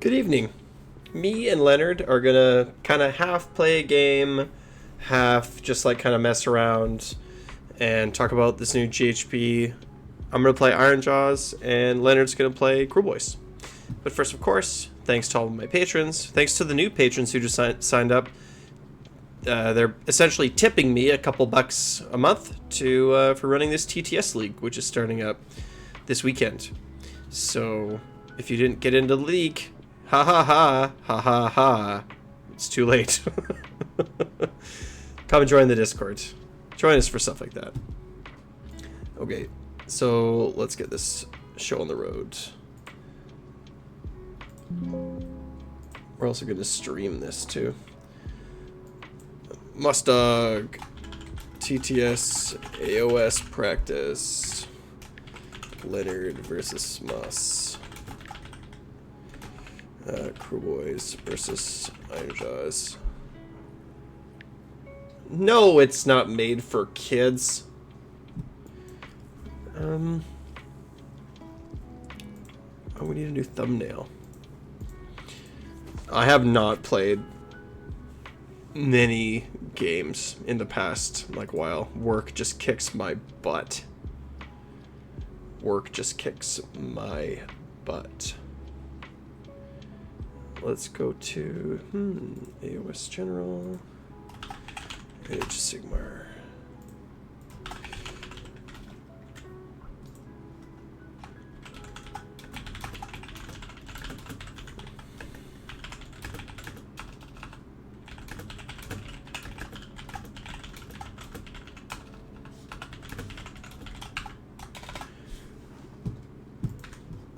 Good evening. Me and Leonard are gonna kind of half play a game, half just like kind of mess around and talk about this new GHP. I'm gonna play Ironjawz and Leonard's gonna play Kruleboyz. But first, of course, thanks to all of my patrons. Thanks to the new patrons who just signed up. They're essentially tipping me a couple bucks a month for running this TTS league, which is starting up this weekend. So if you didn't get into the league, ha ha ha, ha ha ha, it's too late. Come and join the Discord. Join us for stuff like that. Okay, so let's get this show on the road. We're also going to stream this too. Mustang TTS AOS practice. Leonard versus Mus. Kruleboyz versus Ironjawz. No, it's not made for kids. Oh, we need a new thumbnail. I have not played many games in the past, like, while work just kicks my butt. Work just kicks my butt. Let's go to AOS General. Age Sigmar.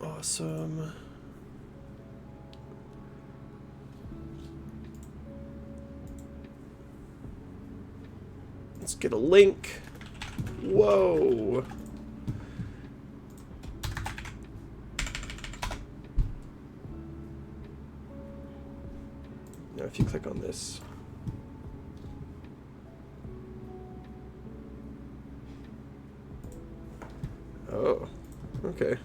Awesome. Let's get a link. Whoa. Now if you click on this. Oh, okay.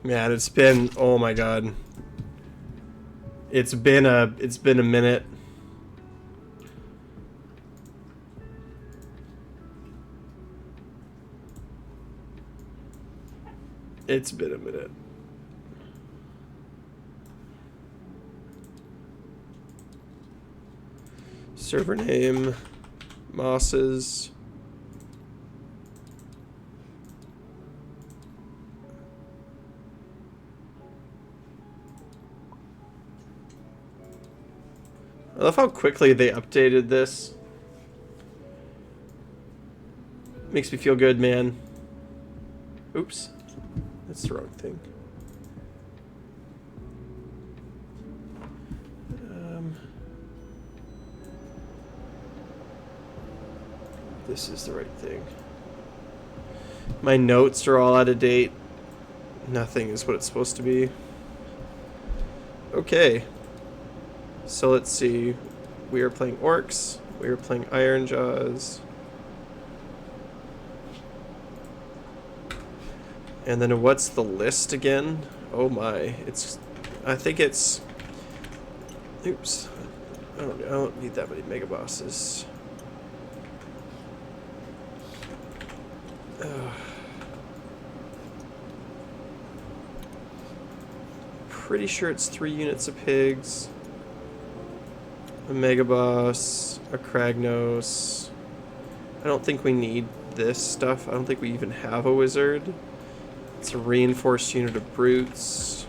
Man, it's been, oh my god. It's been a minute. It's been a minute. Server name, Mosses. I love how quickly they updated this. Makes me feel good, man. Oops. That's the wrong thing. This is the right thing. My notes are all out of date. Nothing is what it's supposed to be. Okay. So let's see. We are playing Orcs. We are playing Ironjawz. And then what's the list again? Oh my. I think it's... Oops. I don't need that many mega bosses. Pretty sure it's 3 units of pigs. A Mega Boss, a Kragnos. I don't think we need this stuff. I don't think we even have a wizard. It's a reinforced unit of brutes.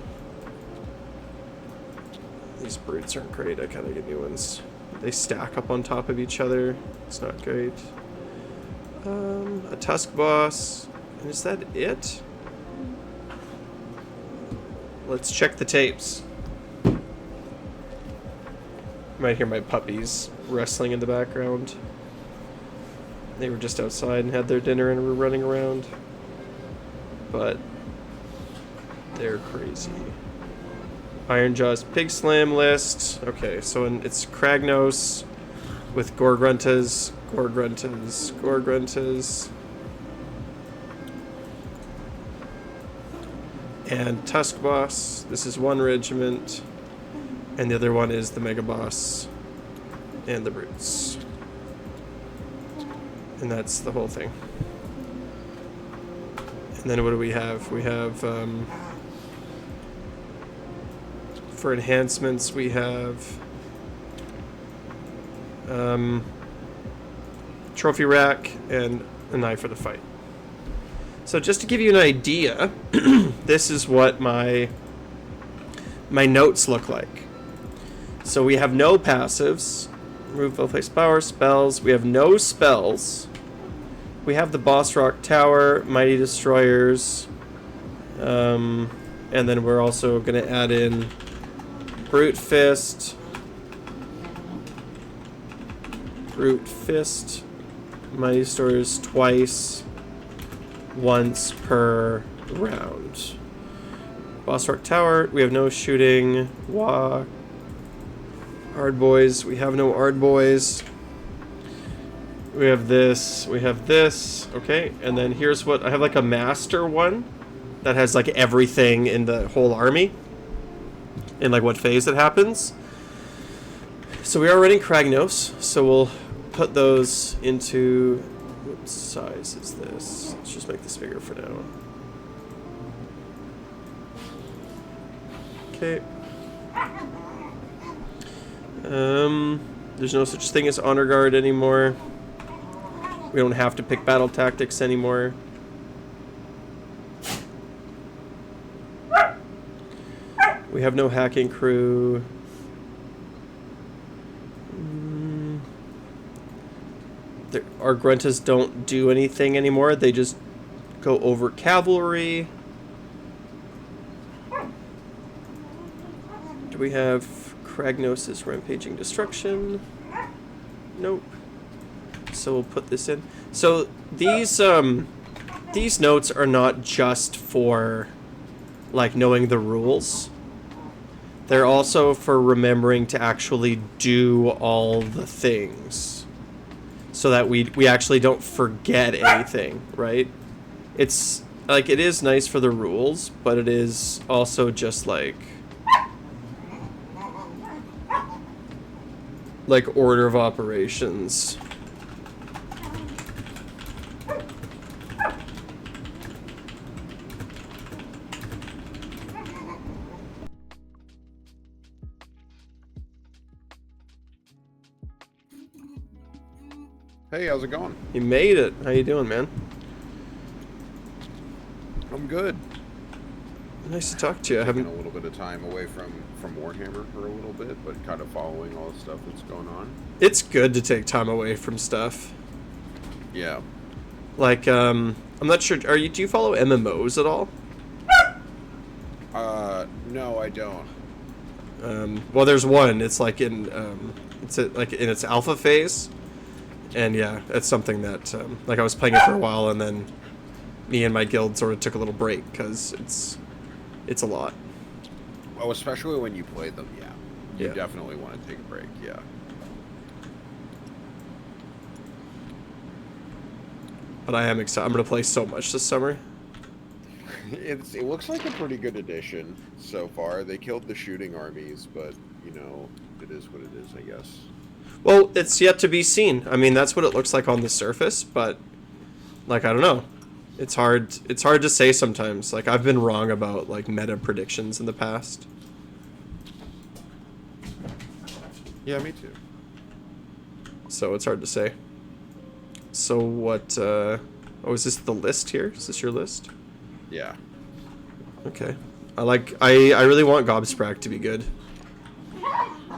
These brutes aren't great. I kind of get new ones. They stack up on top of each other. It's not great. A Tusk Boss. And is that it? Let's check the tapes. You might hear my puppies wrestling in the background. They were just outside and had their dinner and were running around. But they're crazy. Ironjawz Pig Slam list. Okay, so it's Kragnos, with Gorgruntas, and Tusk Boss. This is one regiment, and the other one is the Mega Boss and the Brutes. And that's the whole thing. And then what do we have? We have, for enhancements, we have Trophy Rack and an Eye for the Fight. So just to give you an idea, this is what my notes look like. So we have no passives. Remove well-placed power spells. We have no spells. We have the Boss Rock Tower, Mighty Destroyers, and then we're also going to add in Brute Fist, Mighty Destroyers twice, once per round. Boss Rock Tower, we have no shooting. Ard Boys, we have no Ard Boys. We have this, okay, and then here's what, I have like a master one that has like everything in the whole army and like what phase it happens. So we are running Kragnos, so we'll put those into, what size is this? Let's just make this bigger for now. Okay. There's no such thing as Honor Guard anymore. We don't have to pick battle tactics anymore. We have no hacking crew. Our Gruntas don't do anything anymore. They just go over cavalry. Do we have Kragnos' Rampaging Destruction? Nope. So we'll put this in. So these notes are not just for like knowing the rules. They're also for remembering to actually do all the things, so that we actually don't forget anything, right? It's like, it is nice for the rules, but it is also just like order of operations. Hey, how's it going? You made it. How you doing, man? I'm good. Nice to talk to you. I Taking haven't a little bit of time away from Warhammer for a little bit, but kind of following all the stuff that's going on. It's good to take time away from stuff. Yeah. Like, I'm not sure. Do you follow MMOs at all? No, I don't. Well, there's one. It's like in like in its alpha phase, and yeah, it's something that like I was playing it for a while, and then me and my guild sort of took a little break because it's a lot. Oh, especially when you play them, yeah. You Yeah. definitely want to take a break, yeah. But I am excited. I'm gonna play so much this summer. It looks like a pretty good addition so far. They killed the shooting armies, but, you know, it is what it is, I guess. Well, it's yet to be seen. I mean, that's what it looks like on the surface, but like, I don't know. It's hard to say sometimes. Like, I've been wrong about like meta predictions in the past. Yeah, me too. So it's hard to say. So what oh, is this the list here? Is this your list? Yeah. Okay. I really want Gobsprak to be good.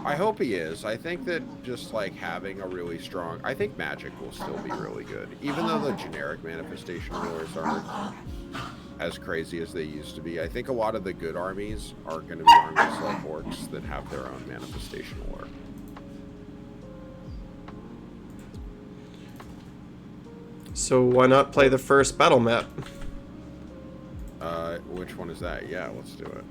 I hope he is. I think that just like having a really strong, I think Magic will still be really good, even though the generic manifestation rulers aren't as crazy as they used to be. I think a lot of the good armies are going to be armies like Orcs that have their own manifestation lore. So why not play the first battle map? Which one is that? Yeah, let's do it.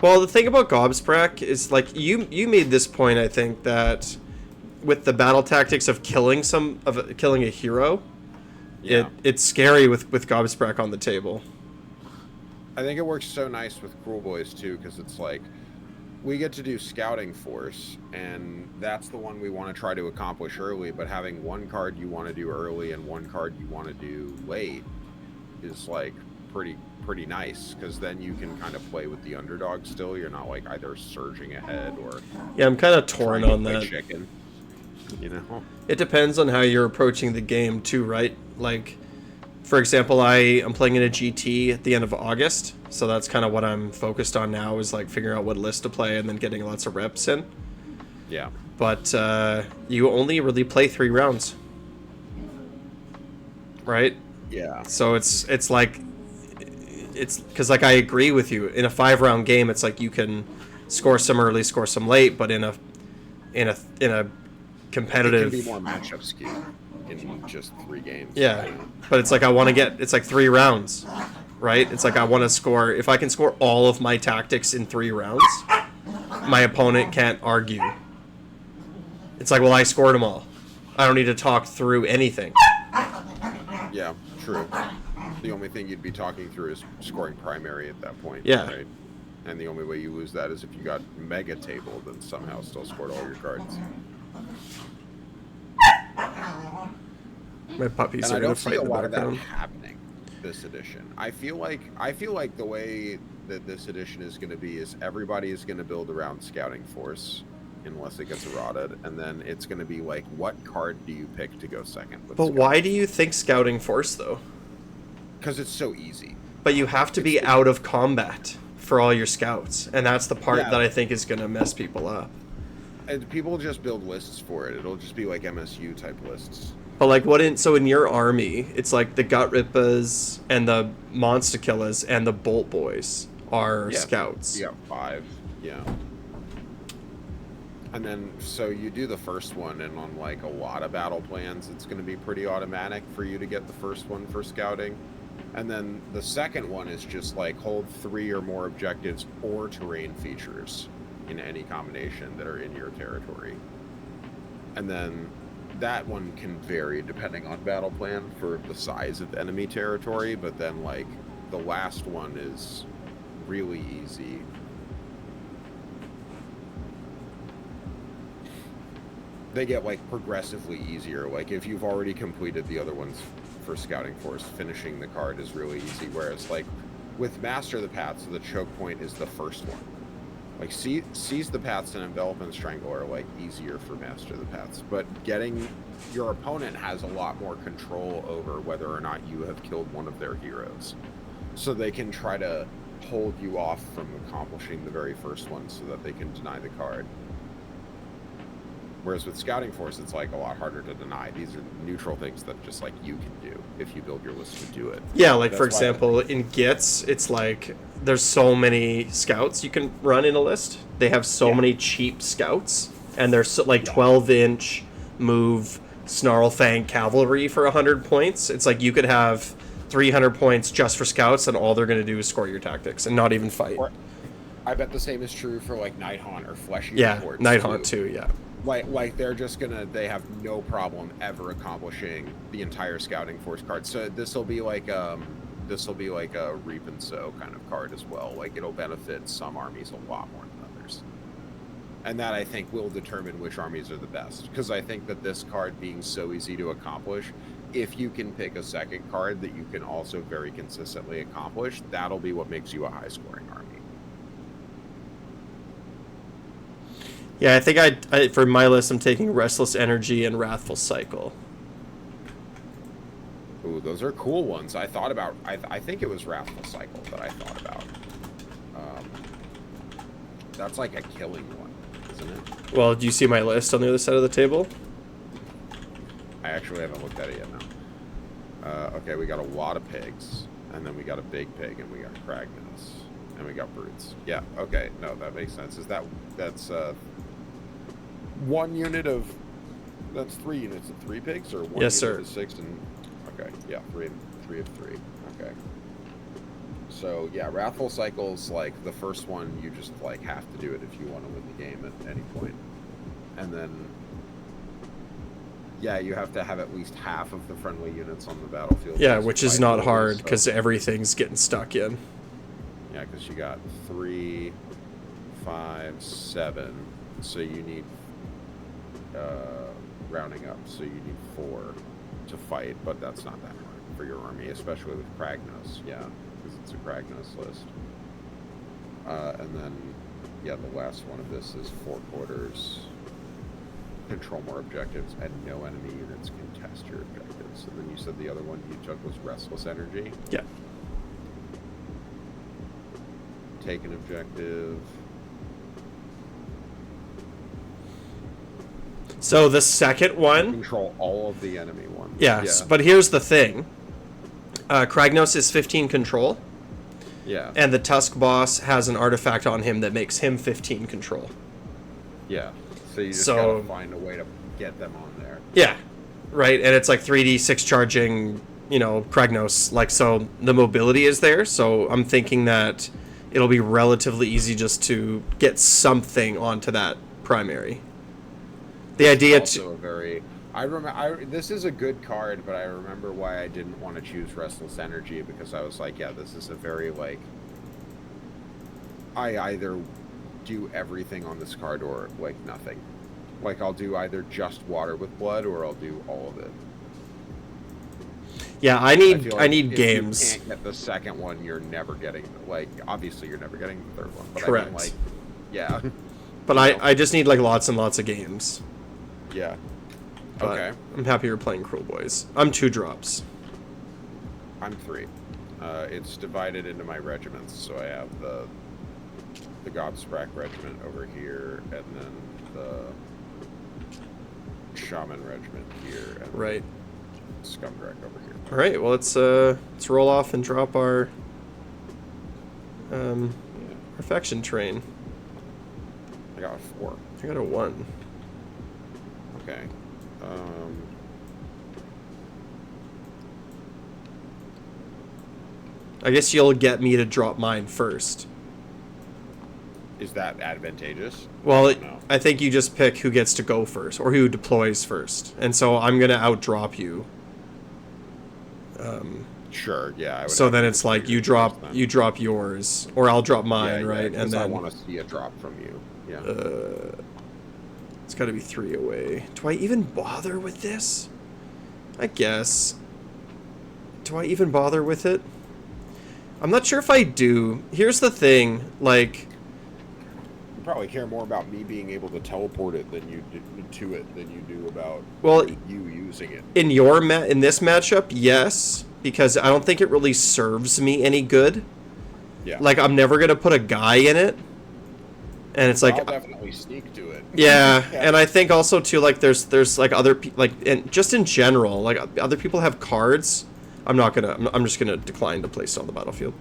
Well, the thing about Gobsprak is, like, you made this point, I think, that with the battle tactics of killing a hero, Yeah. it's scary with Gobsprack on the table. I think it works so nice with Kruleboyz too, because it's like we get to do Scouting Force, and that's the one we want to try to accomplish early, but having one card you want to do early and one card you want to do late is like pretty nice, because then you can kind of play with the underdog still. You're not like either surging ahead or Yeah, I'm kind of torn on that. Chicken, you know? It depends on how you're approaching the game too, right? Like, for example, I'm playing in a GT at the end of August, so that's kind of what I'm focused on now, is like figuring out what list to play and then getting lots of reps in. Yeah. But you only really play 3 rounds, right? Yeah. So it's because like I agree with you. In a 5-round game, it's like you can score some early, score some late, but in a competitive, it can be more matchup skewed in just 3 games. Yeah, but it's like it's like 3 rounds, right? It's like I want to score. If I can score all of my tactics in 3 rounds, my opponent can't argue. It's like, well, I scored them all. I don't need to talk through anything. Yeah, true. The only thing you'd be talking through is scoring primary at that point. Yeah. Right? And the only way you lose that is if you got mega tabled and somehow still scored all your cards. My puppies And are I gonna don't see fight a in the lot of that background. happening this edition. I feel like the way that this edition is going to be is everybody is going to build around Scouting Force, unless it gets eroded, and then it's going to be like, what card do you pick to go second? But why do you think Scouting Force though? Because it's so easy. But you have to be out of combat for all your scouts, and that's the part that I think is gonna mess people up. And people just build lists for it. It'll just be like MSU type lists. But like, in your army, it's like the Gut Rippas and the Monster Killers and the Bolt Boys are scouts. You got 5, yeah. And then, so you do the first one, and on like a lot of battle plans, it's going to be pretty automatic for you to get the first one for scouting. And then the second one is just like hold 3 or more objectives or terrain features in any combination that are in your territory. And then that one can vary depending on battle plan for the size of enemy territory, but then like the last one is really easy. They get like progressively easier. Like if you've already completed the other ones for Scouting Force, finishing the card is really easy. Whereas like with Master the Paths, the choke point is the first one. Like Seize the Paths and Envelop and Strangle are like easier for Master the Paths, but getting your opponent has a lot more control over whether or not you have killed one of their heroes, so they can try to hold you off from accomplishing the very first one so that they can deny the card. Whereas with Scouting Force, it's like a lot harder to deny. These are neutral things that just like you can do if you build your list to do it. Yeah, like for example, in Gits, it's like there's so many scouts you can run in a list. They have so many cheap scouts, and they're so, like 12-inch move Snarlfang cavalry for 100 points. It's like you could have 300 points just for scouts, and all they're going to do is score your tactics and not even fight. Or, I bet the same is true for like Nighthaunt or Fleshy Reports. Nighthaunt too, yeah. Like they're just they have no problem ever accomplishing the entire Scouting Force card. So this will be like a Reap and Sow kind of card as well. Like it'll benefit some armies a lot more than others. And that I think will determine which armies are the best. Because I think that this card being so easy to accomplish, if you can pick a second card that you can also very consistently accomplish, that'll be what makes you a high scoring army. Yeah, I think I for my list, I'm taking Restless Energy and Wrathful Cycle. Ooh, those are cool ones. I thought about. I think it was Wrathful Cycle that I thought about. That's like a killing one, isn't it? Well, do you see my list on the other side of the table? I actually haven't looked at it yet. No. Okay, we got a lot of pigs, and then we got a big pig, and we got Kragnos, and we got brutes. Yeah. Okay. No, that makes sense. That's 1 unit of, that's 3 units of 3 pigs, or 1 yes, unit sir. of 6 and, okay, yeah, 3 of 3, okay. So yeah, Wrathful Cycle's like the first one, you just like have to do it if you want to win the game at any point. And then Yeah, you have to have at least half of the friendly units on the battlefield. Yeah, just which to is fight not those, hard so- because everything's getting stuck in. Yeah, because you got 3, 5, 7. So you need rounding up. So you need 4 to fight, but that's not that hard for your army, especially with Kragnos. Yeah, because it's a Kragnos list. And then, yeah, the last one of this is 4 quarters. Control more objectives, and no enemy units can test your objectives. And then you said the other one you took was Restless Energy. Yeah. Take an objective. So the second one... Control all of the enemy ones. Yes, but here's the thing. Kragnos is 15 control. Yeah. And the Tusk boss has an artifact on him that makes him 15 control. Yeah. So you just gotta find a way to get them on there. Yeah. Right, and it's like 3d6 charging, you know, Kragnos. Like, so the mobility is there, so I'm thinking that it'll be relatively easy just to get something onto that primary. The idea also a very... I remember this is a good card, but I remember why I didn't want to choose Restless Energy, because I was like, yeah, this is a very, like... I either do everything on this card or, like, nothing. Like, I'll do either just Water with Blood, or I'll do all of it. Yeah, I need games. If you can't get the second one, you're never getting, like, obviously you're never getting the third one. But Correct. I mean, like, yeah. But I just need, like, lots and lots of games. Yeah. But okay. I'm happy you're playing Kruleboyz. I'm 2 drops. I'm 3. It's divided into my regiments, so I have the Godsprack regiment over here, and then the Shaman regiment here, and right. Scumdrack over here. All right, well let's roll off and drop our perfection train. I got a 4. I got a 1. Okay. I guess you'll get me to drop mine first. Is that advantageous? Well, No. I think you just pick who gets to go first, or who deploys first. And so I'm going to outdrop you. Sure, yeah. I would So then it's like you drop yours, or I'll drop mine, yeah, right? And then I want to see a drop from you. Yeah. It's got to be 3 away. Do I even bother with this? I guess. Do I even bother with it? I'm not sure if I do. Here's the thing, like... You probably care more about me being able to teleport it than you do about you using it. In this matchup, yes, because I don't think it really serves me any good. Yeah. Like, I'm never going to put a guy in it. And it's like... I'll definitely sneak to it. Yeah, and I think also too, like, there's like other people, like, and just in general, like, other people have cards. I'm just gonna decline to place it on the battlefield.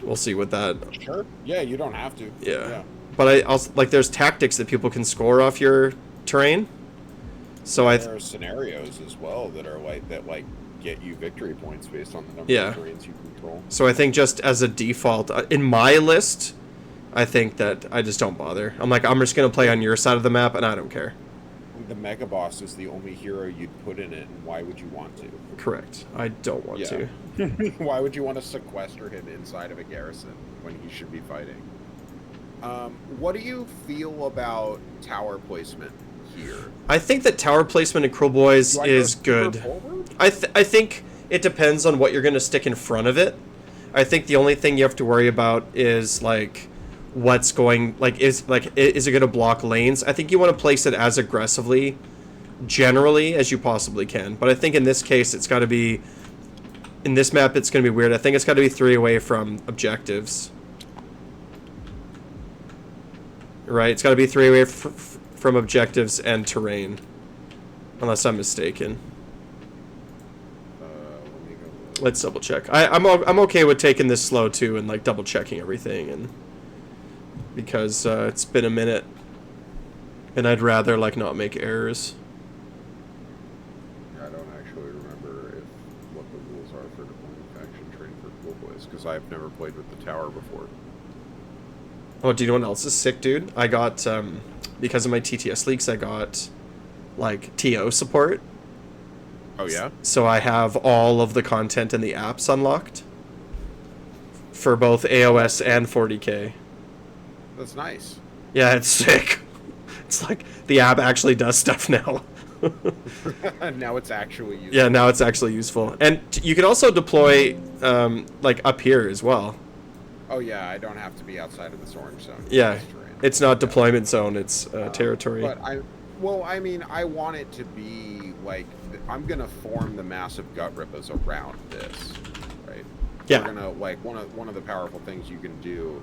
We'll see with that. Sure. Yeah, you don't have to. Yeah. But I also, like, there's tactics that people can score off your terrain. So there are scenarios as well that are like get you victory points based on the number of terrains you control. So I think just as a default in my list, I think that I just don't bother. I'm like, I'm just going to play on your side of the map, and I don't care. The Mega Boss is the only hero you'd put in it, and why would you want to? Correct. I don't want to. Why would you want to sequester him inside of a garrison when he should be fighting? What do you feel about tower placement here? I think that tower placement in Kruleboyz is good. I think it depends on what you're going to stick in front of it. I think the only thing you have to worry about is, like... what's going, like, is it going to block lanes? I think you want to place it as aggressively, generally, as you possibly can. But I think in this case, it's got to be, in this map, it's going to be weird. I think it's got to be 3 away from objectives. Right? It's got to be 3 away from objectives and terrain. Unless I'm mistaken. Let's double check. I'm okay with taking this slow, too, and, like, double checking everything, and... because it's been a minute, and I'd rather, like, not make errors. I don't actually remember what the rules are for deploying faction train for Kruleboyz, because I've never played with the tower before. Oh, do you know what else is sick, dude? I got, because of my TTS leaks, I got like TO support. Oh yeah? So I have all of the content in the apps unlocked for both AOS and 40K. That's nice. Yeah, it's sick. It's like the app actually does stuff now. Now it's actually useful. Yeah, now it's actually useful. And you can also deploy like up here as well. Oh yeah, I don't have to be outside of this orange zone. Yeah, it's not deployment zone, it's territory. But I mean, I want it to be like, I'm gonna form the massive gut rippas around this, right? Yeah. We're gonna, like, one of the powerful things you can do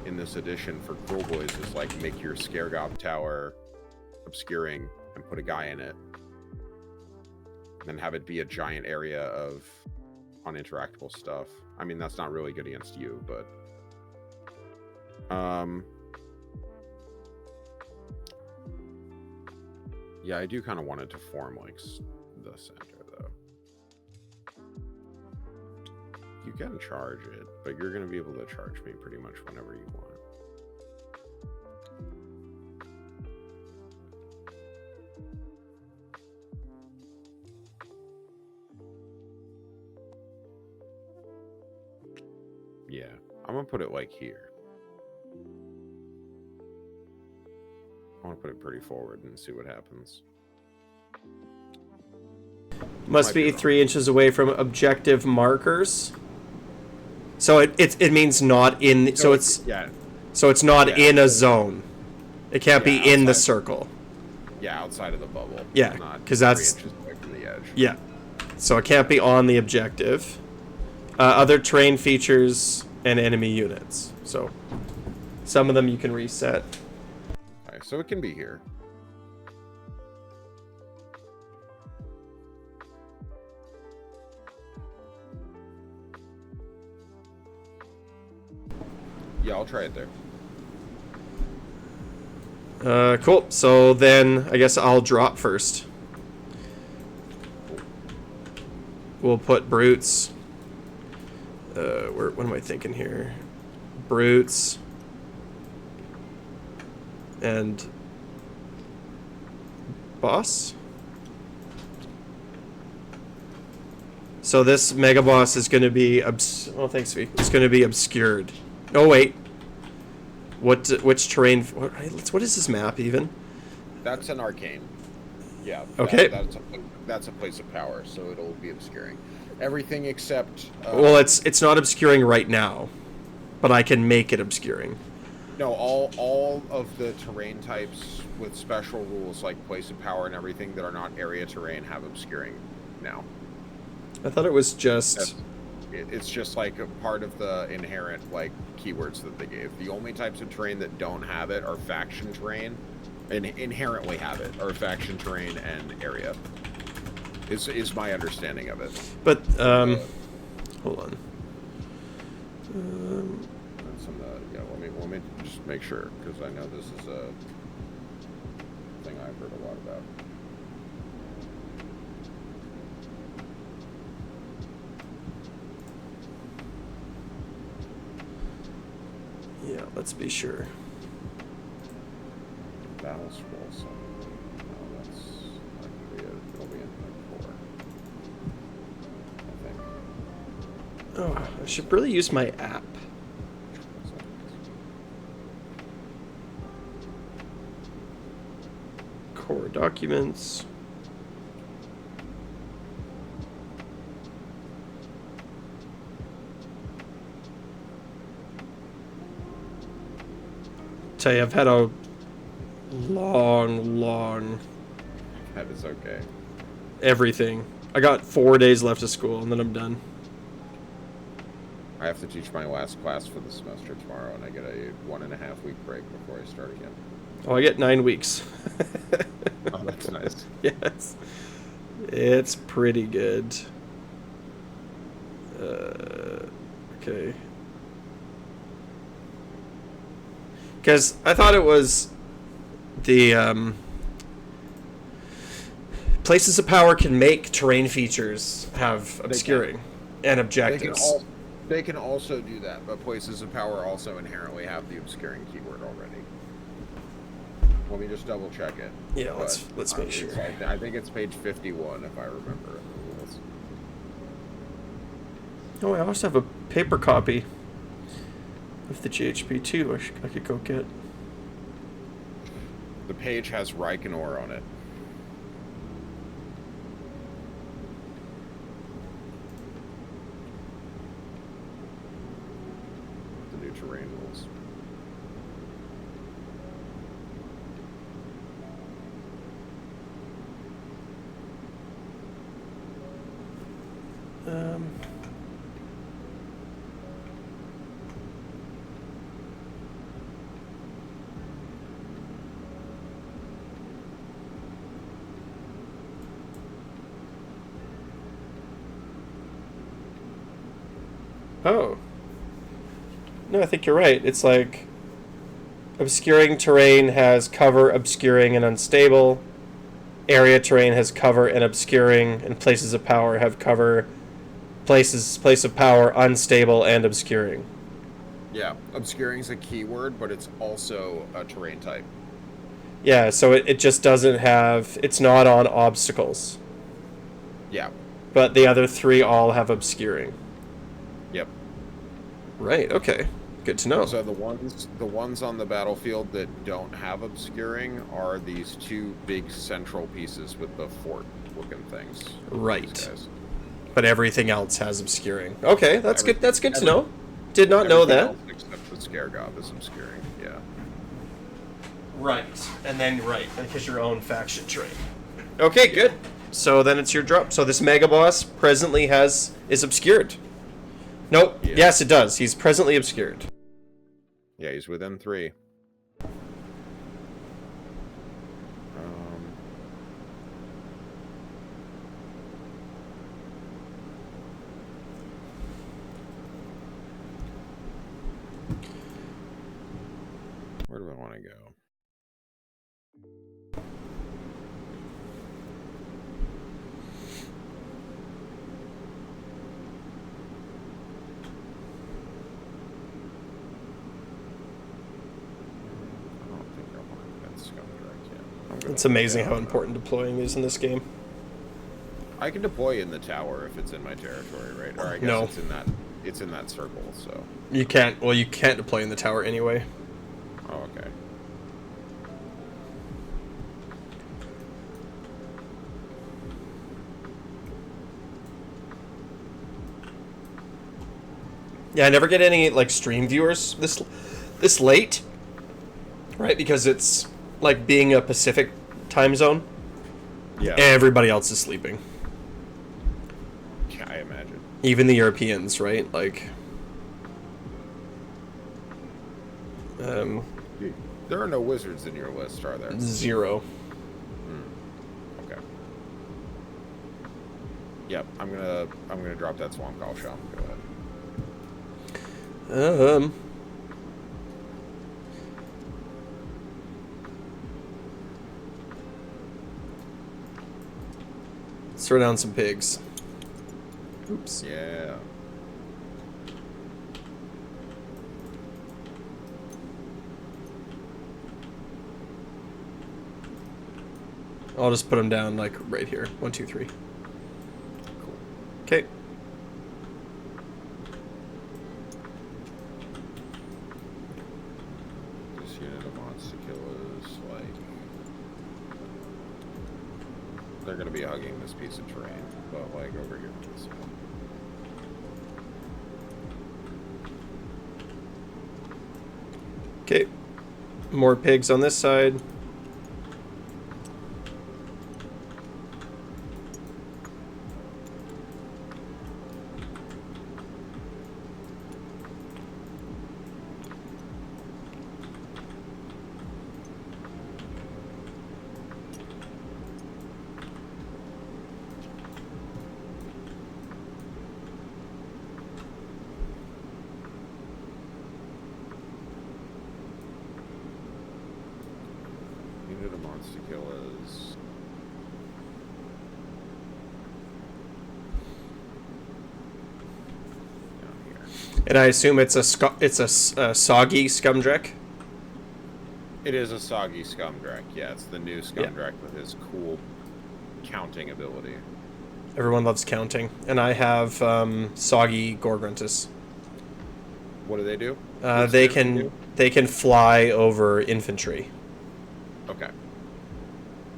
in this edition for Kruleboyz is like make your Scaregob tower obscuring and put a guy in it, and then have it be a giant area of uninteractable stuff. I mean, that's not really good against you, but yeah, I do kind of want it to form like the center, though. You can charge it, but you're going to be able to charge me pretty much whenever you want. Yeah, I'm going to put it like here. I want to put it pretty forward and see what happens. Must be 3 inches away from objective markers. So it means not in. So it's not in a zone. It can't be in the circle. Yeah, outside of the bubble. Yeah, because that's 3 inches away from the edge. Yeah, so it can't be on the objective. Other terrain features and enemy units. So some of them you can reset. Okay, so it can be here. Yeah, I'll try it there. Cool. So then I guess I'll drop first. We'll put brutes. What am I thinking here? Brutes. And boss. So this mega boss is going to be oh, thanks, V. It's going to be obscured. Oh wait. Which terrain? What is this map even? That's an arcane. Yeah. Okay. That's a place of power, so it'll be obscuring everything except. Well, it's not obscuring right now, but I can make it obscuring. No, all of the terrain types with special rules like place of power and everything that are not area terrain have obscuring now. I thought it was just. It's just like a part of the inherent like keywords that they gave. The only types of terrain that don't have it are faction terrain, and inherently have it are faction terrain and area. Is my understanding of it. But hold on. Yeah, let me just make sure, because I know this is a thing I've heard a lot about. Yeah, let's be sure. Battle scroll summon. No, that's not gonna be it. It'll be in like 4. I think. Oh, I should really use my app. Core documents. Tell you, I've had a long That is okay. everything. I got 4 days left of school and then I'm done. I have to teach my last class for the semester tomorrow, and I get a 1.5 week break before I start again. Oh, I get 9 weeks. Oh, that's nice. Yes. It's pretty good. Okay. Because I thought it was the places of power can make terrain features have obscuring and objectives. They can also do that, but places of power also inherently have the obscuring keyword already. Let me just double check it. Yeah, let's make sure. I think it's page 51 if I remember. Oh, I also have a paper copy of the GHP too. I could go get. The page has Reikenor on it. The new terrain rules. Oh. No, I think you're right. It's like obscuring terrain has cover, obscuring, and unstable. Area terrain has cover and obscuring, and places of power have cover, place of power, unstable, and obscuring. Yeah, obscuring is a keyword, but it's also a terrain type. Yeah, so it just doesn't have... It's not on obstacles. Yeah. But the other three all have obscuring. Yep. Right, okay. Good to know. So the ones on the battlefield that don't have obscuring are these two big central pieces with the fort-looking things. Right. But everything else has obscuring. Okay, that's good. That's good to know. Did not know that. Else except the Scaregob is obscuring. Yeah. Right, and then because your own faction trait. Okay, good. So then it's your drop. So this Mega Boss presently is obscured. Nope. Yeah. Yes, it does. He's presently obscured. Yeah, he's within 3. Where do I want to go? It's amazing how important deploying is in this game. I can deploy in the tower if it's in my territory, right? Or I guess it's in that circle, so. You can't. Well, you can't deploy in the tower anyway. Oh, okay. Yeah, I never get any like stream viewers this late, right? Because it's like being a Pacific time zone. Yeah. Everybody else is sleeping. Yeah, I imagine. Even the Europeans, right? Like. There are no wizards in your list, are there? 0. Okay. Yep, I'm gonna drop that Swamp Call Shaman. Go ahead. Let's throw down some pigs. Oops. Yeah. I'll just put them down like right here. 1, 2, 3. Cool. Okay. This unit of monster killers, like, they're gonna be hugging this piece of terrain, but like over here. So. Okay. More pigs on this side. Unit of monster killers. Down here. And I assume it's a soggy Scumdrek. It is a soggy Scumdrack. Yeah, it's the new Scumdrack Yeah. with his cool counting ability. Everyone loves counting. And I have soggy Gorgruntus. What do they do? They can fly over infantry. Okay.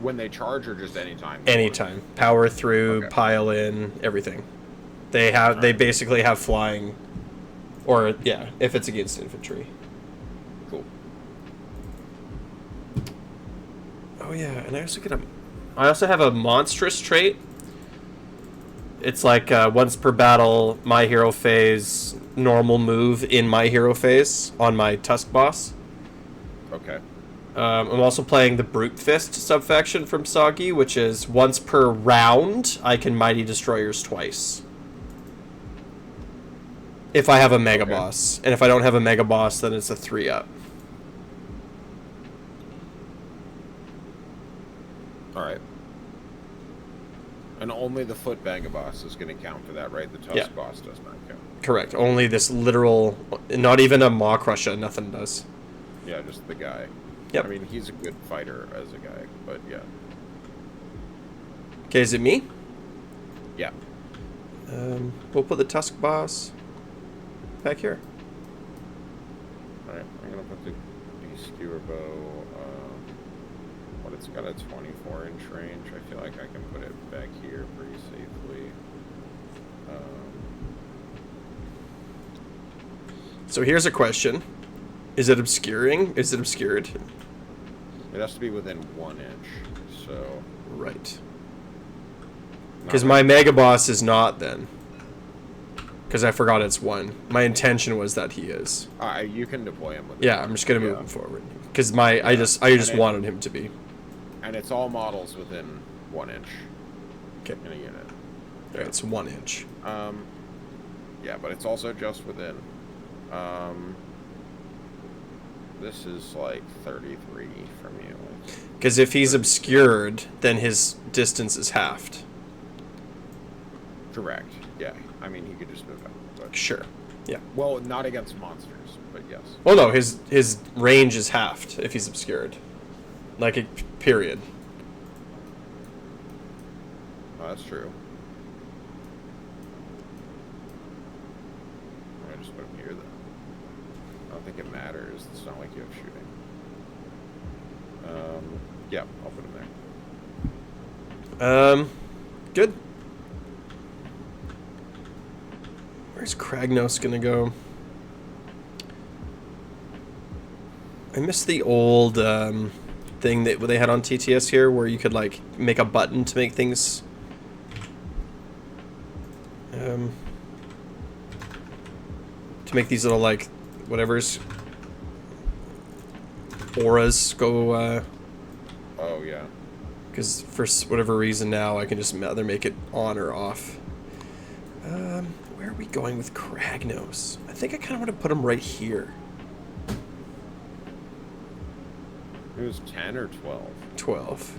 When they charge or just anytime? Anytime. Power through, Okay. pile in, everything. They basically have flying, or yeah, if it's against infantry. Cool. Oh yeah, and I also have a monstrous trait. It's like once per battle, my hero phase, normal move in my hero phase on my Tusk boss. Okay. I'm also playing the Brute Fist subfaction from Soggy, which is once per round, I can Mighty Destroyers twice. If I have a Mega Boss. And if I don't have a Mega Boss, then it's a 3-up. Alright. And only the Foot Mega Boss is going to count for that, right? The Tusk boss does not count. Correct. Only this literal, not even a Maw Crusher, nothing does. Yeah, just the guy. Yep. I mean, he's a good fighter as a guy, but yeah. Okay, is it me? Yeah. We'll put the Tusk boss back here. Alright, I'm going to put the Skewer Bow, it's got a 24-inch range. I feel like I can put it back here pretty safely. So here's a question. Is it obscuring? Is it obscured? It has to be within 1 inch, so... Right. Because my Mega Boss is not, then. Because I forgot it's 1. My intention was that he is. You can deploy him with I'm just going to move him forward. Because I just wanted him to be. And it's all models within 1 inch. Okay. In a unit. Alright, it's 1 inch. Yeah, but it's also just within. This is like 33 from you. Because if he's obscured, then his distance is halved. Correct. Yeah. I mean, he could just move out. But... Sure. Yeah. Well, not against monsters, but yes. Oh no, his range is halved if he's obscured. Like, period. Oh, that's true. I'm gonna just put him here, then. I don't think it matters. It's not like you have shooting. Yeah, I'll put him there. Good. Where's Kragnos gonna go? I miss the old thing that they had on TTS here, where you could like make a button to make things. To make these little like whatever's auras go. Oh yeah. Because for whatever reason now I can just either make it on or off. Where are we going with Kragnos? I think I kind of want to put him right here. It was 10 or 12? 12.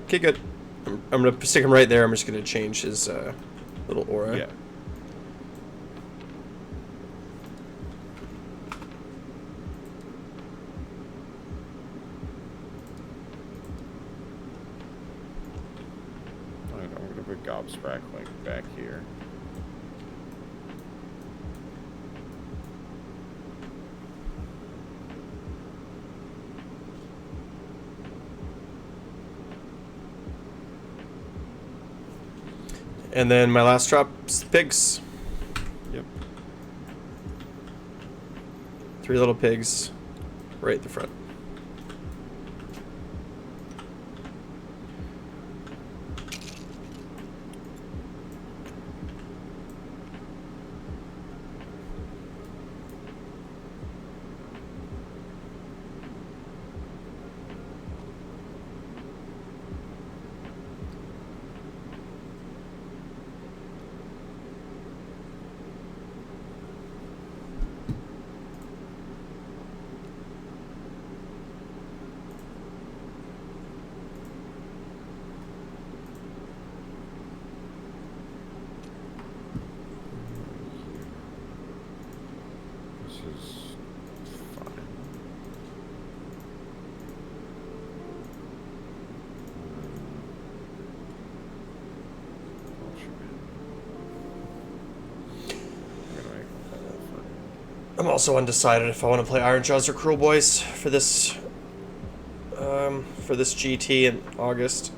Okay, good. I'm going to stick him right there. I'm just going to change his little aura. Yeah. Alright, I'm going to put Gobsprack like back here. And then my last drop's pigs. Yep. 3 little pigs right at the front. is fine. I'm also undecided if I want to play Ironjawz or Kruleboyz for this GT in August.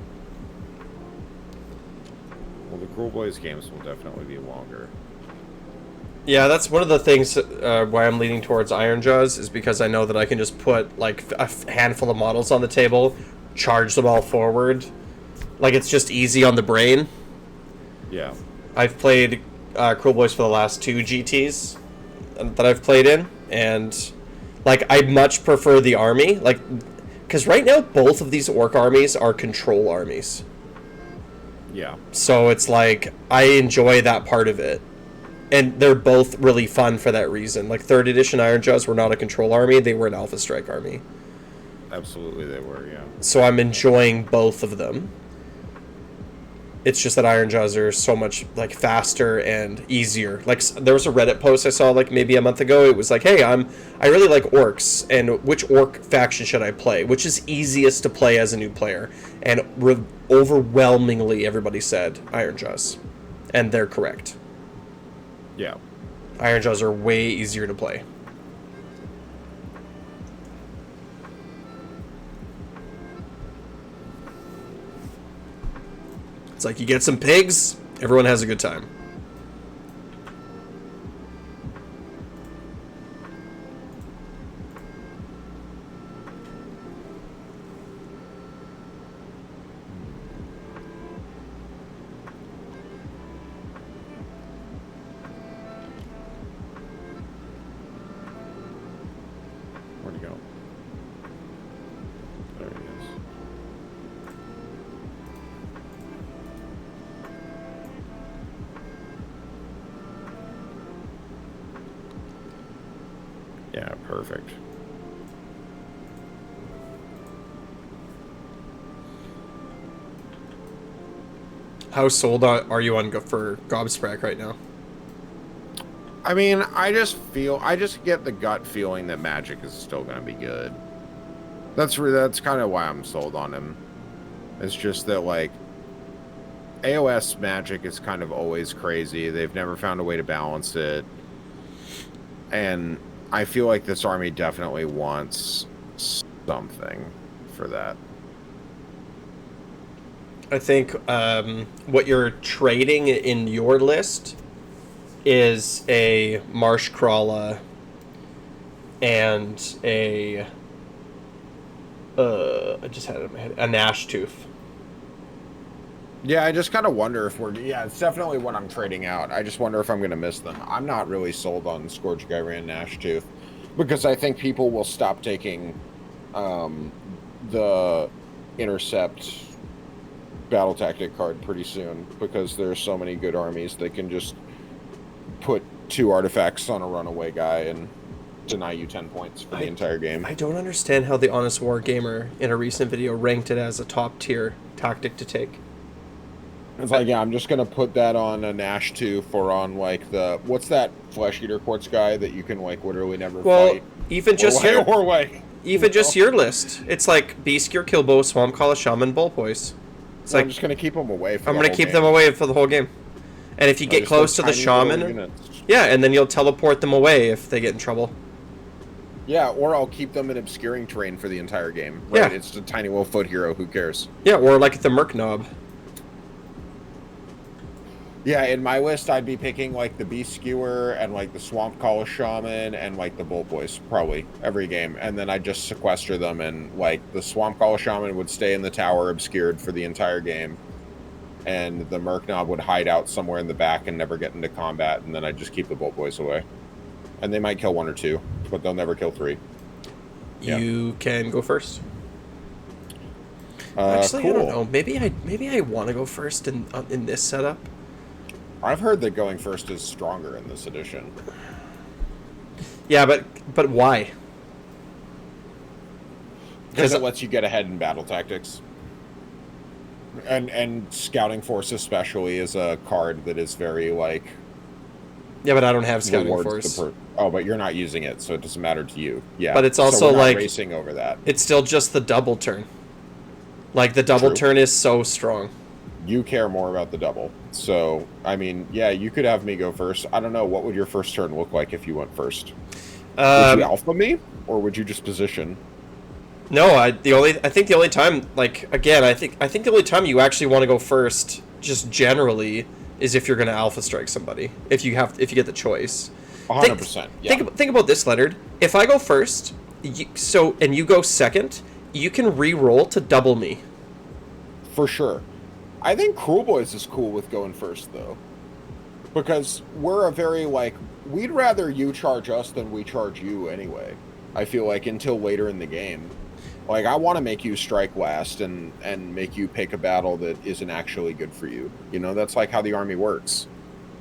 Well, the Kruleboyz games will definitely be longer. Yeah, that's one of the things why I'm leaning towards Ironjawz, is because I know that I can just put like a handful of models on the table, charge them all forward. Like, it's just easy on the brain. Yeah. I've played Kruleboyz for the last 2 GTs that I've played in, and like, I much prefer the army, like, because right now both of these orc armies are control armies. Yeah. So it's like, I enjoy that part of it. And they're both really fun for that reason. Like, 3rd edition Ironjawz were not a control army, they were an Alpha Strike army. Absolutely they were, yeah. So I'm enjoying both of them. It's just that Ironjawz are so much like faster and easier. Like, there was a Reddit post I saw like maybe a month ago. It was like, hey, I really like orcs, and which orc faction should I play? Which is easiest to play as a new player? And overwhelmingly everybody said Ironjawz. And they're correct. Yeah. Ironjawz are way easier to play. It's like, you get some pigs, everyone has a good time. Where'd he go? There he is. Yeah, perfect. How sold are you on for Gobsprack right now? I mean, I just get the gut feeling that Magic is still going to be good. That's kind of why I'm sold on him. It's just that, like, AOS Magic is kind of always crazy. They've never found a way to balance it. And I feel like this army definitely wants something for that. I think what you're trading in your list is a Marsh Crawler and a I just had it in my head, a Gnash Tooth. Yeah, I just kind of wonder if yeah, it's definitely what I'm trading out. I just wonder if I'm going to miss them. I'm not really sold on Scourge Gyran Gnash Tooth, because I think people will stop taking the Intercept battle tactic card pretty soon, because there's so many good armies that can just put 2 artifacts on a runaway guy and deny you 10 points for the entire game. I don't understand how the Honest War Gamer in a recent video ranked it as a top tier tactic to take. It's like, yeah, I'm just gonna put that on a Gnash Tooth or on like the, what's that Flesh Eater Quartz guy that you can like literally never fight? Even just your list. It's like Beastgear, Killbow, Swamp Caller, Shaman, Bullpoise. It's like, I'm just gonna keep them away. I'm gonna keep them away for the whole game. And if you get close to the Shaman, yeah, and then you'll teleport them away if they get in trouble. Yeah, or I'll keep them in obscuring terrain for the entire game. Right? Yeah. It's a tiny little foot hero, who cares? Yeah, or like the Merc Knob. Yeah, in my list, I'd be picking like the Beast Skewer and like the Swamp Caller Shaman and like the Bullpoise, probably every game. And then I'd just sequester them, and like the Swamp Caller Shaman would stay in the tower obscured for the entire game. And the Merc Knob would hide out somewhere in the back and never get into combat, and then I'd just keep the Bullpoise away. And they might kill 1 or 2, but they'll never kill 3. You can go first. Actually, cool. I don't know. Maybe I want to go first in this setup. I've heard that going first is stronger in this edition. Yeah, but why? Because it lets you get ahead in battle tactics. And Scouting Force especially is a card that is very, like, Yeah, but I don't have Scouting rewards Force. but you're not using it, so it doesn't matter to you. Yeah. But it's also so we're not like racing over that. It's still just the double turn. Like the double turn is so strong. You care more about the double. So, I mean, yeah, you could have me go first. I don't know, what would your first turn look like if you went first? Would you alpha me, or would you just position? No, I think the only time, like, again, I think the only time you actually want to go first, just generally, is if you're going to alpha strike somebody. If you get the choice. 100%. Yeah. Think about this, Leonard. If I go first, and you go second, you can re-roll to double me. For sure. I think Kruleboyz is cool with going first, though. Because we're a very, like, we'd rather you charge us than we charge you anyway. I feel like until later in the game. Like, I want to make you strike last and make you pick a battle that isn't actually good for you. You know, that's like how the army works.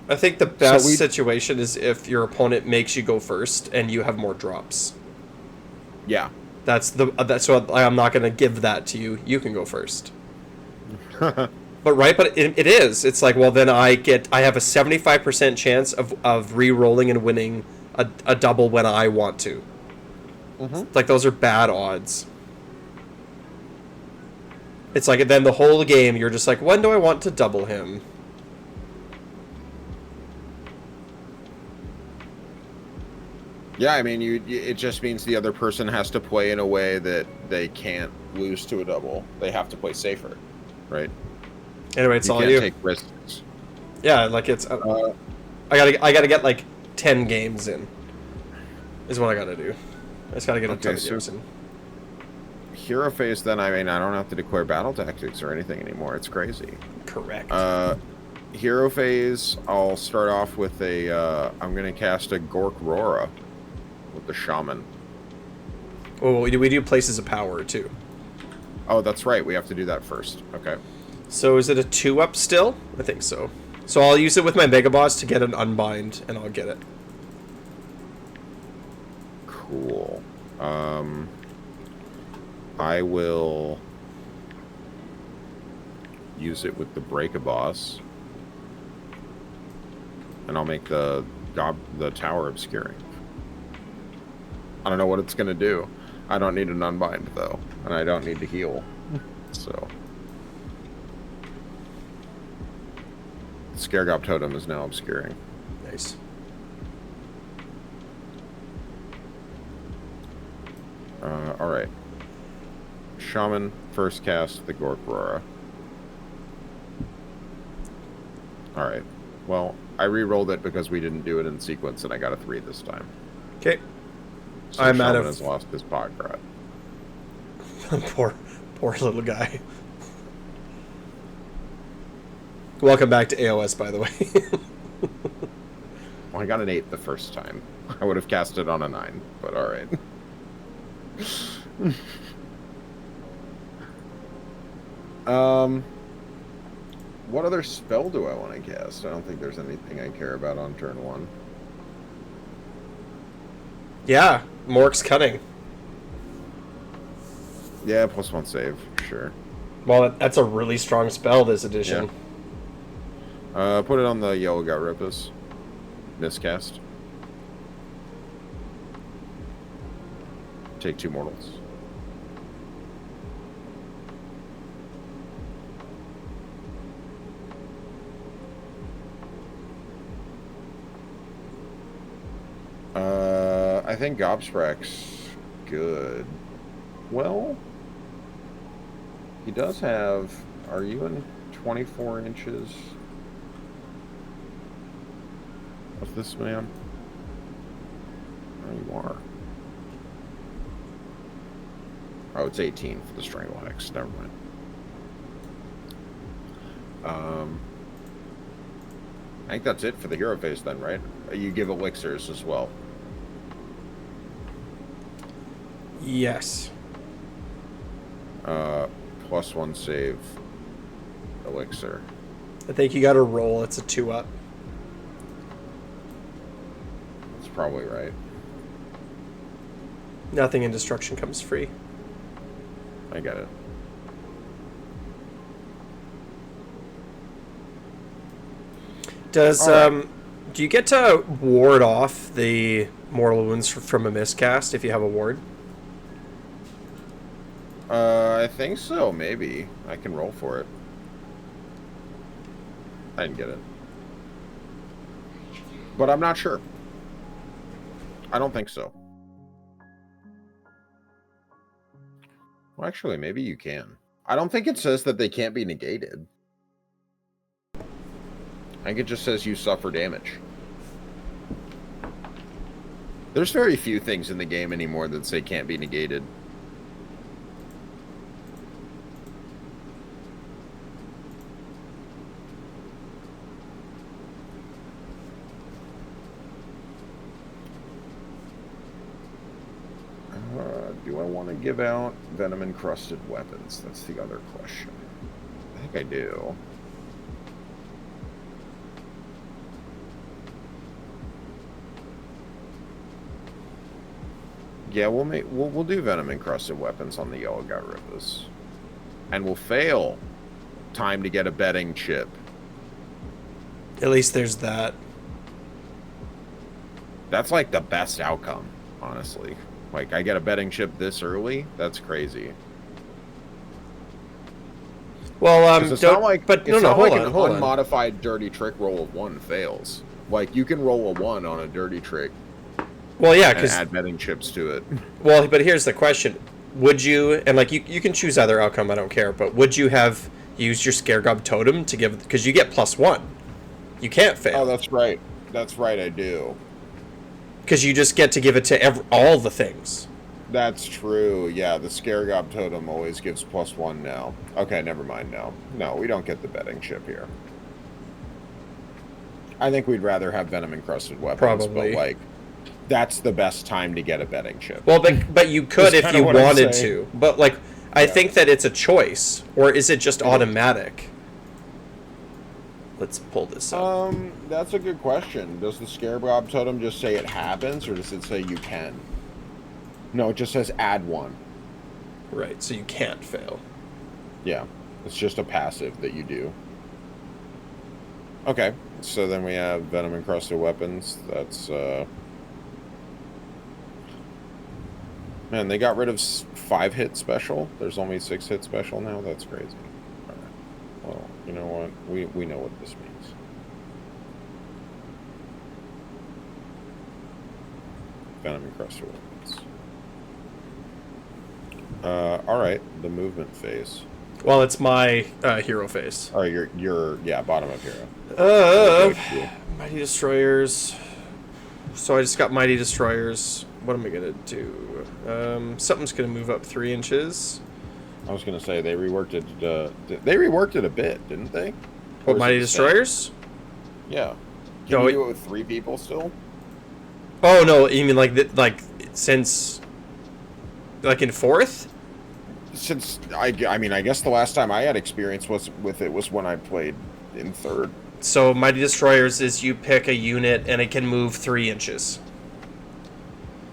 I think the best situation is if your opponent makes you go first and you have more drops. Yeah. That's what I'm not going to give that to you. You can go first. But it is. It's like, well, then I have a 75% chance of re-rolling and winning a double when I want to. Mm-hmm. Like, those are bad odds. It's like, then the whole game, you're just like, when do I want to double him? Yeah, I mean, it just means the other person has to play in a way that they can't lose to a double. They have to play safer, right? Anyway, it's all you. You can't take risks. Yeah, like it's. I gotta get like 10 games in. Is what I gotta do. I just gotta get a ton of games in. Hero phase, then, I mean, I don't have to declare battle tactics or anything anymore. It's crazy. Correct. Hero phase, I'll start off with I'm gonna cast a Gorkrora with the Shaman. Oh, we do Places of Power too. Oh, that's right. We have to do that first. Okay. So is it a 2-up still? I think so. So I'll use it with my Mega Boss to get an Unbind, and I'll get it. Cool. I will use it with the Break-a-Boss, and I'll make the Tower Obscuring. I don't know what it's going to do. I don't need an Unbind, though, and I don't need to heal. So... Scaregob Totem is now obscuring. Nice. Alright. Shaman, first cast the Gorkrora. Alright. Well, I re-rolled it because we didn't do it in sequence, and I got a 3 this time. Okay. So I'm Shaman out of... has lost his Pograt. poor little guy. Welcome back to AOS, by the way. Well, I got an 8 the first time. I would have cast it on a 9, but alright. What other spell do I want to cast? I don't think there's anything I care about on turn 1. Yeah, Mork's Cunning. Yeah, +1 save, sure. Well, that's a really strong spell this edition. Yeah. Put it on the Yellow Gut Rippus. Miscast. Take 2 mortals. I think Gobsprak's good. Well, he does have... Are you in 24 inches... of this man? There you are. Oh, it's 18 for the Strangle Hex. Never mind. I think that's it for the hero phase then, right? You give elixirs as well. Yes. +1 save elixir. I think you got to roll. It's a 2-up. That's probably right. Nothing in destruction comes free. I get it. Does Do you get to ward off the mortal wounds from a miscast if you have a ward? I think so, maybe. I can roll for it. I didn't get it. But I'm not sure. I don't think so. Well, actually, maybe you can. I don't think it says that they can't be negated. I think it just says you suffer damage. There's very few things in the game anymore that say can't be negated. Do I want to give out venom-encrusted weapons? That's the other question. I think I do. Yeah, we'll do venom-encrusted weapons on the yellow Gyrippus. And we'll fail time to get a betting chip. At least there's that. That's like the best outcome, honestly. Like, I get a betting chip this early? That's crazy. Well, it's not like, but it's not hold like on, an hold on. unmodified dirty trick roll of 1 fails. Like, you can roll a 1 on a dirty trick. Well, yeah, And because add betting chips to it. well, but here's the question: would you, and like you can choose either outcome, I don't care, but would you have used your Scare Gob Totem to give, because you get +1, you can't fail. Oh, that's right. That's right, I do. Because you just get to give it to all the things. That's true. Yeah, the Scare Gob Totem always gives +1 now. Okay, never mind now. No, we don't get the betting chip here. I think we'd rather have venom-encrusted weapons, Probably. but like, that's the best time to get a betting chip. Well, but you could if you wanted to. But like, I think that it's a choice, or is it just automatic? Let's pull this up. That's a good question. Does the Scare Gob Totem just say it happens, or does it say you can? No, it just says add 1. Right, so you can't fail. Yeah, it's just a passive that you do. Okay, so then we have venom-encrusted weapons. That's, Man, they got rid of 5-hit special. There's only 6-hit special now. That's crazy. All right. Well, you know what? We know what this means. Venom-encrusted weapons. All right. The movement phase. Well, it's my hero phase. Oh, you're yeah, bottom up hero. Mighty Destroyers. So I just got Mighty Destroyers. What am I gonna do? Something's gonna move up 3 inches. I was gonna say they reworked it. They reworked it a bit, didn't they? What, Mighty Destroyers? Yeah. Can you do it with 3 people still? Oh no, you mean like since like in 4th? Since I mean, I guess the last time I had experience with it was when I played in 3rd. So Mighty Destroyers is you pick a unit and it can move 3 inches.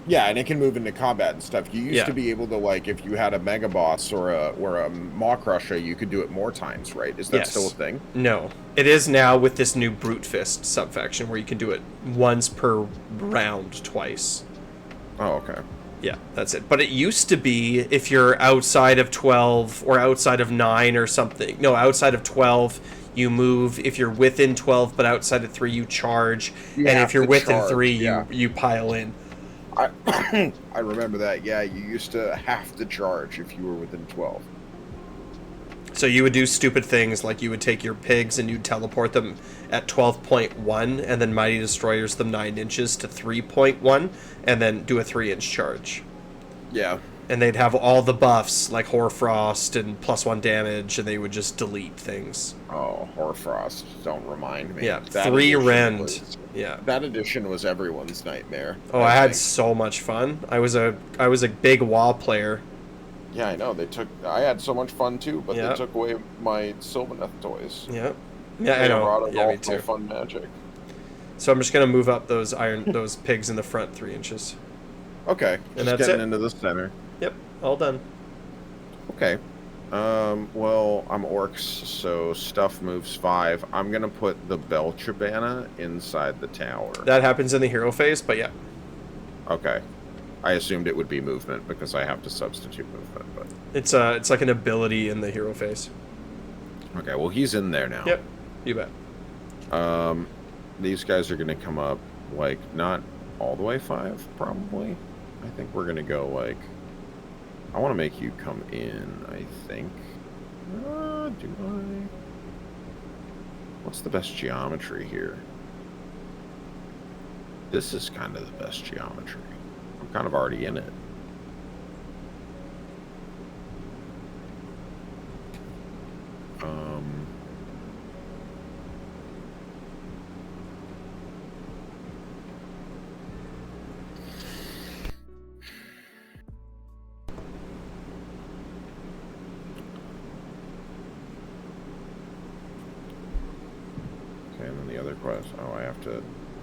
Yeah, and it can move into combat and stuff. You used to be able to, like, if you had a Mega Boss or a Maw Crusher, you could do it more times, right? Is that still a thing? No. It is now with this new Brute Fist subfaction where you can do it once per round twice. Oh, okay. Yeah, that's it. But it used to be if you're outside of 12 or outside of 9 or something. No, outside of 12, you move. If you're within 12 but outside of 3, you charge. And if you're within 3, you pile in. I remember that. Yeah, you used to have to charge if you were within 12. So you would do stupid things like you would take your pigs and you'd teleport them at 12.1 and then Mighty Destroyers them 9 inches to 3.1 and then do a 3-inch charge. Yeah. And they'd have all the buffs like Hoarfrost and +1 damage and they would just delete things. Oh, Hoarfrost. Don't remind me. Yeah, that 3 rend. Yeah. That edition was everyone's nightmare. Oh, I had so much fun. I was a big WoW player. Yeah, I know. I had so much fun too, but they took away my Sylvaneth toys. Yeah. Yeah, I know. Yeah, me too. Fun magic. So I'm just gonna move up those pigs in the front 3 inches. Okay. And just that's getting it. into the center. Yep, all done. Okay. Well, I'm orcs, so stuff moves 5. I'm gonna put the Belchabana inside the tower. That happens in the hero phase, but yeah. Okay. I assumed it would be movement because I have to substitute movement, but It's like an ability in the hero phase. okay, well he's in there now. Yep, you bet. These guys are gonna come up like not all the way 5, probably. I think we're gonna go like I want to make you come in, I think. Do I? What's the best geometry here? This is kind of the best geometry. I'm kind of already in it. Okay, and then the other quest. Oh,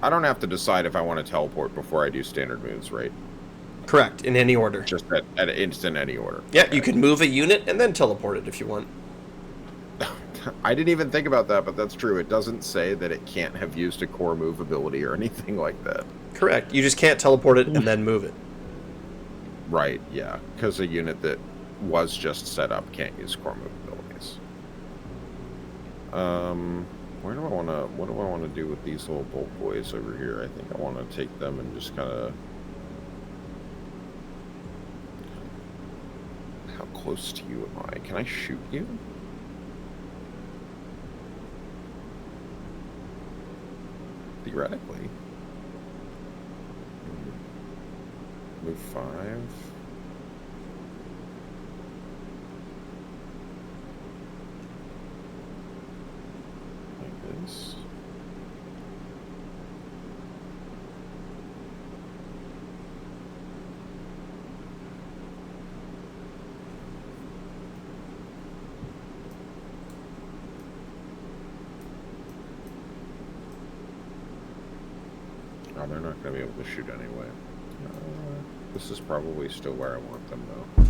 I don't have to decide if I want to teleport before I do standard moves, right? Correct, in any order. Just at instant any order. Yeah, Okay. you can move a unit and then teleport it if you want. I didn't even think about that, but that's true. It doesn't say that it can't have used a core move ability or anything like that. Correct. You just can't teleport it and then move it. Right, yeah. Because a unit that was just set up can't use core move abilities. What do I want to do with these little bolt boys over here? I think I want to take them and just kind of... How close to you am I? Can I shoot you? Theoretically. Move 5. Like this. Oh, they're not going to be able to shoot anyway. This is probably still where I want them, though.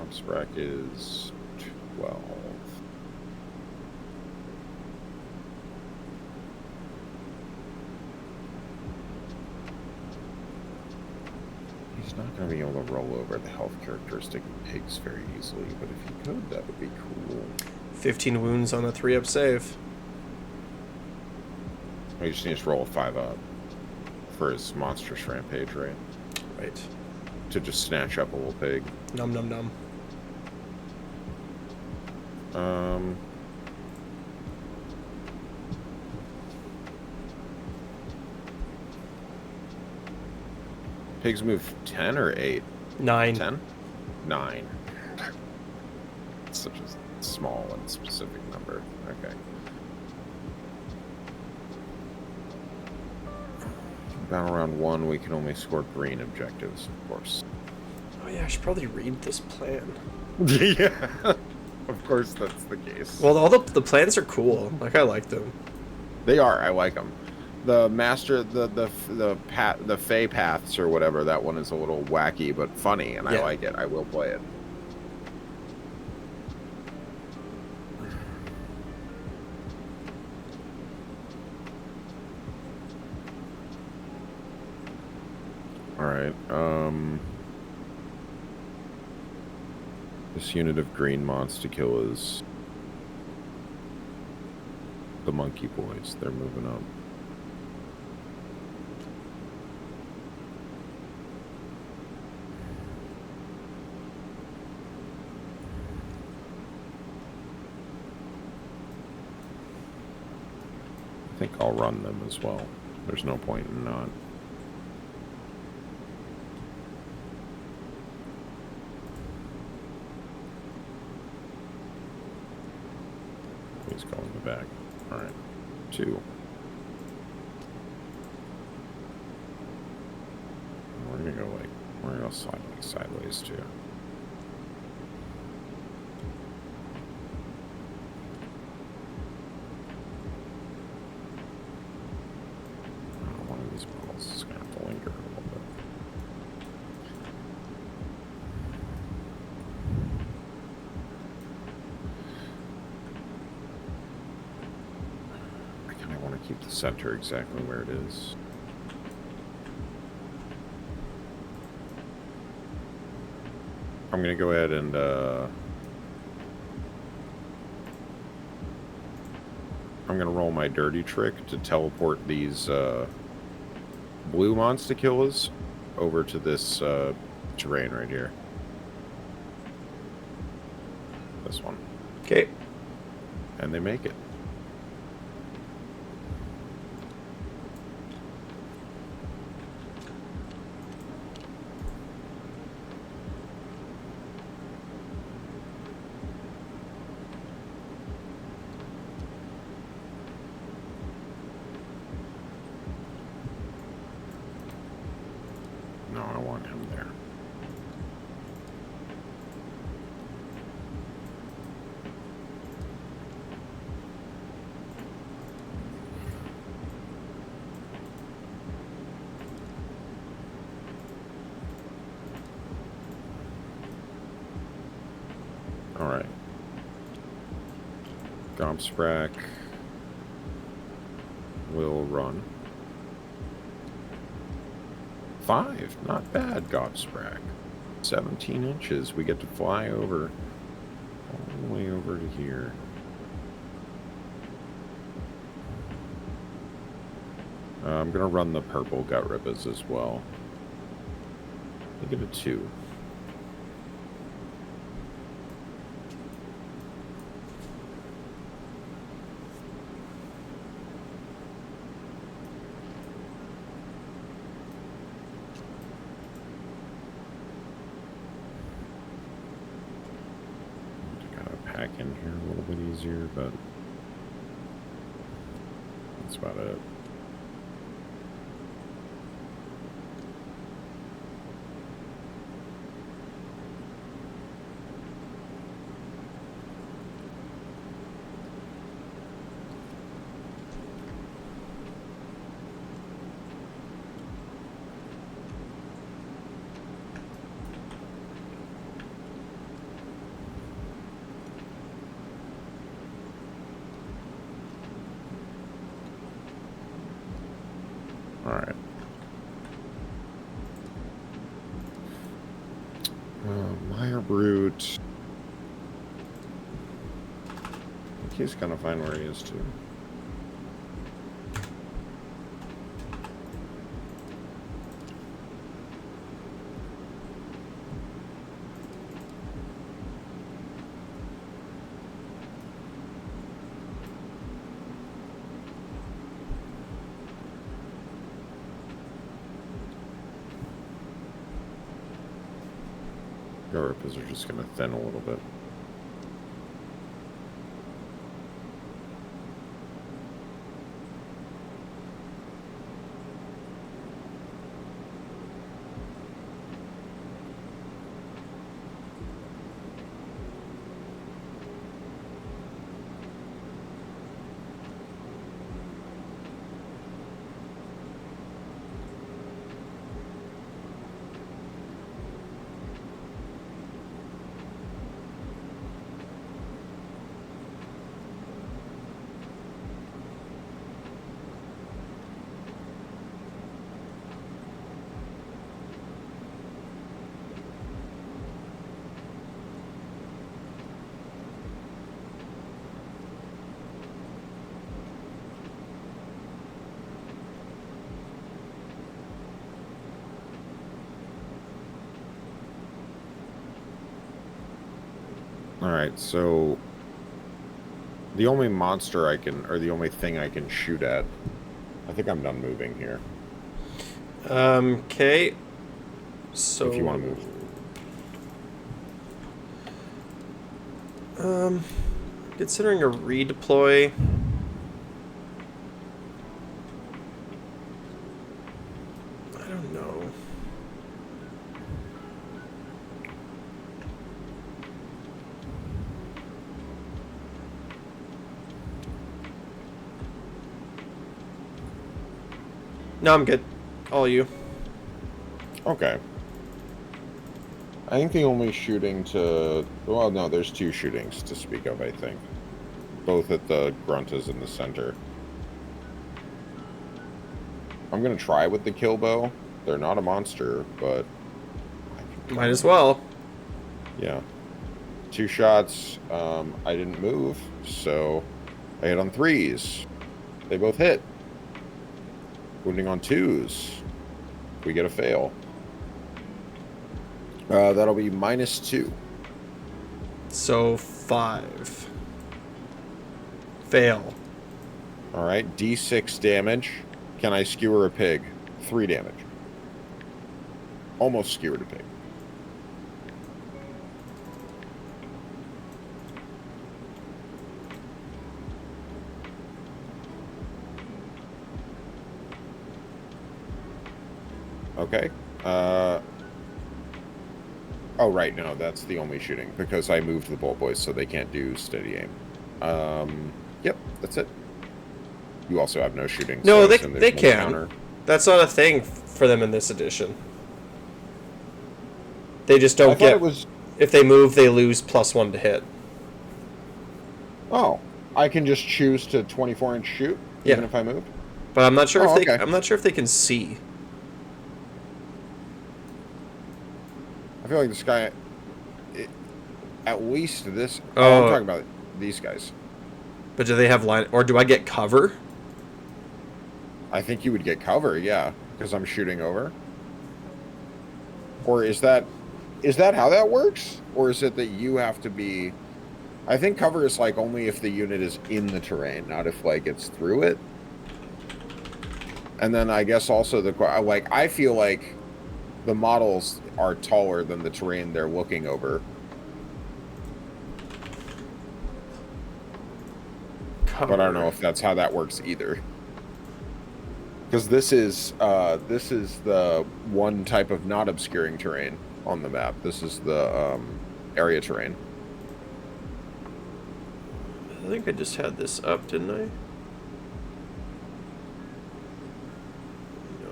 Ops rack is 12. He's not going to be able to roll over the health characteristic of pigs very easily, but if he could, that would be cool. 15 wounds on a 3-up save. He just needs to roll a 5-up for his monstrous rampage, right? Right. To just snatch up a little pig. Num num num. Pigs move 10 or 8? 9. 10? 9. It's such a small and specific number. Okay. Battle round 1, we can only score green objectives, of course. Oh yeah, I should probably read this plan. Yeah, of course that's the case. Well, all the plans are cool. Like, I like them. They are. I like them. The master, the Fey paths or whatever. That one is a little wacky but funny, and yeah. I like it. I will play it. All right. This unit of green mods to kill is the monkey boys. They're moving up. I think I'll run them as well. There's no point in not. He's going the back. All right, 2. We're gonna go like we're gonna go sideways too. One of these balls is gonna have kind of want to keep the center exactly where it is. I'm going to go ahead and I'm going to roll my dirty trick to teleport these blue Monster-Killas over to this terrain right here. This one. Okay. And they make it. No, I want him there. All right. Gobsprack will run. 5, not bad, Gobsprack. 17 inches. We get to fly over, all the way over to here. I'm gonna run the purple gut ribbons as well. Look at a 2. Pack in here a little bit easier, but that's about it. Alright. Mire Brute. I think he's gonna find where he is too. Rippers are just going to thin a little bit. Alright, so the only monster I can, or the only thing I can shoot at, I think I'm done moving here. Okay. So if you want to move. Considering a redeploy. I don't know. No, I'm good. All you. Okay. I think the only shooting to... Well, no, there's 2 shootings to speak of, I think. Both at the Gruntas in the center. I'm going to try with the kill bow. They're not a monster, but... Might as well. Yeah. 2 shots. I didn't move, so I hit on 3s. They both hit. Wounding on 2s. We get a fail. That'll be -2. So 5. Fail. All right, D6 damage. Can I skewer a pig? 3 damage. Almost skewered a pig. Okay. Oh, right. No, that's the only shooting because I moved the Bolt Boys so they can't do steady aim. Yep, that's it. You also have no shooting. No, so they no can. counter. That's not a thing for them in this edition. They just don't get... It was... If they move, they lose +1 to hit. Oh, I can just choose to 24-inch shoot even if I move? But I'm not sure if they... okay. I'm not sure if they can see. I feel like this guy... at least this... Oh, I'm talking about these guys. But do they have line... Or do I get cover? I think you would get cover, yeah, because I'm shooting over. Or is that how that works? Or is it that you have to be... I think cover is like only if the unit is in the terrain, not if like it's through it. And then I guess also like I feel like the models are taller than the terrain they're looking over. Cover. But I don't know if that's how that works either. Because this is the one type of not obscuring terrain on the map. This is the area terrain. I think I just had this up, didn't I? No.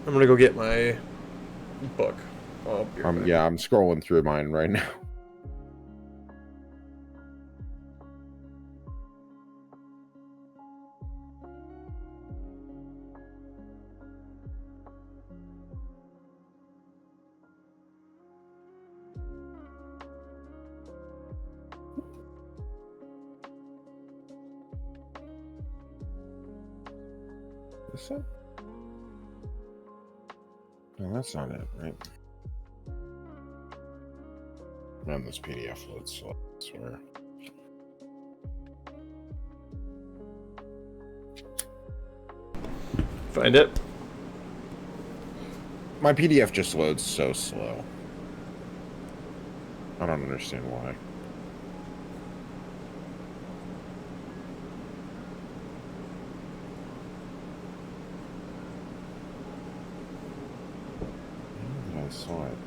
I'm gonna go get my book. Yeah, I'm scrolling through mine right now. Is that? No, that's not it, right? Man, this PDF loads slow, I swear. Find it? My PDF just loads so slow. I don't understand why. I saw it.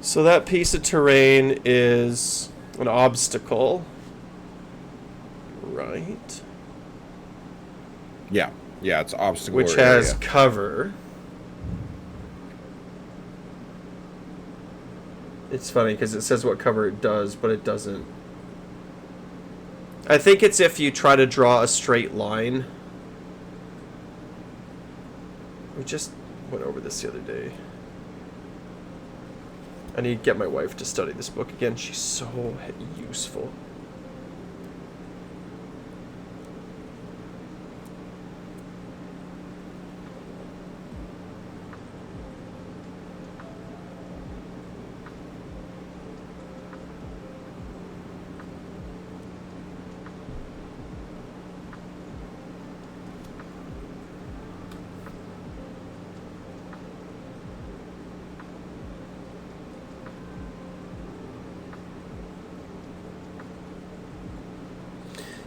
So that piece of terrain is an obstacle, right? Yeah, it's obstacle which area. has cover. It's funny because it says what cover it does, but it doesn't. I think it's if you try to draw a straight line. We just went over this the other day. I need to get my wife to study this book again. She's so useful.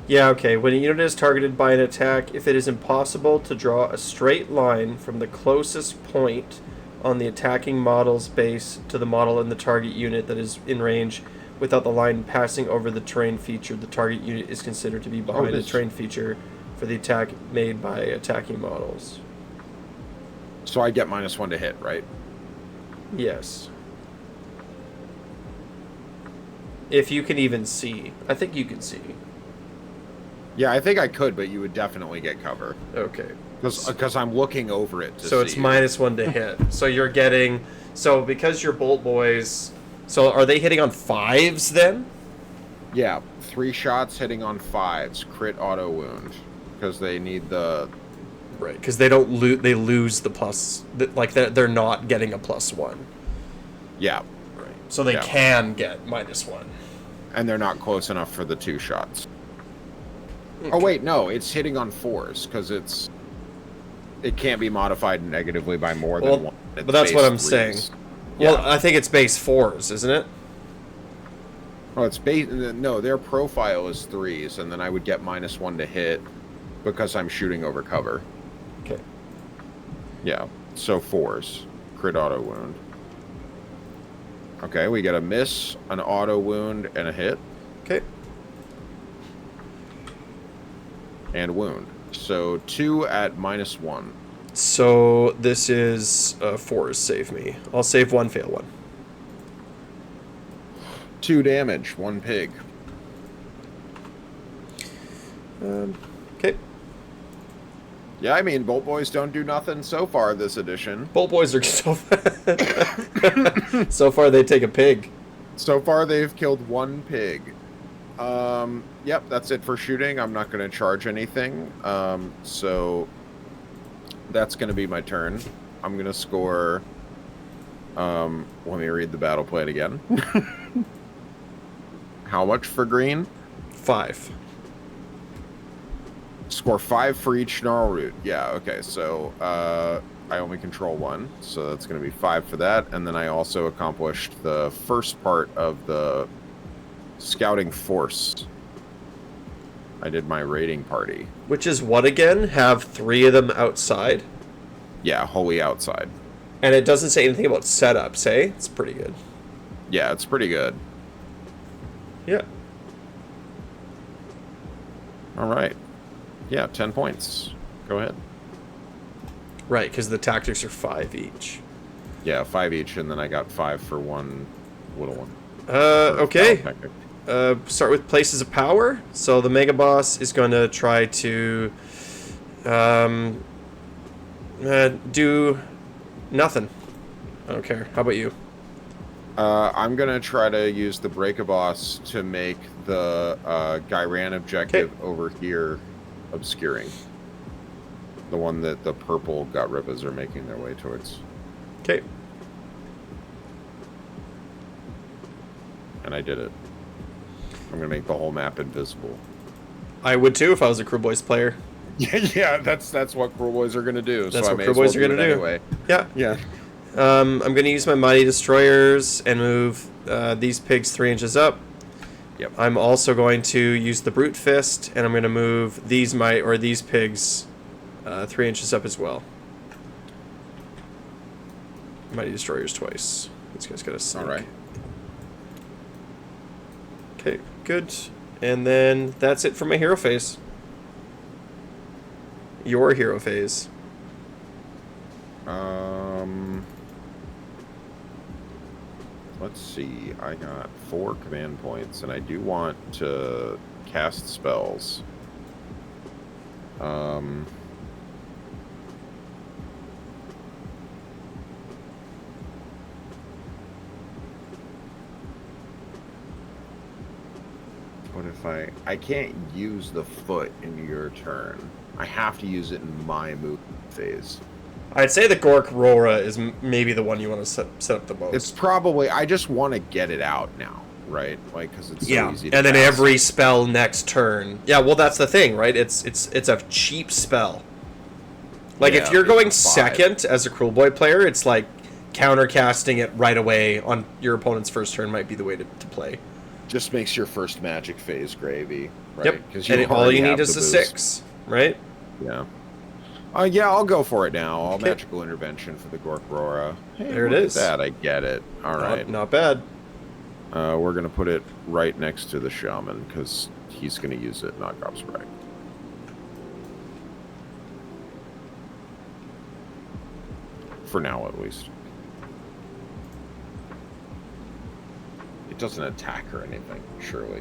Yeah, okay. When a unit is targeted by an attack, if it is impossible to draw a straight line from the closest point on the attacking model's base to the model in the target unit that is in range without the line passing over the terrain feature, the target unit is considered to be behind the terrain feature for the attack made by attacking models. So I get -1 to hit, right? Yes. if you can even see. I think you can see. Yeah, I think I could, but you would definitely get cover. Okay. Because I'm looking over it to so see. It's -1 to hit. So you're getting... So because you're Bolt Boys... So are they hitting on 5s then? Yeah, 3 shots hitting on 5s. Crit auto wound. Because they need the... Right, because they don't they lose the plus... Like, they're not getting a +1. Yeah. Right. So they can get -1. And they're not close enough for the 2 shots. Okay. Oh, wait, no. It's hitting on 4s, because it can't be modified negatively by more than 1. But that's what I'm 3s. saying. Yeah. Well, I think it's base 4s, isn't it? Oh, it's base... No, their profile is 3s, and then I would get -1 to hit because I'm shooting over cover. Okay. Yeah, so 4s. Crit auto wound. Okay, we get a miss, an auto wound, and a hit. Okay. And wound. So 2 at -1. So this is 4s save me. I'll save 1, fail 1. 2 damage, 1 pig. Okay. Yeah, I mean, Bolt Boys don't do nothing so far this edition. Bolt Boys are so so far they take a pig. So far they've killed 1 pig. Yep, that's it for shooting. I'm not going to charge anything. So that's going to be my turn. I'm going to score... let me read the battle plan again. How much for green? 5. Score 5 for each snarl root. Yeah, okay, so I only control 1, so that's going to be 5 for that. And then I also accomplished the first part of the scouting force. I did my raiding party. Which is what again? Have 3 of them outside? Yeah, wholly outside. And it doesn't say anything about setups, eh? It's pretty good. Yeah, it's pretty good. Yeah. All right. Yeah, 10 points. Go ahead. Right, because the tactics are 5 each. Yeah, 5 each, and then I got 5 for 1 little one. Okay. Start with places of power. So the Mega Boss is going to try to do nothing. I don't care. How about you? I'm going to try to use the Break-A-Boss to make the Gyran objective over here obscuring. The one that the purple Gut-Rippas are making their way towards. Okay. And I did it. I'm going to make the whole map invisible. I would too if I was a Kruleboyz player. Yeah, that's what Kruleboyz are going to do. That's so what Kruleboyz are going to do. Anyway. Yeah. Yeah. I'm going to use my Mighty Destroyers and move these pigs 3 inches up. Yep. I'm also going to use the Brute Fist, and I'm going to move these pigs 3 inches up as well. Mighty Destroyers twice. These guys got a sneak. All right. Okay, good. And then that's it for my hero phase. Your hero phase. Let's see. I got 4 command points, and I do want to cast spells. What if I can't use the foot in your turn. I have to use it in my move phase. I'd say the Gork Rora is maybe the one you want to set up the most. It's probably... I just want to get it out now, right? Like, because it's so easy to and then cast. every spell next turn. Yeah, well, that's the thing, right? It's a cheap spell. Like, if you're going second as a Kruleboy player, it's like countercasting it right away on your opponent's first turn might be the way to play. Just makes your first magic phase gravy, right? Yep. Because and all you need is a 6, right? Yeah. Yeah, I'll go for it now. I'll magical intervention for the Gork Rora. Hey, there it is. That I get it. All right. Not bad. We're gonna put it right next to the shaman because he's gonna use it, not Gobsprite. For now, at least. It doesn't attack or anything, surely.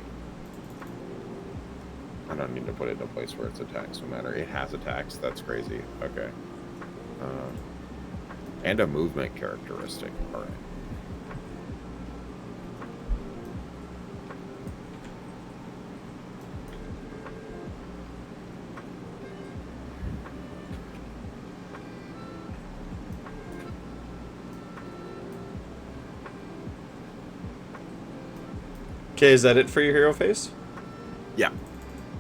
I don't need to put it in a place where it's attacks, no matter. It has attacks. That's crazy. Okay. And a movement characteristic. All right. Okay, is that it for your hero phase? Yeah.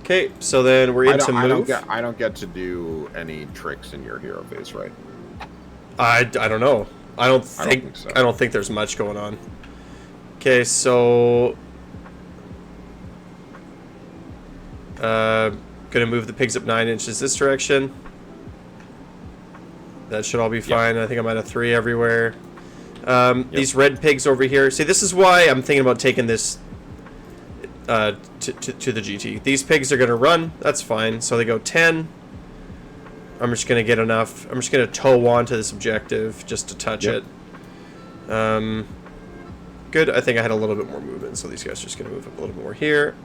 Okay, so then we're into move. I don't get to do any tricks in your hero phase, right? I don't know. I don't think so. I don't think there's much going on. Okay, so gonna move the pigs up 9 inches this direction. That should all be fine. Yep. I think I'm at a 3 everywhere. Yep. These red pigs over here. See, this is why I'm thinking about taking this to the GT. These pigs are gonna run. That's fine. So they go 10. I'm just gonna get enough. I'm just gonna toe onto this objective just to touch it. Good. I think I had a little bit more movement, so these guys are just gonna move up a little more here.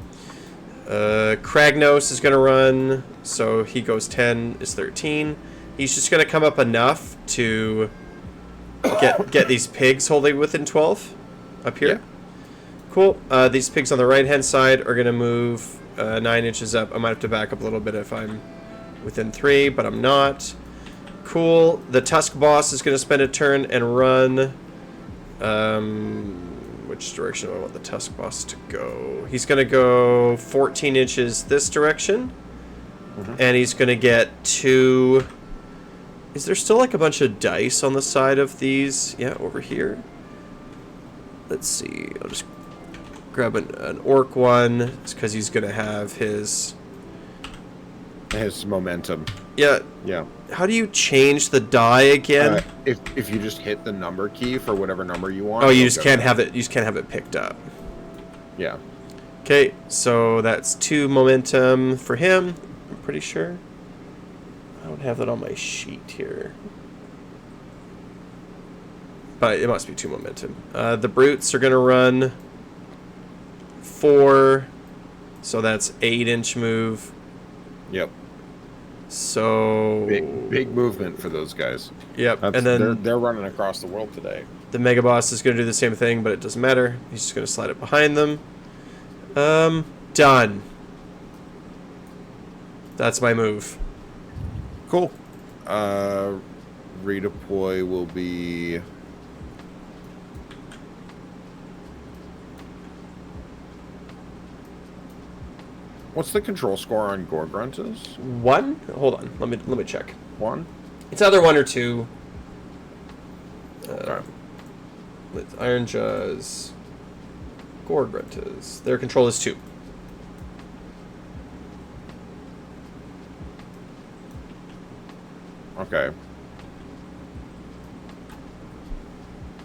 Kragnos is gonna run, so he goes 10 is 13. He's just gonna come up enough to get these pigs holding within 12 up here. Yeah. Cool. These pigs on the right hand side are gonna move 9 inches up. I might have to back up a little bit if I'm within 3, but I'm not. Cool. The Tusk boss is gonna spend a turn and run. Which direction do I want the Tusk boss to go? He's gonna go 14 inches this direction, and he's gonna get 2. Is there still like a bunch of dice on the side of these? Yeah, over here. Let's see. I'll just grab an orc one. It's because he's gonna have his momentum. Yeah. Yeah. How do you change the die again? If you just hit the number key for whatever number you want. Oh, you just can't have it. You just can't have it picked up. Yeah. Okay, so that's 2 momentum for him. I'm pretty sure. I don't have that on my sheet here, but it must be 2 momentum. The brutes are gonna run 4, so that's 8-inch move. Yep. So big movement for those guys. Yep. And then they're running across the world today. The Mega Boss is going to do the same thing, but it doesn't matter. He's just going to slide it behind them. Done. That's my move. Cool. Redeploy will be. What's the control score on Gorgruntas? 1? Hold on. Let me check. 1? It's either 1 or 2. Okay. With Ironjawz, Gorgruntas. Their control is 2. Okay.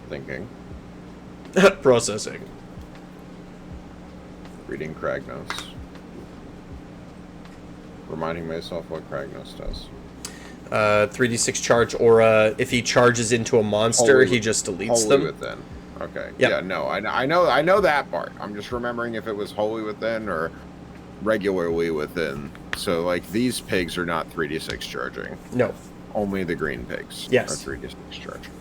Thinking. Processing. Reading Kragnos. Reminding myself what Kragnos does. 3d6 charge aura. If he charges into a monster, he just deletes them. Within. Okay. Yep. Yeah. No. I know that part. I'm just remembering if it was wholly within or regularly within. So like these pigs are not 3d6 charging. No. Only the green pigs. Yes. Are 3d6 charging.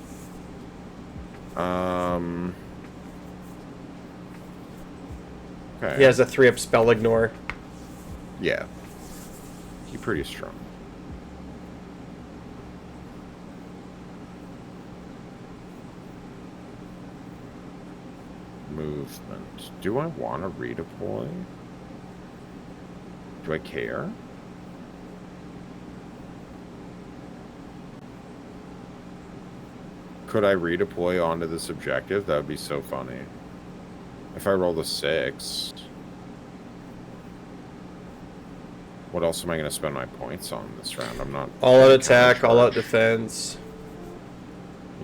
Okay. He has a 3-up spell ignore. Yeah. He's pretty strong. Movement. Do I want to redeploy? Do I care? Could I redeploy onto this objective? That would be so funny. If I roll the 6... What else am I going to spend my points on this round? I'm not... All out attack, all out defense.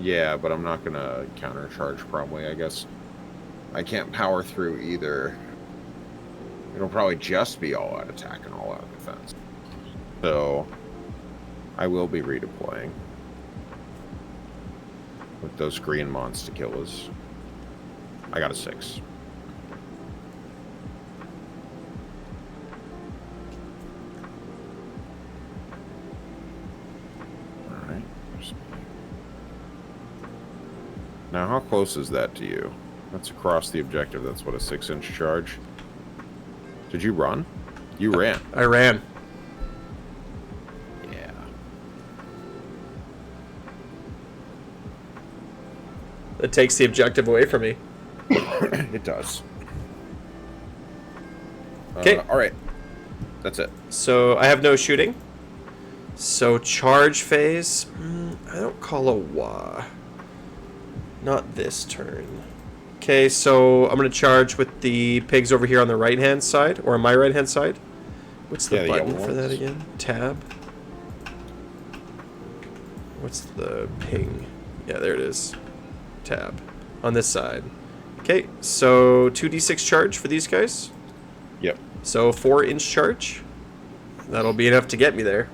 Yeah, but I'm not going to countercharge probably, I guess. I can't power through either. It'll probably just be all out attack and all out defense. So, I will be redeploying. With those green monster killers. I got a 6. Now, how close is that to you? That's across the objective. That's what, a 6-inch charge? Did you run? You ran. I ran. Yeah. It takes the objective away from me. It does. Okay. All right. That's it. So I have no shooting. So charge phase. I don't call a wah. Not this turn. Okay, so I'm going to charge with the pigs over here on the right-hand side, or on my right-hand side. What's the button for that again? Tab? What's the ping? Yeah, there it is. Tab. On this side. Okay, so 2d6 charge for these guys. Yep. So 4-inch charge. That'll be enough to get me there.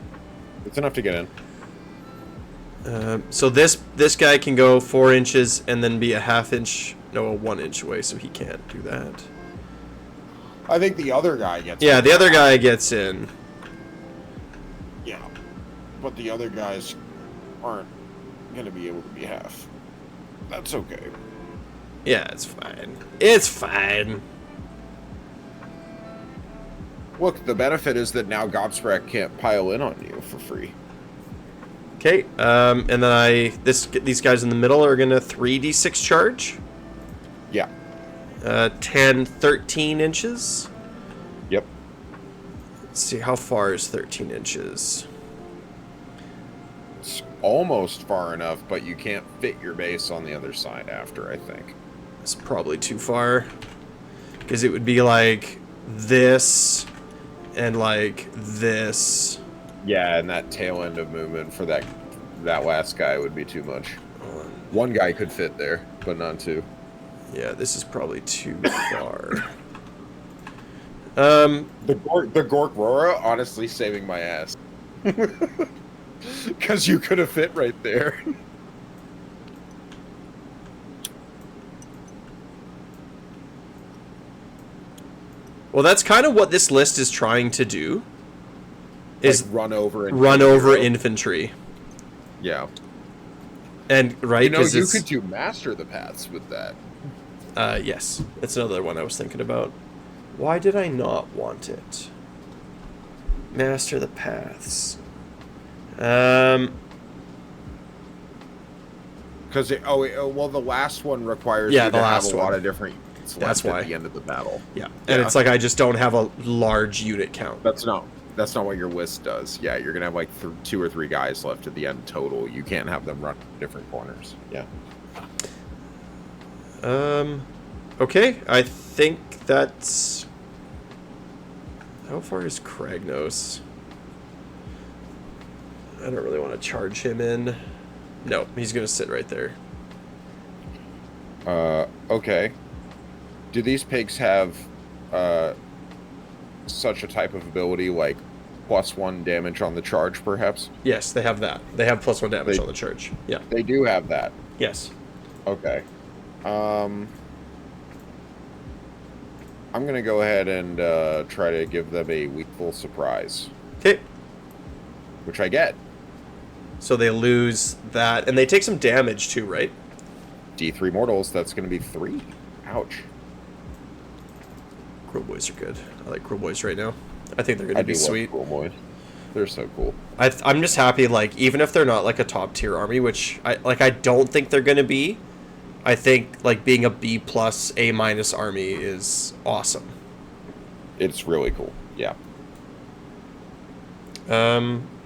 It's enough to get in. So this guy can go 4 inches and then be a 1/2 inch, no, a 1 inch away, so he can't do that. I think the other guy gets Yeah, in. the other guy gets in. Yeah. But the other guys aren't going to be able to be half. That's okay. Yeah, it's fine. It's fine. Look, the benefit is that now Gobsprack can't pile in on you for free. Okay, and then these guys in the middle are gonna 3d6 charge. Yeah. 10, 13 inches. Yep. Let's see, how far is 13 inches? It's almost far enough, but you can't fit your base on the other side after, I think. It's probably too far. Because it would be like this and like this. Yeah, and that tail end of movement for that last guy would be too much. One guy could fit there, but not two. Yeah, this is probably too far. The Gorkrora, honestly, saving my ass. Because you could have fit right there. Well, that's kind of what this list is trying to do. Is like run over infantry. Yeah. And right, you know, you could do master the paths with that. Yes, that's another one I was thinking about. Why did I not want it? Master the paths. Because well, the last one requires you to have a lot of different units left at the end of the battle. Yeah, and it's like I just don't have a large unit count. That's not what your list does. Yeah, you're gonna have like 2 or 3 guys left at the end total. You can't have them run different corners. Yeah. Okay, I think that's... How far is Kragnos? I don't really want to charge him in. No, he's going to sit right there. Okay. Do these pigs have such a type of ability like +1 damage on the charge, perhaps? Yes, they have that. They have +1 damage on the charge. Yeah. They do have that. Yes. Okay. I'm going to go ahead and try to give them a weakful surprise. Okay. Which I get. So they lose that, and they take some damage too, right? D3 mortals, that's going to be 3. Ouch. Kruleboyz are good. I like Kruleboyz right now. I think they're going to be sweet. Kruleboyz. They're so cool. I'm just happy, like, even if they're not like a top tier army, which I don't think they're going to be, I think like being a B+, A- army is awesome. It's really cool. Yeah.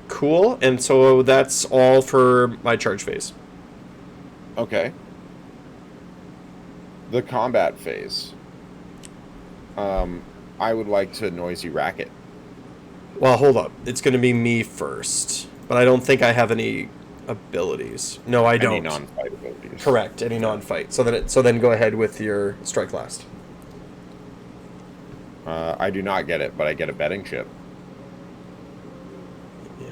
Cool. And so that's all for my charge phase. Okay. The combat phase. I would like to noisy racket. Well, hold up. It's going to be me first, but I don't think I have any abilities. No, I don't. Any non-fight abilities. Correct. Any non-fight. So then go ahead with your strike last. I do not get it, but I get a betting chip. Yeah.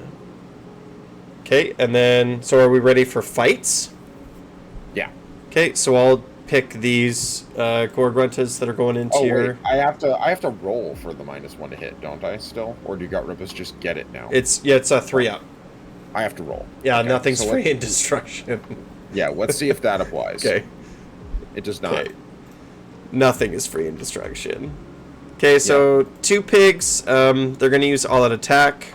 Okay, and then so are we ready for fights? Yeah. Okay, so I'll pick these Gorgruntas that are going into your... Wait. I have to roll for the -1 to hit, don't I? Still, or do Gutrippus just get it now? It's a 3-up. I have to roll. Yeah, okay, nothing's free in destruction. Yeah, let's see if that applies. Okay. It does not. Okay. Nothing is free in destruction. Okay, so 2 pigs. They're going to use all-out attack.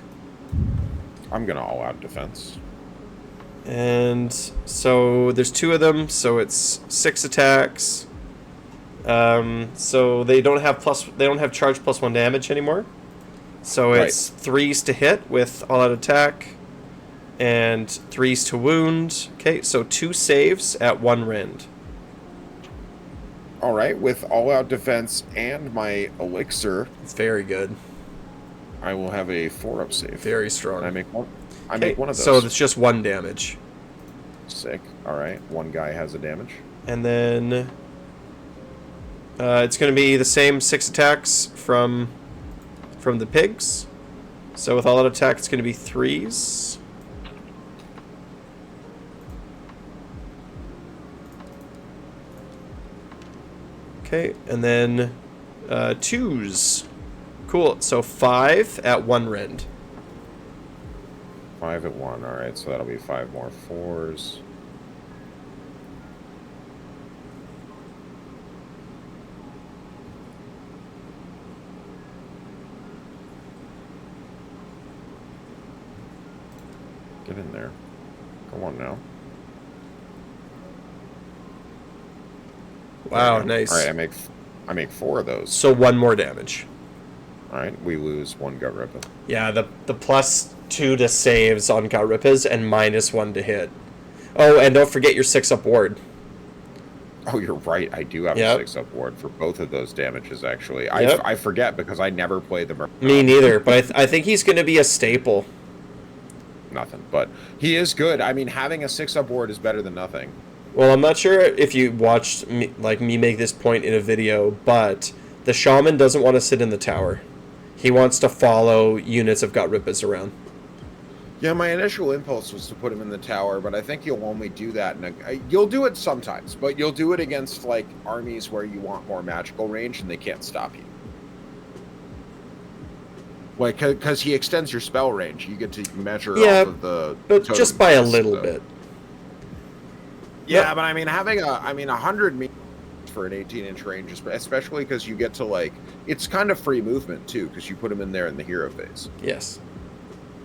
I'm going to all-out defense. And so there's 2 of them, so it's 6 attacks. So they don't have charge +1 damage anymore. So it's 3s to hit with all-out attack and 3s to wound. Okay, so 2 saves at 1 rend. All right, with all-out defense and my elixir, It's very good. I will have a 4-up save. Very strong. And I make one. I make one of those. So it's just 1 damage. Sick. All right, one guy has a damage. And then it's going to be the same 6 attacks from the pigs. So with all-out attack, it's going to be 3s. Okay, and then 2s. Cool. So 5 at 1 rend. 5 at 1. All right, so that'll be 5 more 4s. Get in there. Come on now. Wow, nice. All right, I make 4 of those. So 1 more damage. All right, we lose 1 gut ripper. Yeah, the +2 to saves on gut rippers and -1 to hit. Oh, and don't forget your 6-up ward. Oh, you're right. I do have a 6-up ward for both of those damages, actually. I forget because I never play the... Me neither, but I think he's going to be a staple. Nothing, but he is good. I mean, having a 6-up ward is better than nothing. Well, I'm not sure if you watched me make this point in a video, but the shaman doesn't want to sit in the tower. He wants to follow units of gut rippers around. Yeah, my initial impulse was to put him in the tower, but I think you'll only do that. You'll do it sometimes, but you'll do it against like armies where you want more magical range and they can't stop you. Like, because he extends your spell range, you get to measure off of the. But just by a little bit. Yeah, but I mean, having 100 meters for an 18-inch range, especially because you get to like, it's kind of free movement too, because you put him in there in the hero phase. Yes.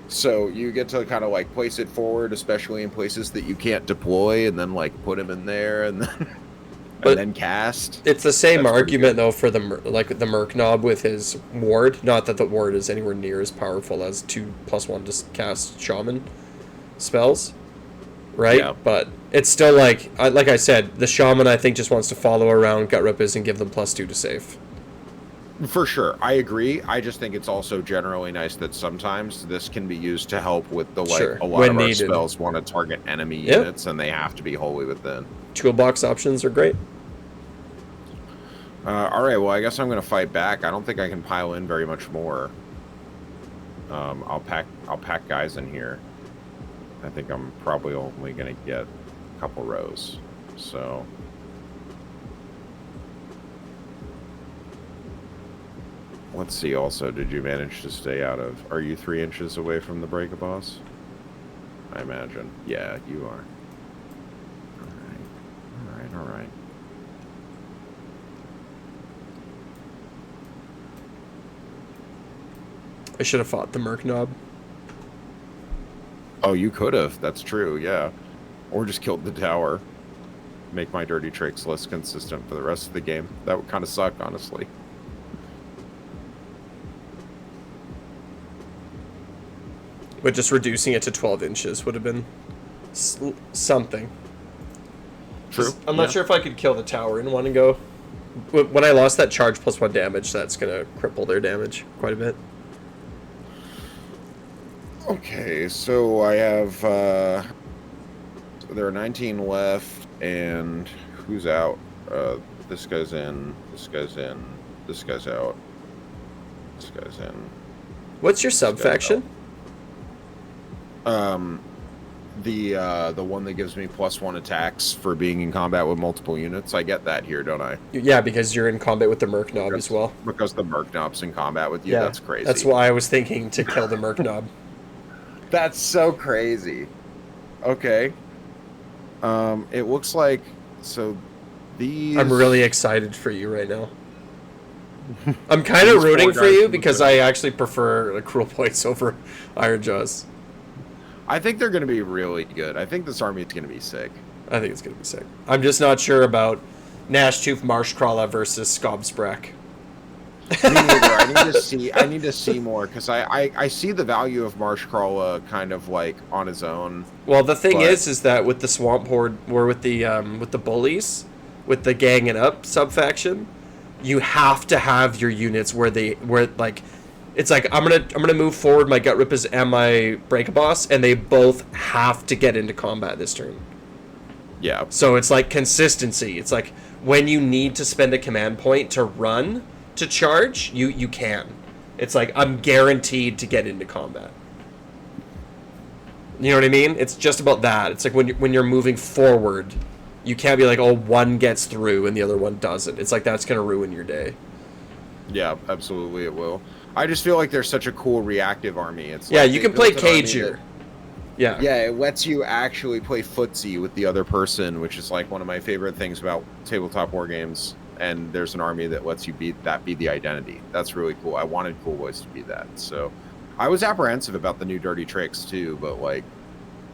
So you get to kind of like place it forward, especially in places that you can't deploy, and then like put him in there, and then then cast. It's the same argument though for the Merc Knob with his ward. Not that the ward is anywhere near as powerful as 2+1 to cast shaman spells, right? Yeah. But it's still like I said, the shaman I think just wants to follow around gut rippers and give them +2 to save. For sure, I agree. I just think it's also generally nice that sometimes this can be used to help with the a lot when of our spells want to target enemy units and they have to be wholly within. Toolbox options are great. All right, well, I guess I'm going to fight back. I don't think I can pile in very much more. I'll pack guys in here. I think I'm probably only going to get a couple rows. So let's see. Also, did you manage to stay out of? Are you 3 inches away from the Break-a-Boss? I imagine. Yeah, you are. All right. I should have fought the Merc Knob. Oh, you could have. That's true, yeah. Or just killed the tower. Make my dirty tricks less consistent for the rest of the game. That would kind of suck, honestly. But just reducing it to 12 inches would have been something. True. I'm not sure if I could kill the tower in one go. When I lost that charge +1 damage, that's going to cripple their damage quite a bit. Okay, so I have... there are 19 left, and who's out? This guy's in, this guy's in, this guy's out, this guy's in. What's your sub-faction? The one that gives me +1 attacks for being in combat with multiple units. I get that here, don't I? Yeah, because you're in combat with the Merc Knob as well. Because the Merc Knob's in combat with you, yeah, that's crazy. That's why I was thinking to kill the Merc Knob. That's so crazy. Okay. It looks like so. These. I'm really excited for you right now. I'm kind of These rooting four for you guys because look I good. actually prefer the Kruleboyz over Ironjawz. I think they're going to be really good. I think this army is going to be sick. I think it's going to be sick. I'm just not sure about Nashtooth Marshcrawler versus Skobsbrack. Me neither. I need to see more because I see the value of Marshcrawler kind of like on his own. Well, the thing But- is that with the Swamp Horde or with the bullies, with the Ganging Up subfaction, you have to have your units where like it's like I'm gonna move forward my Gut Rippers and my Break-A-Boss, and they both have to get into combat this turn. Yeah. So it's like consistency. It's like when you need to spend a command point to run to charge, you can. It's like I'm guaranteed to get into combat. You know what I mean? It's just about that. It's like when you're moving forward, you can't be like, oh, one gets through and the other one doesn't. It's like that's gonna ruin your day. Yeah, absolutely it will. I just feel like they're such a cool reactive army. It's Yeah, like you they can play built an army cage here. that- Yeah. Yeah, it lets you actually play footsie with the other person, which is like one of my favorite things about tabletop war games. And there's an army that lets you be the identity. That's really cool. I wanted Kruleboyz to be that. So I was apprehensive about the new dirty tricks too, but like,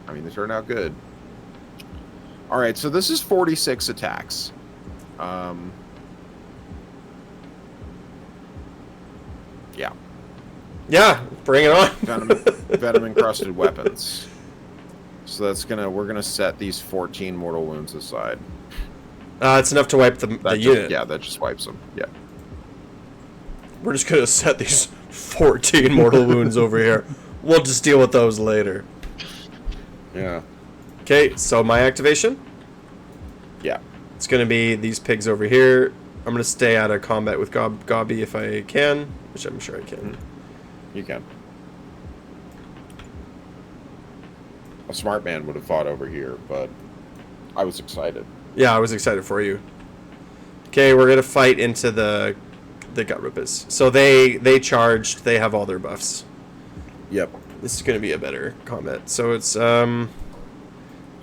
I mean, they turned out good. All right, so this is 46 attacks. Yeah. Yeah, bring it on. Venom encrusted weapons. So that's we're gonna set these 14 mortal wounds aside. It's enough to wipe the unit. Yeah, that just wipes them. Yeah. We're just gonna set these 14 mortal wounds over here. We'll just deal with those later. Yeah. Okay, so my activation? Yeah. It's gonna be these pigs over here. I'm gonna stay out of combat with Gobby if I can, which I'm sure I can. You can. A smart man would have fought over here, but I was excited. Yeah, I was excited for you. Okay, we're gonna fight into the Gut Rippers. So they charged. They have all their buffs. Yep. This is gonna be a better combat. So it's 9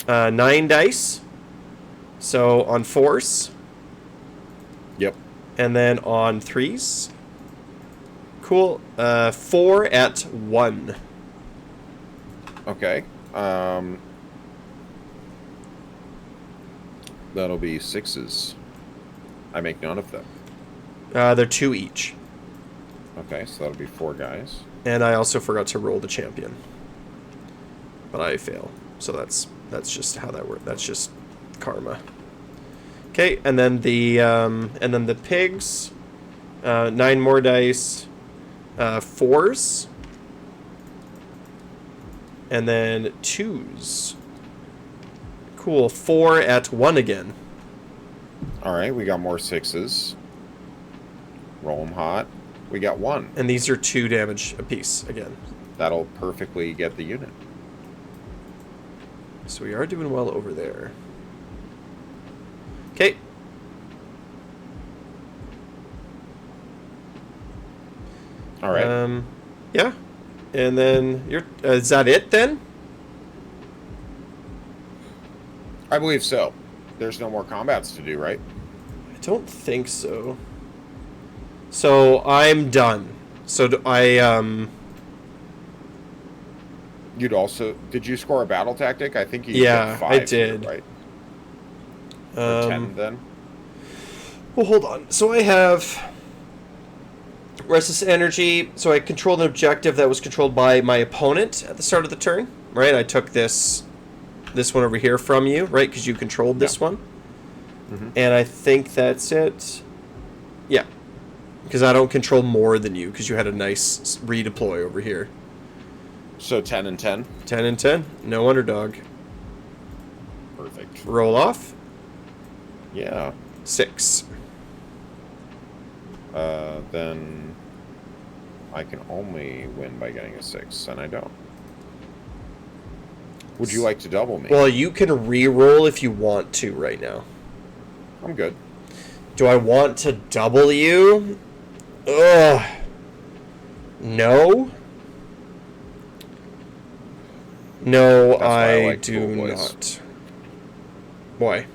dice. So on 4s, Yep. and then on 3s. Cool. 4 at 1. Okay. That'll be 6s. I make none of them. They're 2 each. Okay, so that'll be 4 guys. And I also forgot to roll the champion. But I fail. So that's just how that works. That's just karma. Okay, and then the pigs. 9 more dice. 4s. And then 2s. Cool. 4 at 1 again. All right, we got more 6s. Roll them hot. We got 1. And these are 2 damage apiece again. That'll perfectly get the unit. So we are doing well over there. Okay. All right. Yeah. And then is that it then? I believe so. There's no more combats to do, right? I don't think so. So I'm done. So Did you score a battle tactic? I think you Yeah, did 5 I did. Here, right? Or 10 um then? well, hold on. So I have restless energy. So I controlled an objective that was controlled by my opponent at the start of the turn, right? I took this one over here from you, right? Because you controlled this one. Mm-hmm. And I think that's it. Yeah. Because I don't control more than you, because you had a nice redeploy over here. So 10 and 10? 10 and 10. No underdog. Perfect. Roll off. Yeah. 6. Then I can only win by getting a 6, and I don't. Would you like to double me? Well, you can re-roll if you want to right now. I'm good. Do I want to double you? Ugh. No. No, That's why I I like do Kruleboyz. not. Why?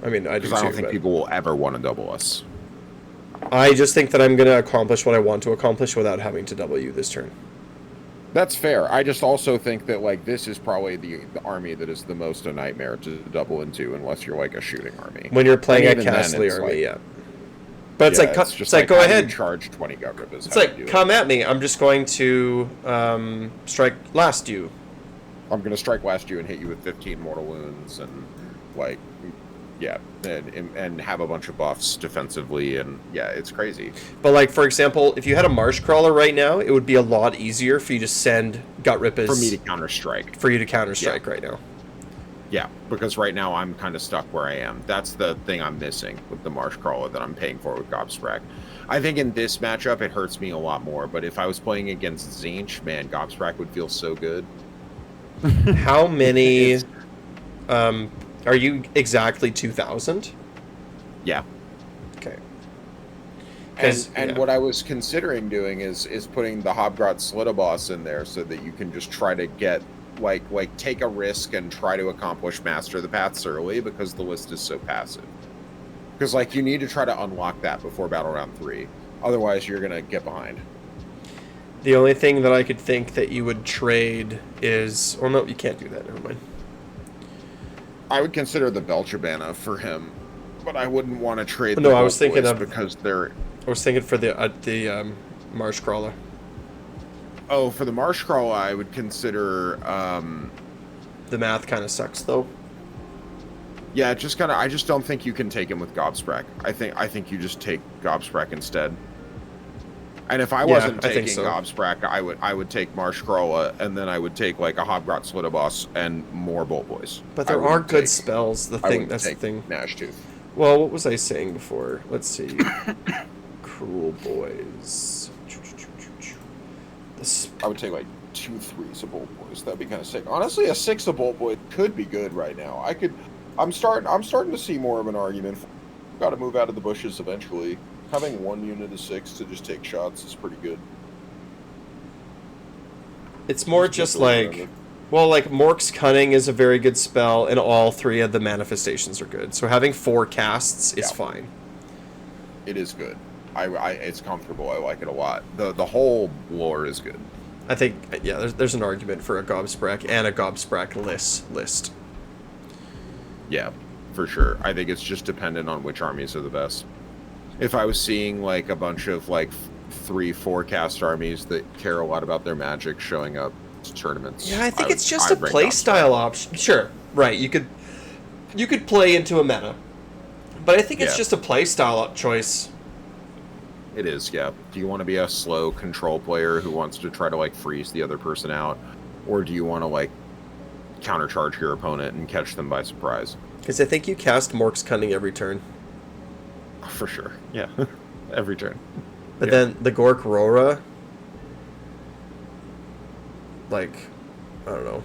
I mean, I do Because I don't too, think but people will ever want to double us. I just think that I'm going to accomplish what I want to accomplish without having to double you this turn. That's fair. I just also think that, like, this is probably the army that is the most a nightmare to double into unless you're, like, a shooting army. When you're playing a And even then, Castly it's army, like- yeah. But it's Yeah, like, just it's like, go how do you ahead. charge 20 gut rippers. It's like, come at me. I'm just going to strike last you. I'm going to strike last you and hit you with 15 mortal wounds and, like, yeah, and have a bunch of buffs defensively, and yeah, it's crazy. But like, for example, if you had a Marsh Crawler right now, it would be a lot easier for you to send gut rippers. For me to counter-strike. For you to counter-strike right now. Yeah, because right now I'm kind of stuck where I am. That's the thing I'm missing with the Marsh Crawler that I'm paying for with Gobsprak. I think in this matchup it hurts me a lot more, but if I was playing against Zinch, man, Gobsprak would feel so good. How many... are you exactly 2,000? Yeah. Okay. And yeah. what I was considering doing is putting the Hobgrot Slitaboss in there so that you can just try to get like take a risk and try to accomplish Master the Paths early because the list is so passive. Because like you need to try to unlock that before Battle Round 3. Otherwise you're gonna get behind. The only thing that I could think that you would trade is... Oh, no, you can't do that. Never mind. I would consider the Belchabana for him, but I wouldn't want to trade. No, the I was thinking Boys of because they're. I was thinking for the Marsh Crawler. Oh, for the Marsh Crawler, I would consider. The math kind of sucks though. Yeah, just kind of. I just don't think you can take him with Gobsprak. I think you just take Gobsprak instead. And if I wasn't taking Gobsprak, I would take Marsh Crawler, and then I would take like a Hobgrot Slitaboss and more Bolt Boys. But there are good spells. That's the thing. Gnashtooth. Well, what was I saying before? Let's see. Kruleboyz. I would take like 2 3s of Bolt Boys. That'd be kind of sick. Honestly, a 6 of Bolt Boys could be good right now. I'm starting to see more of an argument. Got to move out of the bushes eventually. Having 1 unit of 6 to just take shots is pretty good. It's more just like... Well, like, Mork's Cunning is a very good spell, and all 3 of the manifestations are good. So having 4 casts is fine. It is good. It's comfortable. I like it a lot. The whole lore is good. I think, yeah, there's an argument for a Gobsprak and a Gobsprak list. Yeah, for sure. I think it's just dependent on which armies are the best. If I was seeing like a bunch of like 3-4 cast armies that care a lot about their magic showing up to tournaments, yeah, I think it's just a playstyle option. Sure, right? You could play into a meta, but I think it's just a playstyle choice. It is, yeah. Do you want to be a slow control player who wants to try to like freeze the other person out, or do you want to like countercharge your opponent and catch them by surprise? Because I think you cast Mork's Cunning every turn. For sure, yeah. Every turn. But then the Gork Rora, like, I don't know.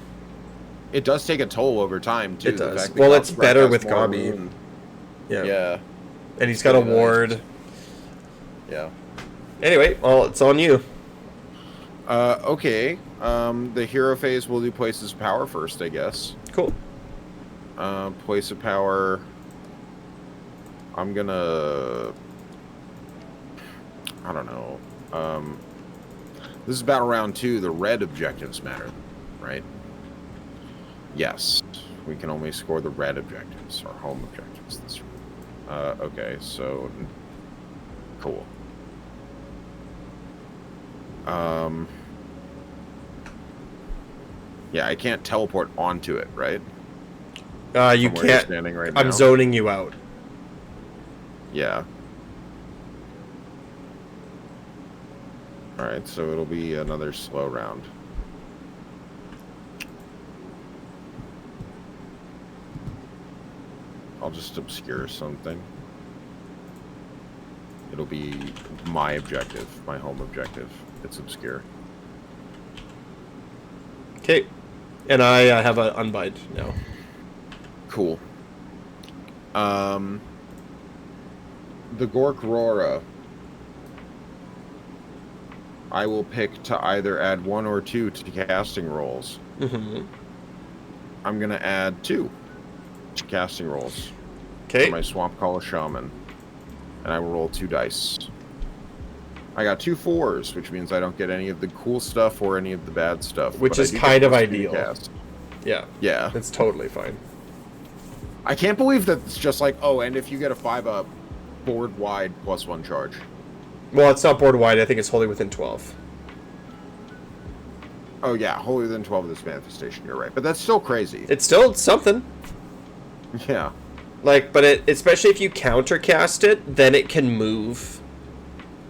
It does take a toll over time, too. It does. Well, it's better with Gobby. Yeah. And he's got a ward. Yeah. Anyway, well, it's on you. Okay. The hero phase will do places of power first, I guess. Cool. Place of power... I'm gonna... I don't know. This is battle round 2. The red objectives matter, right? Yes. We can only score the red objectives, or home objectives. This okay, so... Cool. Yeah, I can't teleport onto it, right? You can't. Standing right now. I'm zoning you out. Yeah. Alright, so it'll be another slow round. I'll just obscure something. It'll be my objective, my home objective. It's obscure. Okay. And I have an unbind now. Cool. The Gork Rora, I will pick to either add 1 or 2 to casting rolls. Mm-hmm. I'm going to add 2. casting rolls. Okay. For my Swamp Call Shaman. And I will roll 2 dice. I got 2 4s, which means I don't get any of the cool stuff or any of the bad stuff. Which is kind of ideal. Yeah. Yeah. It's totally fine. I can't believe that it's just like, oh, and if you get a 5-up, board wide +1 charge. Well, it's not board wide. I think it's wholly within 12. Oh, yeah, wholly within 12 of this manifestation. You're right. But that's still crazy. It's still something. Yeah. Like, but especially if you countercast it, then it can move.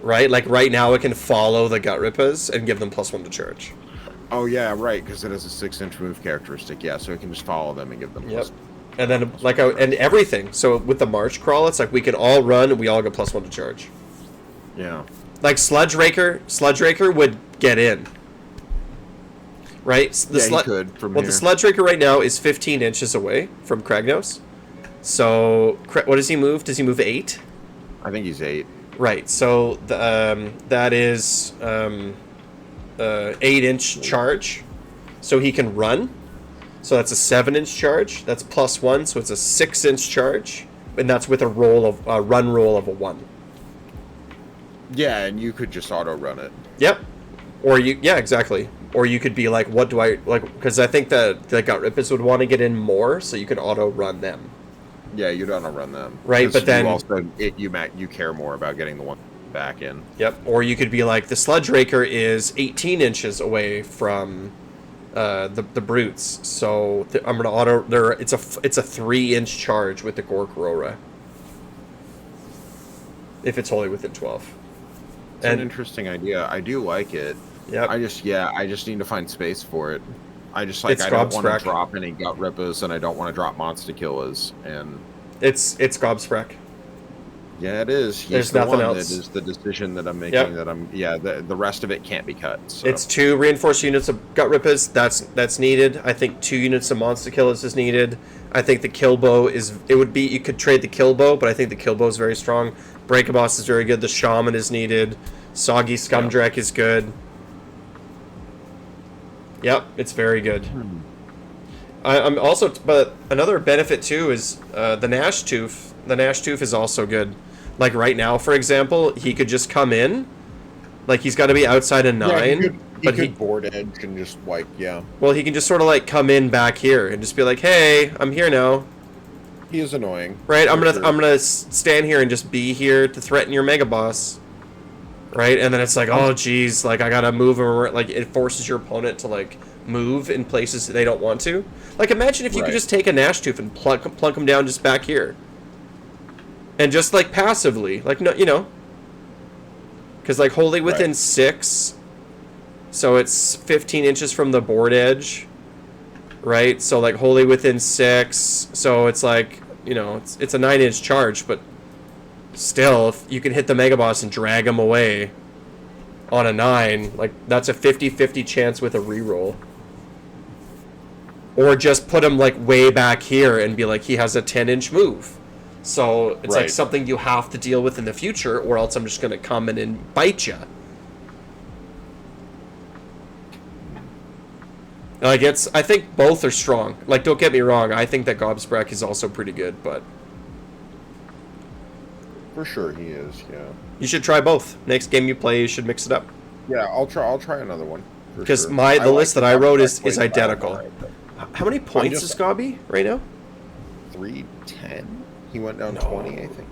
Right? Like, right now it can follow the Gut Rippas and give them +1 to charge. Oh, yeah, right, because it has a 6-inch move characteristic. Yeah, so it can just follow them and give them Yep. And then, like, and everything. So with the March Crawl, it's like we can all run and we all get +1 to charge. Yeah. Like, Sludge Raker would get in. Right? He could from here. The Sludge Raker right now is 15 inches away from Kragnos. So, what does he move? Does he move 8? I think he's 8. Right, so that is 8-inch charge. So he can run. So that's a 7-inch charge. That's +1, so it's a 6-inch charge. And that's with a run roll of a 1. Yeah, and you could just auto-run it. Yep. Yeah, exactly. Or you could be like, what do I, like, because I think that the Gut Rippas would want to get in more, so you could auto-run them. Yeah, you'd auto-run them. Right, but then... you care more about getting the one back in. Yep, or you could be like, the Sludge Raker is 18 inches away from the Brutes, so I'm going to auto... It's a 3-inch charge with the Gorkrora. If it's wholly within 12. It's an interesting idea. I do like it. Yep. I just need to find space for it. I don't want to drop any Gut Rippas, and I don't want to drop Monster Killers, and... It's Gobsprack. Yeah, it is. There's nothing else. That is the decision that I'm making. Yep. The rest of it can't be cut. So. It's 2 reinforced units of Gut Rippas. That's needed. I think 2 units of Monster Killers is needed. I think the Killbow is... You could trade the Killbow, but I think the Killbow is very strong. Breakaboss is very good. The Shaman is needed. Soggy Scumdrek is good. Yep, it's very good. I'm also... But another benefit, too, is the Gnash Tooth. The Gnash Tooth is also good. Like, right now, for example, he could just come in. Like, he's got to be outside of 9. He could board edge and just, like, yeah. Well, he can just sort of, like, come in back here and just be like, hey, I'm here now. He is annoying. Right? I'm gonna stand here and just be here to threaten your Mega Boss. Right? And then it's like, oh, geez, like, I gotta move him. Like, it forces your opponent to, like, move in places that they don't want to. Like, imagine if you could just take a Gnash Tooth and plunk him down just back here. And just, like, passively. Like, no, you know. Because, like, wholly within 6. So it's 15 inches from the board edge. Right? So, like, wholly within 6. So it's, like, you know, it's a 9-inch charge, but... Still, if you can hit the Mega Boss and drag him away on a 9, like, that's a 50-50 chance with a reroll. Or just put him, like, way back here and be like, he has a 10-inch move. So it's like something you have to deal with in the future, or else I'm just going to come in and bite you. Like, I think both are strong. Like, don't get me wrong, I think that Gobsprack is also pretty good, but... For sure he is, yeah. You should try both. Next game you play, you should mix it up. Yeah, I'll try another one. Because the list that I wrote is identical. How many points is Gobby right now? 310. He went down 20, I think.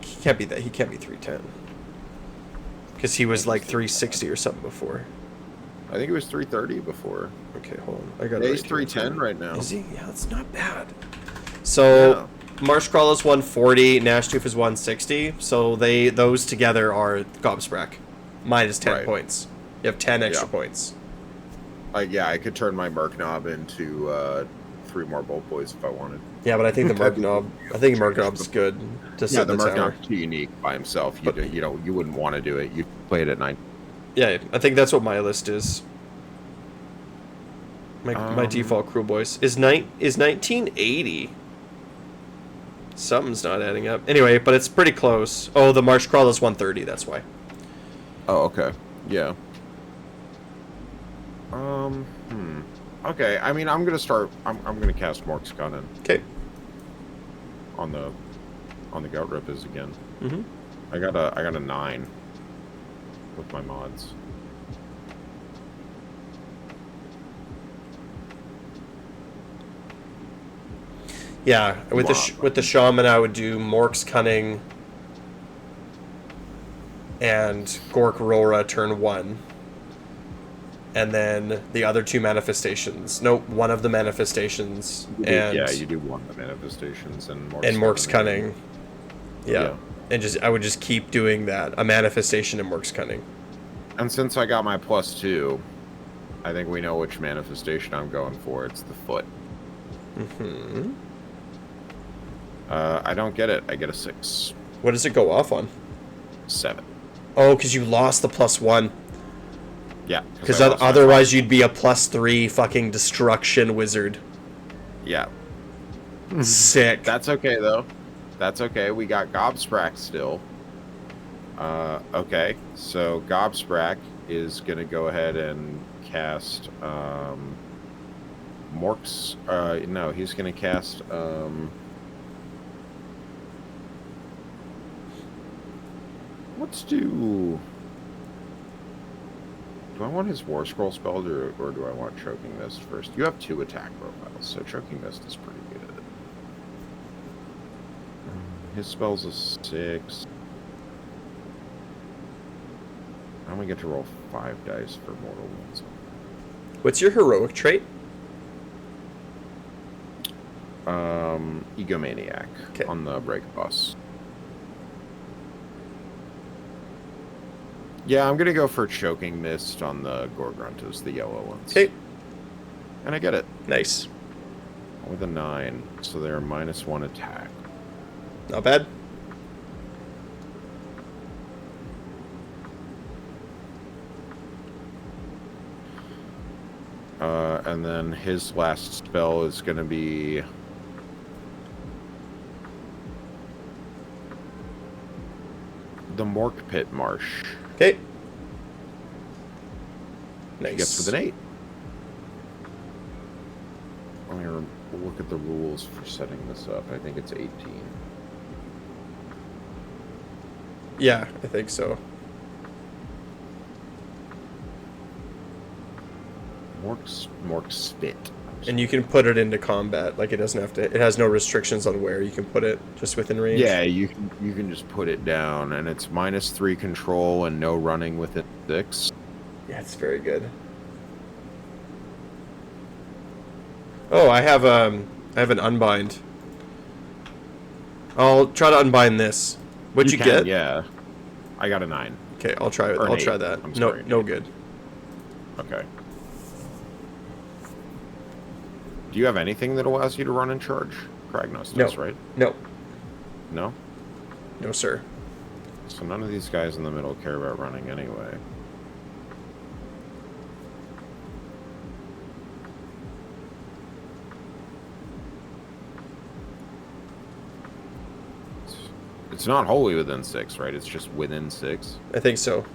He can't be that. He can't be 310. Because he was like 360 or something before. I think it was 330 before. Okay, hold on. I got it. He's 310 right now. Is he? Yeah, that's not bad. So, Marshcrawl is 140, Nashtooth is 160. So those together are Gobsprack. Minus 10 points. You have 10 extra points. I could turn my Murknob into 3 more Bolt Boys if I wanted. Yeah, but I think the Murknob's good to sit in the tower. Murknob's too unique by himself. You wouldn't want to do it. You'd play it at 9. Yeah, I think that's what my list is. My default Kruleboyz is 1980. Something's not adding up. Anyway, but it's pretty close. Oh, the Marshcrawl is 130. That's why. Okay, I mean, I'm gonna start. I'm gonna cast Mork's Gunnin Okay. on the Gut Rippers again. Mm-hmm. I got a 9 with my mods. Yeah, with the shaman, I would do Mork's Cunning and Gork Rora turn 1. And then the other 2 manifestations. Nope, one of the manifestations. You do one of the manifestations and Mork's Cunning. Yeah. And I would just keep doing that. A manifestation and Mork's Cunning. And since I got my +2, I think we know which manifestation I'm going for. It's the foot. Mm-hmm. I don't get it. I get a 6. What does it go off on? 7. Oh, because you lost the +1. Yeah. Because otherwise you'd be a +3 fucking destruction wizard. Yeah. Sick. That's okay, though. That's okay. We got Gobsprak still. Okay. So Gobsprak is going to go ahead and cast Mork's... no, he's going to cast... let's do... Do I want his War Scroll spell, or do I want Choking Mist first? You have 2 attack profiles, so Choking Mist is pretty good. His spell's a 6. I only get to roll 5 dice for mortal wounds. What's your heroic trait? Egomaniac on the break bus. Yeah, I'm gonna go for Choking Mist on the Gorgruntas, the yellow ones. Okay. And I get it. Nice. With a 9, so they're -1 attack. Not bad. And then his last spell is going to be... the Mork Pit Marsh. Okay. Nice. He gets with an 8. Let me look at the rules for setting this up. I think it's 18. Yeah, I think so. Mork Spit. And you can put it into combat. Like, it doesn't have to... It has no restrictions on where you can put it, just within range. Yeah, you can just put it down, and it's -3 control and no running within 6. Yeah, it's very good. Oh, I have an unbind. I'll try to unbind this. What'd you get? Yeah, I got a 9. Okay, I'll try it. I'll try that. No good. Okay. Do you have anything that allows you to run and charge? Kragnos does, right? No. No? No, sir. So none of these guys in the middle care about running anyway. It's not wholly within 6, right? It's just within 6. I think so.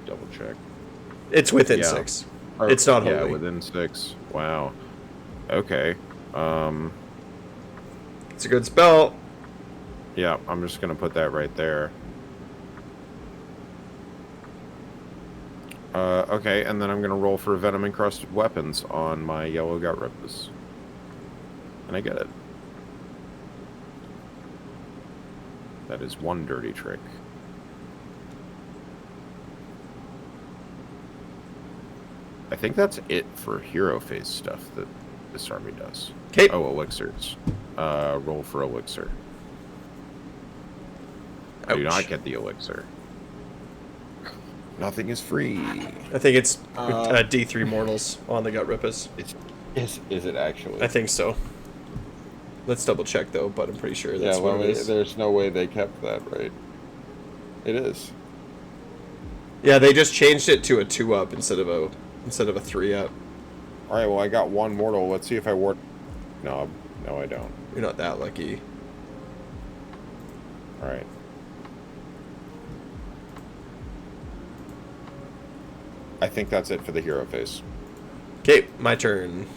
Double check. It's within 6. Or, it's not wholly. Yeah, within 6. Wow. Okay. It's a good spell. Yeah, I'm just gonna put that right there. Okay, and then I'm gonna roll for Venom Encrusted Weapons on my yellow Gut Rippers. And I get it. That is 1 dirty trick. I think that's it for hero phase stuff that this army does. Okay. Oh, elixirs. Roll for elixir. I do not get the elixir. Nothing is free. I think it's D3 mortals on the Gut Rippers. Is it actually? I think so. Let's double check though, but I'm pretty sure that's what it is. There's no way they kept that, right? It is. Yeah, they just changed it to a 2-up instead of a 3-up. All right, well, I got 1 mortal. Let's see if I ward. No, I don't. You're not that lucky. All right. I think that's it for the hero phase. Okay, my turn.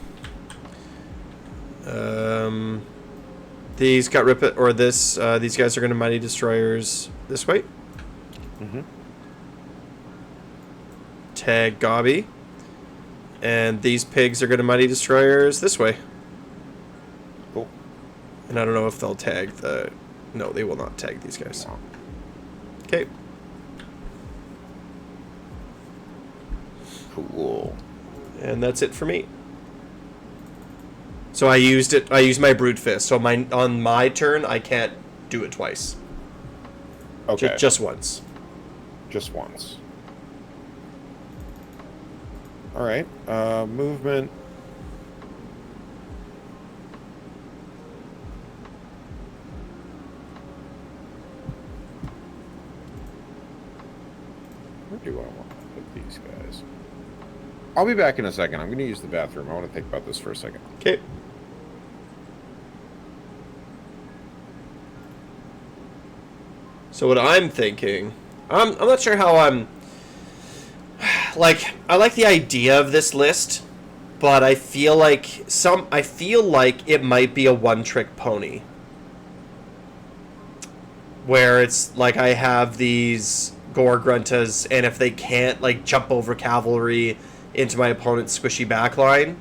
These got rip it, or this. These guys are going to Mighty Destroyers this way. Mm-hmm. Tag Gobby. And these pigs are going to Mighty Destroyers this way. Cool. And I don't know if they'll tag the... No, they will not tag these guys. No. Okay. Cool. And that's it for me. So I used it. I used my Brute Fist. So on my turn, I can't do it twice. Okay. Just once. Just once. All right. Movement. Where do I want to put these guys? I'll be back in a second. I'm going to use the bathroom. I want to think about this for a second. Okay. So what I'm thinking, I'm not sure how I'm... Like, I like the idea of this list, but I feel like it might be a one-trick pony. Where it's like I have these Gore Gruntas, and if they can't like jump over cavalry into my opponent's squishy backline,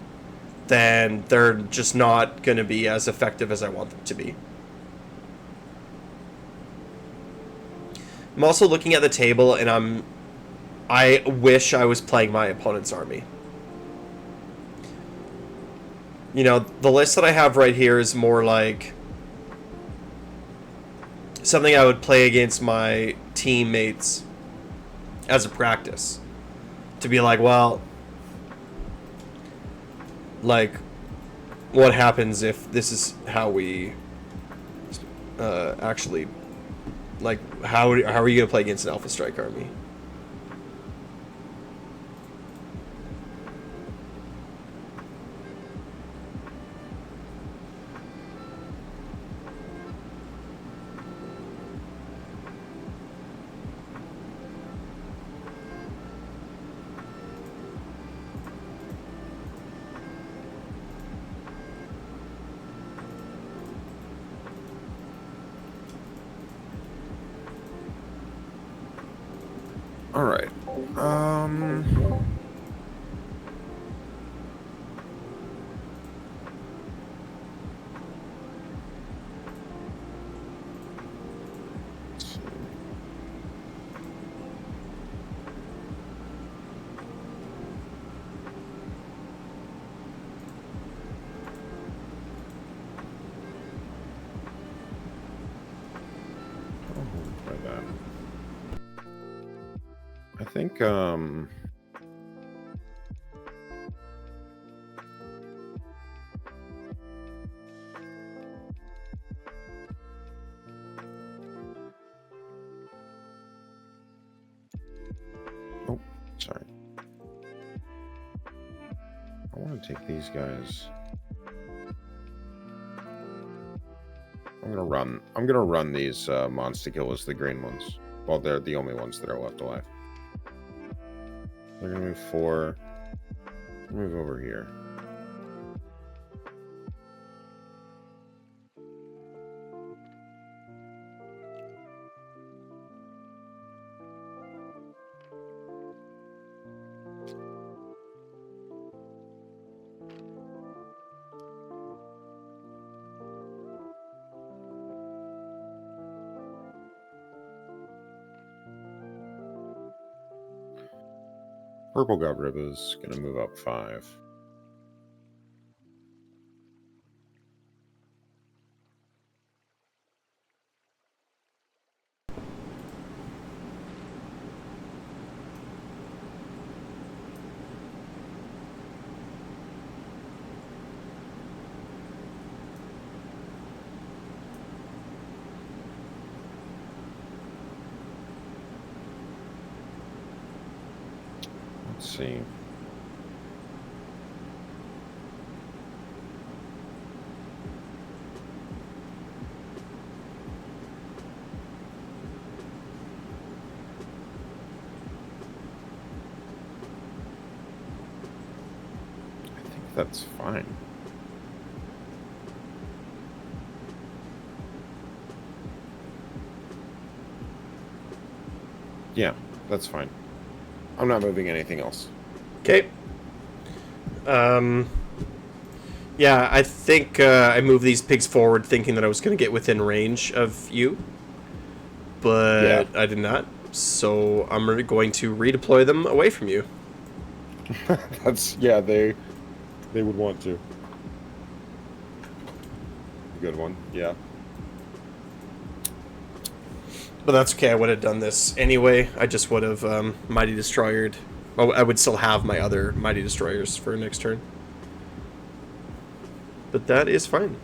then they're just not going to be as effective as I want them to be. I'm also looking at the table, and I wish I was playing my opponent's army. You know, the list that I have right here is more like something I would play against my teammates as a practice. To be like, well, like, what happens if this is how we actually, like, how are you going to play against an Alpha Strike army? All right. Let's see. Oh, try that. I think, oh, sorry. I want to take these guys. I'm gonna run these monster killers, the green ones. Well, they're the only ones that are left alive. They're gonna move 4. Move over here. Purple got Ribba's gonna move up 5. Let's see. that's fine. Yeah, that's fine. I'm not moving anything else. Okay. Yeah, I think I moved these pigs forward thinking that I was going to get within range of you. But yeah. I did not. So I'm going to redeploy them away from you. That's, yeah, they would want to. Good one, yeah. But that's okay, I would have done this anyway. I just would have Mighty Destroyered. Oh, I would still have my other Mighty Destroyers for next turn. But that is fine.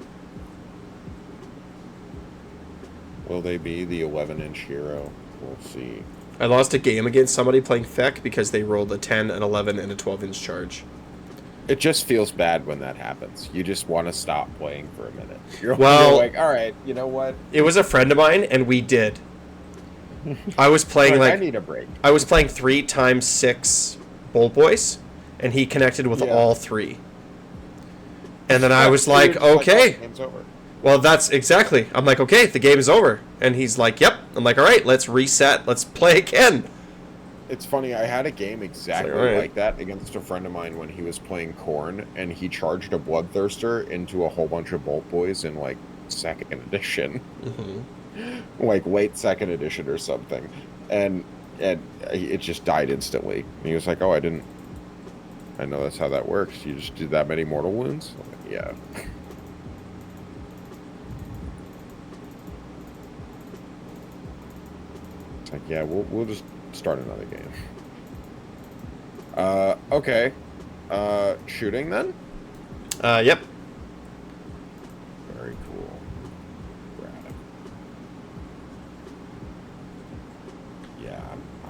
Will they be the 11-inch hero? We'll see. I lost a game against somebody playing Feck because they rolled a 10, an 11, and a 12-inch charge. It just feels bad when that happens. You just want to stop playing for a minute. You're like, all right, you know what? It was a friend of mine, and we did. I was playing I need a break. I was playing 3x6 Bolt Boys, and he connected with all 3. And then I was like, okay. Like, game's over. Well, that's exactly. I'm like, okay, the game is over. And he's like, yep. I'm like, all right, let's reset. Let's play again. It's funny. I had a game exactly like that against a friend of mine when he was playing Korn, and he charged a Bloodthirster into a whole bunch of Bolt Boys in, like, 2nd edition. Mm-hmm. Like, late 2nd edition or something. And it just died instantly. And he was like, oh, I know that's how that works. You just do that many mortal wounds? I'm like, yeah. It's like, yeah, we'll just start another game. Okay. Shooting then? Yep. Very cool. Rad. Yeah,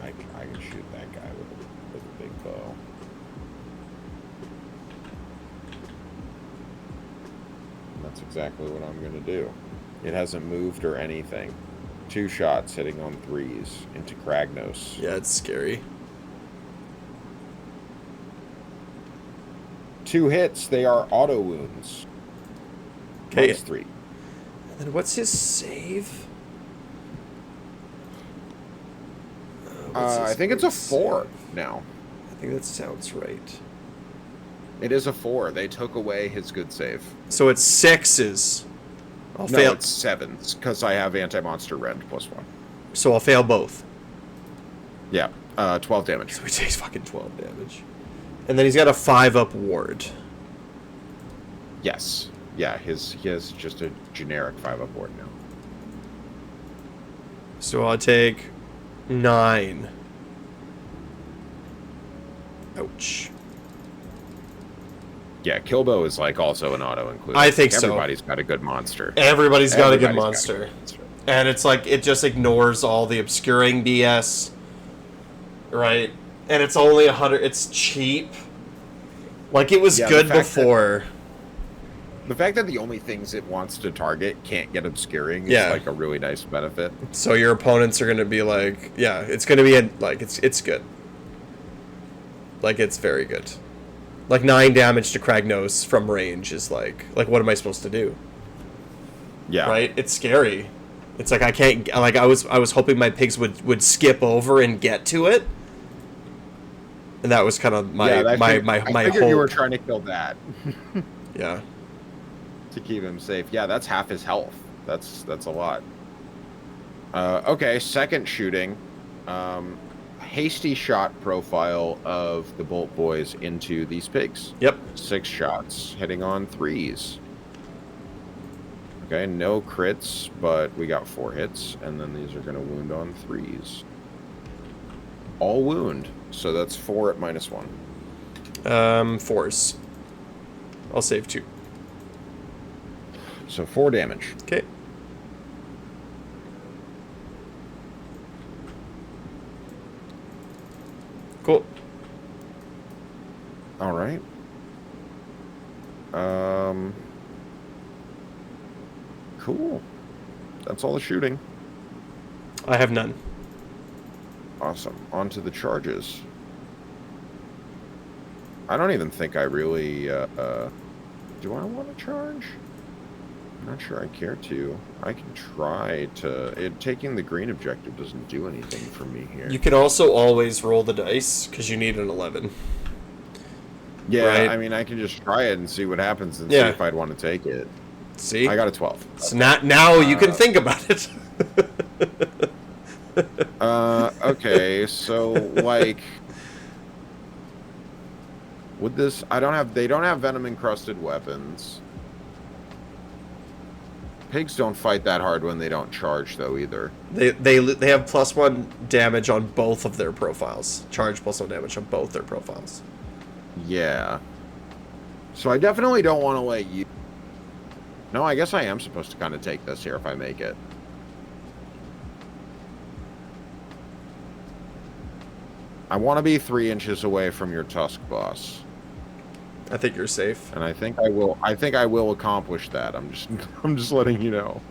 I can shoot that guy with a big bow. That's exactly what I'm going to do. It hasn't moved or anything. 2 shots hitting on 3s into Kragnos. Yeah, it's scary. 2 hits, they are auto wounds. Okay. -3. And what's his save? I think it's a 4 now. I think that sounds right. It is a 4. They took away his good save. So it's 6s. I'll no, fail. It's 7s, because I have anti-monster rend +1. So I'll fail both. Yeah, 12 damage. So he takes fucking 12 damage. And then he's got a 5-up ward. Yes. Yeah, he has just a generic 5-up ward now. So I'll take 9. Ouch. Yeah, Killbow is like also an auto include. I think so. Everybody's got a good monster. Everybody's got a good monster. And it's like, it just ignores all the obscuring BS. Right? And it's only 100. It's cheap. Like, it was good before. The fact that the only things it wants to target can't get obscuring is like a really nice benefit. So your opponents are going to be like, yeah, it's going to be, it's good. Like, it's very good. Like, 9 damage to Kragnos from range is like, what am I supposed to do? Yeah. Right? It's scary. It's like, I can't, like, I was hoping my pigs would skip over and get to it. And that was kind of my I figured hope. You were trying to kill that. Yeah. To keep him safe. Yeah, that's half his health. That's a lot. Okay, second shooting. Hasty shot profile of the Bolt Boys into these pigs. Yep. 6 shots, hitting on 3s. Okay, no crits, but we got 4 hits, and then these are going to wound on 3s. All wound, so that's 4 at -1. 4s. I'll save 2. So 4 damage. Okay. Cool. All right. Cool. That's all the shooting. I have none. Awesome. On to the charges. I don't even think I really, do I want to charge? I'm not sure I care to. I can try to... taking the green objective doesn't do anything for me here. You can also always roll the dice, because you need an 11. Yeah, right? I mean, I can just try it and see what happens and see if I'd want to take it. See? I got a 12. So now you can think about it. Okay, so, like... Would this... They don't have venom-encrusted weapons. Pigs don't fight that hard when they don't charge, though, either. They have +1 damage on both of their profiles. Charge +1 damage on both their profiles. Yeah. So I definitely don't want to let you... No, I guess I am supposed to kind of take this here if I make it. I want to be 3 inches away from your Tusk boss. I think you're safe. And I think I will accomplish that. I'm just letting you know.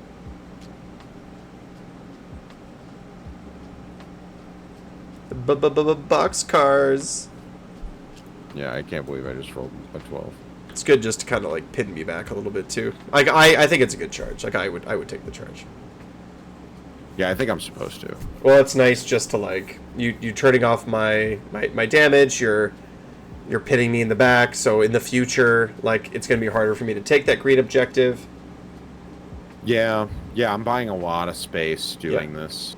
Boxcars. Yeah, I can't believe I just rolled a 12. It's good just to kind of like pin me back a little bit too. Like I think it's a good charge. Like I would take the charge. Yeah, I think I'm supposed to. Well, it's nice just to like you turning off my damage. You're pinning me in the back, so in the future, like, it's going to be harder for me to take that green objective. Yeah, I'm buying a lot of space doing this.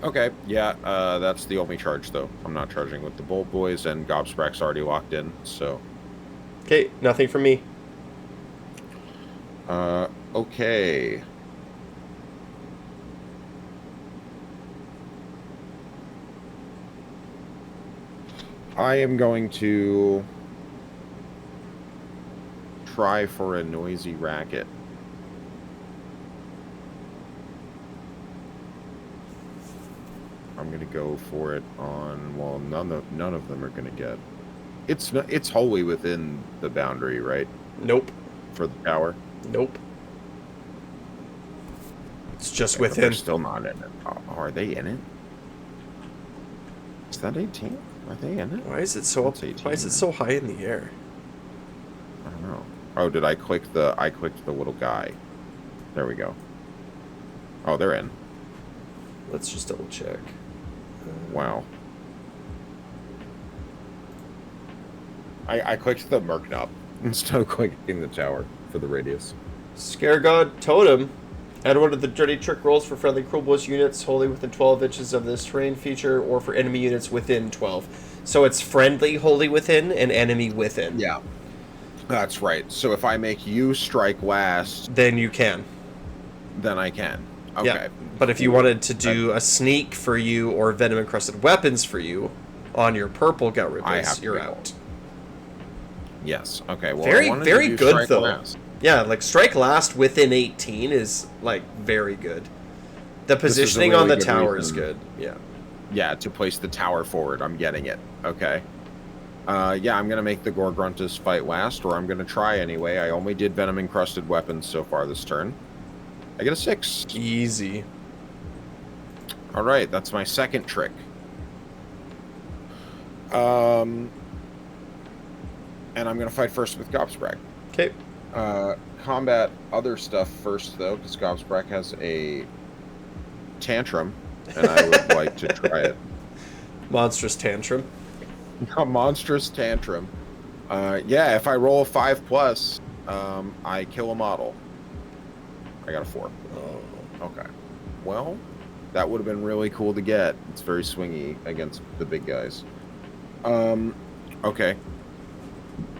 Okay, yeah, that's the only charge, though. I'm not charging with the Boys, and Gobsprack's already locked in, so... Okay, nothing from me. Okay. I am going to try for a noisy racket. I'm gonna go for it on... Well, none of them are gonna get... It's wholly within the boundary, right? Nope. For the tower? Nope. It's just Okay, within. They're still not in it. Oh, are they in it? Is that 18? Are they in it? Why is it so up? 18, Why is it so high in the air? I don't know. Oh, did I click the... I clicked the little guy. There we go. Oh, they're in. Let's just double check. Wow. I clicked the Merc knob instead of clicking the tower for the radius. Scare God Totem. Add one of the dirty trick rolls for friendly Kruleboyz units wholly within 12 inches of this terrain feature, or for enemy units within 12. So it's friendly wholly within and enemy within. Yeah. That's right. So if I make you strike last... Then you can. Then I can. Okay. Yeah. But if you wanted to do a sneak for you or venom-encrusted weapons for you on your purple Gut Ripples, you're out. Yes. Okay. Well, very good, though. Last. Yeah, like strike last within 18 is like very good. The positioning really on the tower is good. Yeah. Yeah, to place the tower forward. I'm getting it. Okay. Yeah, I'm going to make the Gorgruntus fight last, or I'm going to try anyway. I only did venom-encrusted weapons so far this turn. I get a 6. Easy. All right, that's my second trick. And I'm going to fight first with Gobsprack. Okay. Combat other stuff first, though, because Gobsprack has a tantrum, and I would like to try it. Monstrous tantrum. A monstrous tantrum. Yeah, if I roll a 5+, I kill a model. I got a 4. Oh. Okay. Well, that would have been really cool to get. It's very swingy against the big guys. Okay.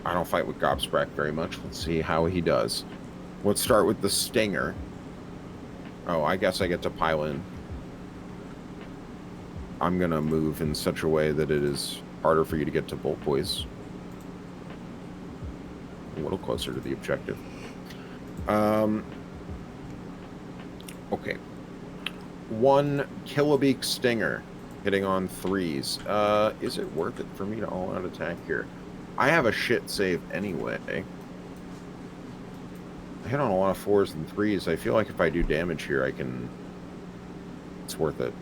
I don't fight with Gobsprack very much. Let's see how he does. Let's start with the Stinger. Oh, I guess I get to pile in. I'm going to move in such a way that it is harder for you to get to Boys. A little closer to the objective. Okay. 1 Kilobeak Stinger hitting on 3s. Is it worth it for me to all-out attack here? I have a shit save anyway. I hit on a lot of 4s and 3s. I feel like if I do damage here, I can... It's worth it.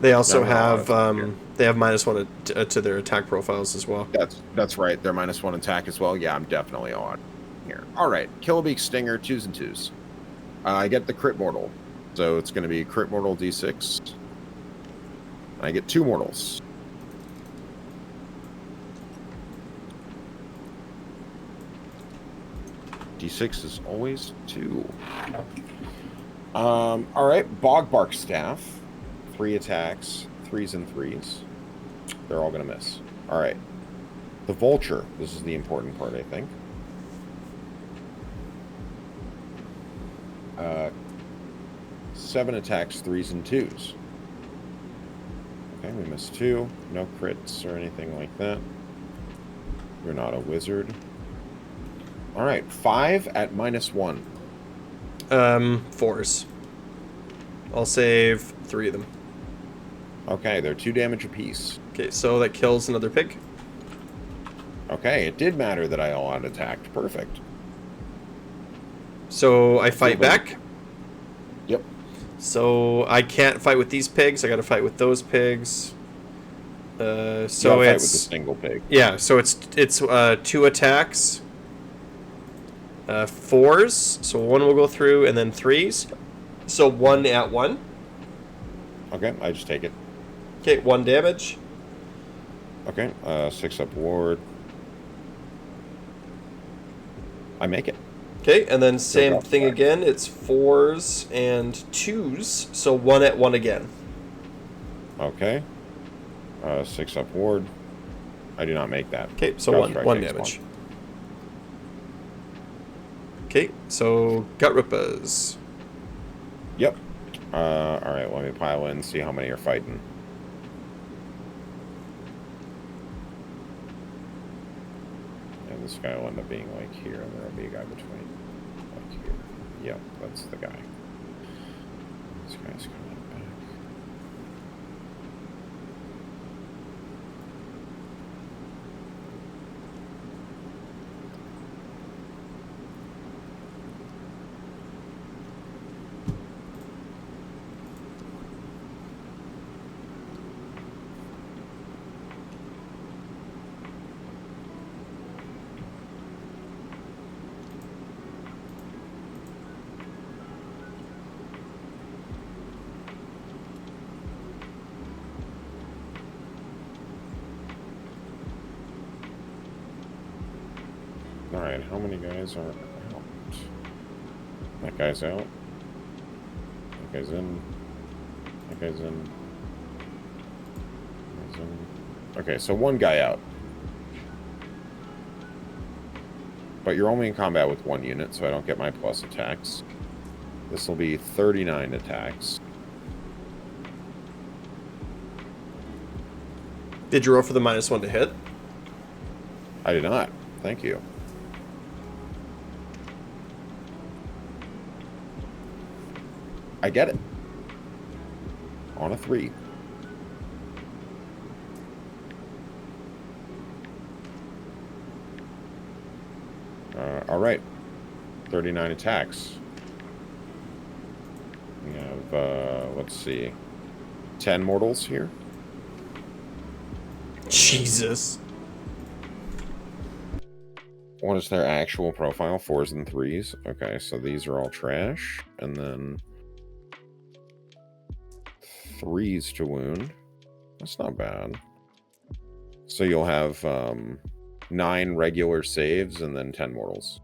They also I'm gonna have auto-attack they have -1 to their attack profiles as well. That's right. They're -1 attack as well. Yeah, I'm definitely on here. All right, Killabeak Stinger 2s and 2s. I get the crit mortal, so it's going to be crit mortal D6. I get 2 mortals. D6 is always 2. All right, Bogbark Staff, 3 attacks, 3s and 3s. They're all going to miss. All right. The Vulture. This is the important part, I think. 7 attacks, 3s and 2s. Okay, we missed 2. No crits or anything like that. You're not a wizard. All right, 5 at -1. 4s. I'll save 3 of them. Okay, they're 2 damage apiece. Okay, so that kills another pig. Okay, it did matter that I all out attacked. Perfect. So I fight back. Yep. So I can't fight with these pigs. I got to fight with those pigs. So fight with it's a single pig. Yeah. So it's 2 attacks. 4s. So 1 will go through, and then 3s. So 1 at 1. Okay, I just take it. Okay, 1 damage. Okay, 6 up ward. I make it. Okay, and then same drop thing back. again. It's 4s and 2s. So 1 at 1 again. Okay. 6 up ward. I do not make that. Okay, so Ground strike 1 takes damage. Okay, so Gutrippas. Yep. Alright, let me pile in and see how many are fighting. And this guy will end up being like here, and there'll be a guy between. Like here. Yep, that's the guy. This guy's coming back. Alright, how many guys are out? That guy's out. That guy's in. That guy's in. That guy's in. Okay, so 1 guy out. But you're only in combat with 1 unit, so I don't get my plus attacks. This will be 39 attacks. Did you roll for the -1 to hit? I did not. Thank you. I get it. On a 3. All right. 39 attacks. We have, let's see, 10 mortals here. Jesus. What is their actual profile? 4s and 3s. Okay, so these are all trash. And then 3s to wound. That's not bad. So you'll have 9 regular saves and then 10 mortals.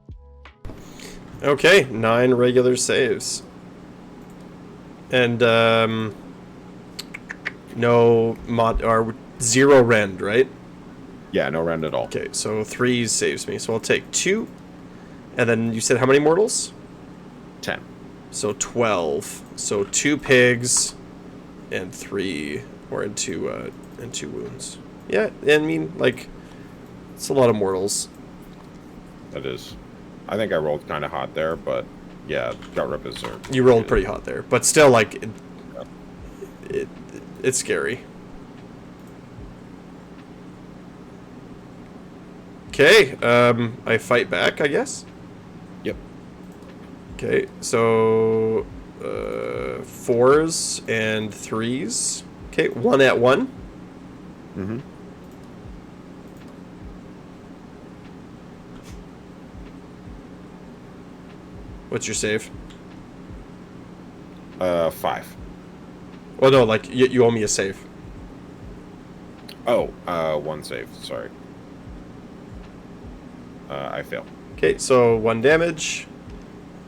Okay, 9 regular saves. And no mod or 0 rend, right? Yeah, no rend at all. Okay, so 3 saves me. So I'll take 2. And then you said how many mortals? 10. So 12. So 2 pigs and 3 and 2 wounds. Yeah, I mean, like, it's a lot of mortals. That is. I think I rolled kind of hot there, but yeah, Gutrippas are. You rolled pretty hot there, but still, like, it's scary. Okay, I fight back, I guess. Yep. Okay, so 4s and 3s. Okay, 1 at 1. Mm-hmm. What's your save? 5. Well, no, like, you owe me a save. Oh, 1 save. Sorry. I fail. Okay, so 1 damage.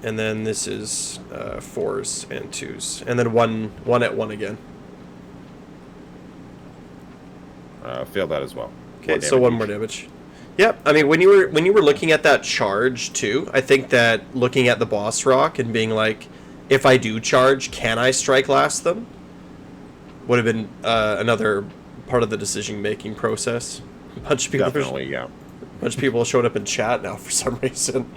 And then this is 4s and 2s. And then 1 at 1 again. Failed that as well. Okay, so 1 more damage. Yep. I mean, when you were looking at that charge too, I think that looking at the boss rock and being like, if I do charge, can I strike last them? Would have been another part of the decision making process. A bunch of people, Definitely, yeah. A bunch of people showed up in chat now for some reason.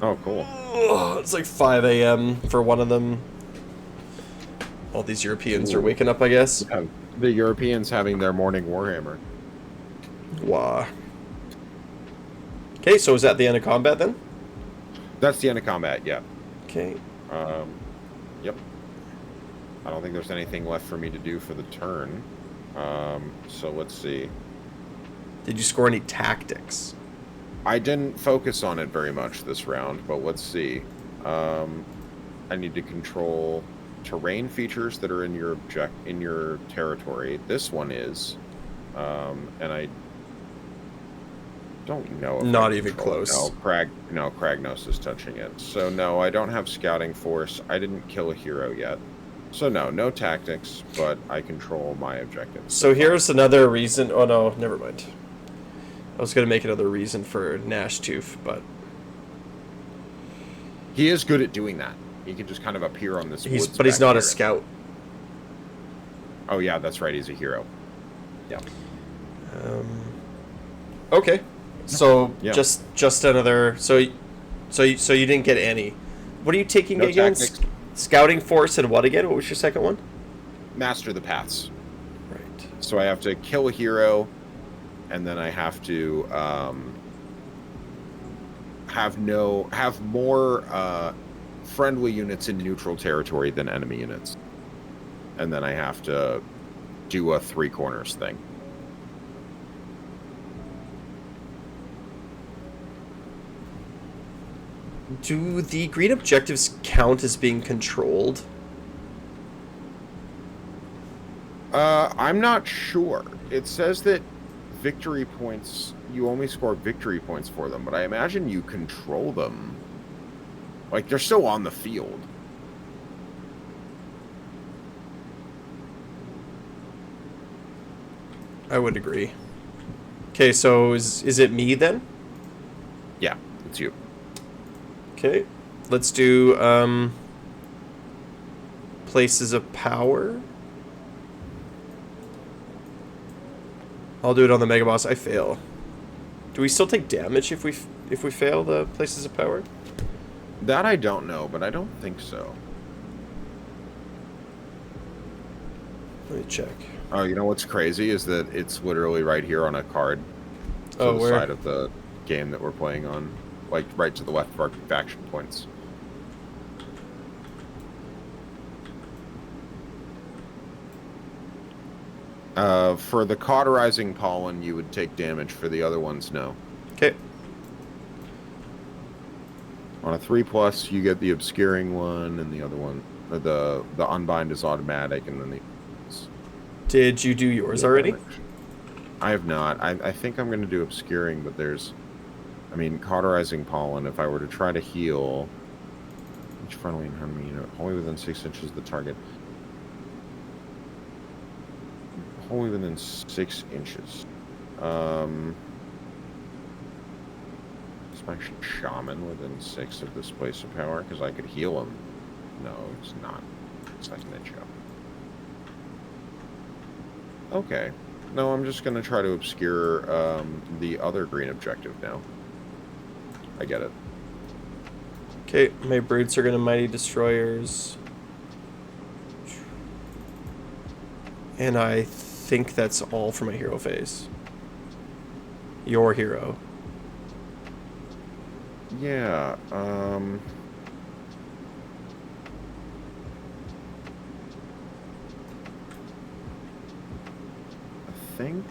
Oh, cool. Oh, it's like 5 a.m. for one of them. All these Europeans are waking up, I guess. Yeah, the Europeans having their morning Warhammer. Wow. Okay, so is that the end of combat then? That's the end of combat, yeah. Okay. Yep. I don't think there's anything left for me to do for the turn. So let's see. Did you score any tactics? I didn't focus on it very much this round, but let's see. I need to control terrain features that are in your territory. This one is, and I don't know. If Not even close. No, Kragnos is touching it. So no, I don't have scouting force. I didn't kill a hero yet. So no tactics, but I control my objectives. So here's another reason. Oh no, never mind. I was gonna make another reason for Nashtooth, but he is good at doing that. He can just kind of appear on this. But he's not a scout. Oh yeah, that's right. He's a hero. Yeah. Okay. So yeah. just another. So you didn't get any. What are you taking against? Tactics. Scouting force and what again? What was your second one? Master the paths. Right. So I have to kill a hero, and then I have to have more friendly units in neutral territory than enemy units, and then I have to do a 3 corners thing. Do the green objectives count as being controlled? I'm not sure. It says that victory points, you only score victory points for them, but I imagine you control them. Like, they're still on the field. I would agree. Okay, so is it me then? Yeah, it's you. Okay, let's do places of power. I'll do it on the Mega Boss. I fail. Do we still take damage if we fail the places of power? That I don't know, but I don't think so. Let me check. Oh, you know what's crazy is that it's literally right here on a card to the side of the game that we're playing on. Like, right to the left of our faction points. For the cauterizing pollen, you would take damage. For the other ones, no. Okay. On a 3+, you get the obscuring one, and the other one, the unbind is automatic, and then the... Did you do yours already? I have not. I think I'm going to do obscuring, but there's... I mean, cauterizing pollen, if I were to try to heal each friendly enemy unit only within 6 inches of the target. Only within 6 inches. Smash Shaman within 6 of this place of power, because I could heal him. No, it's not. It's like an inch up. Okay. No, I'm just going to try to obscure the other green objective now. I get it. Okay, my brutes are gonna Mighty Destroyers. And I think that's all for my hero phase. Your hero. Yeah, think.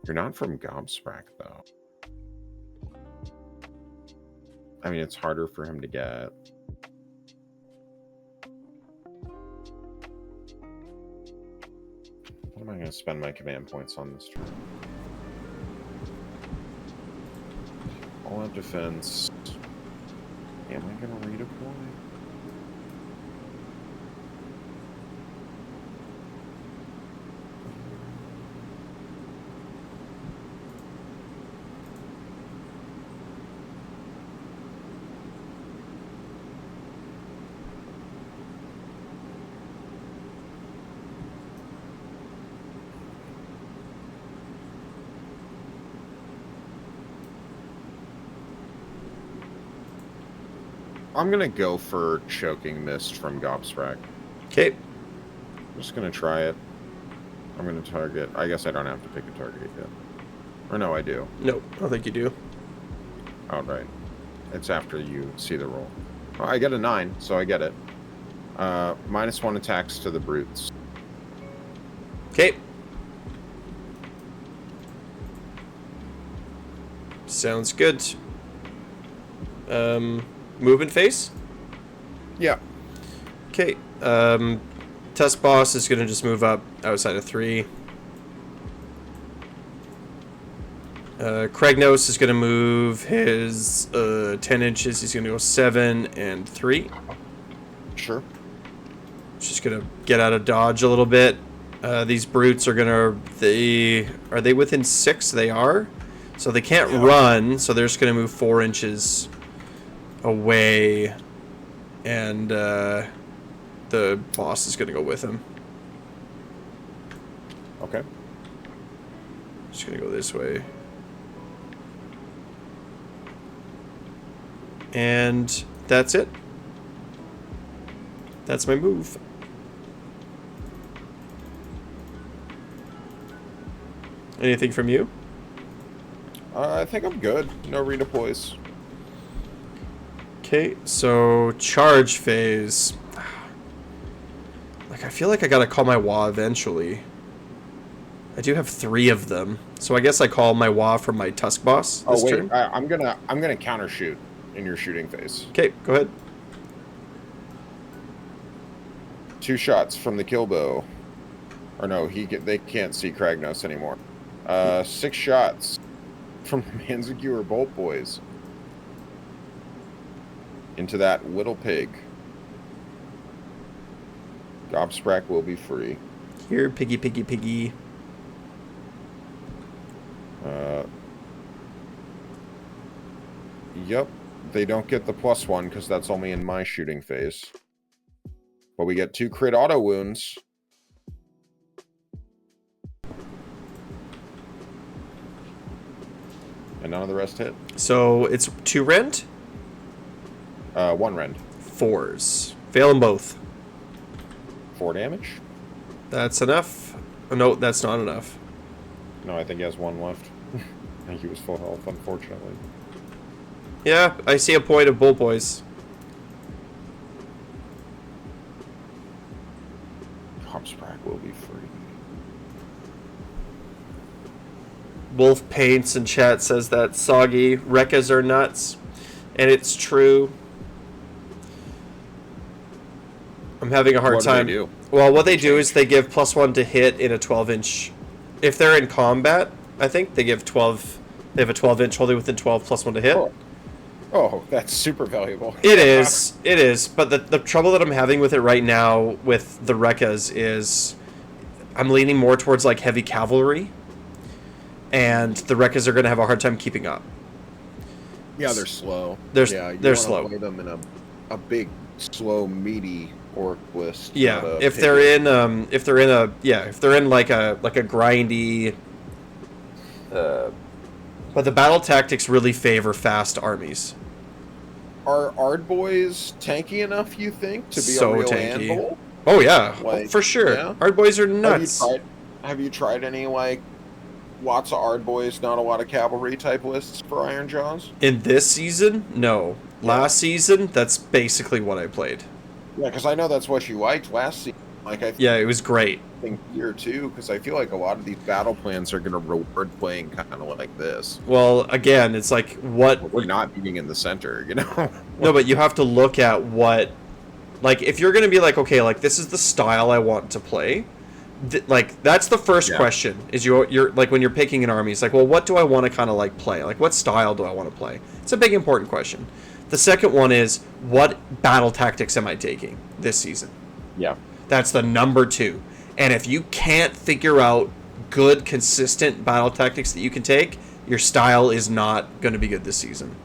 You're not from Gobsprack, though. I mean, it's harder for him to get. What am I going to spend my command points on this turn? All out defense. Am I going to redeploy? I'm gonna go for Choking Mist from Gobsprack. Okay. I'm just gonna try it. I'm gonna target. I guess I don't have to pick a target yet. Or no, I do. Nope, I don't think you do. Oh, right. It's after you see the roll. Oh, I get a 9, so I get it. -1 attacks to the brutes. Okay. Sounds good. Movement phase? Yeah. Okay. Test boss is going to just move up outside of 3. Kragnos is going to move his 10 inches. He's going to go 7 and 3. Sure. Just going to get out of dodge a little bit. These brutes are going to... Are they within 6? They are. So they can't run, so they're just going to move 4 inches away, and the boss is going to go with him. Okay. Just going to go this way. And that's it. That's my move. Anything from you? I think I'm good. No redeploys. Okay, so charge phase. Like, I feel like I gotta call my Wa eventually. I do have 3 of them, so I guess I call my Wa from my Tusk boss this turn. I'm gonna counter shoot in your shooting phase. Okay, go ahead. 2 shots from the kill bow. Or no, they can't see Kragnos anymore. 6 shots from the Manzikure Bolt Boys. Into that little pig. Gobsprack will be free. Here, piggy, piggy, piggy. Yep. They don't get the +1 because that's only in my shooting phase. But we get 2 crit auto wounds. And none of the rest hit. So it's 2 rend? 1 rend. 4s. Fail them both. 4 damage? That's enough. Oh, no, that's not enough. No, I think he has 1 left. I think he was full health, unfortunately. Yeah, I see a point of Bull Boys. Gobsprack will be free. Wolf Paints in chat says that soggy Rekkas are nuts. And it's true. I'm having a hard time. What do they do? Well, what they do is they give +1 to hit in a 12-inch. If they're in combat, I think they give 12. They have a 12-inch holding within 12 +1 to hit. Oh, that's super valuable. It is. It is. But the trouble that I'm having with it right now with the Rekkas is I'm leaning more towards like heavy cavalry. And the Rekkas are going to have a hard time keeping up. Yeah, they're slow. They're you slow. Play them in a big, slow, meaty orc list. Yeah, if they're in like a grindy But the battle tactics really favor fast armies. Are Ardboys tanky enough, you think, to be So a real tanky. handful? Oh yeah, Like, for sure. yeah? Ardboys are nuts. Have you tried any, like, lots of Ardboys, not a lot of cavalry type lists for Ironjawz? In this season, no. Last season, that's basically what I played. Yeah, because I know that's what you liked last season. Like, Yeah, it was great. think here too, because I feel like a lot of these battle plans are going to reward playing kind of like this. Well, again, it's like what We're not beating in the center, you know. No, but you have to look at what, like, if you're going to be like, okay, like this is the style I want to play. Like that's the first question. Is you're like when you're picking an army, it's like, well, what do I want to kind of like play? Like, what style do I want to play? It's a big important question. The second one is, what battle tactics am I taking this season? Yeah. That's the number 2. And if you can't figure out good, consistent battle tactics that you can take, your style is not going to be good this season.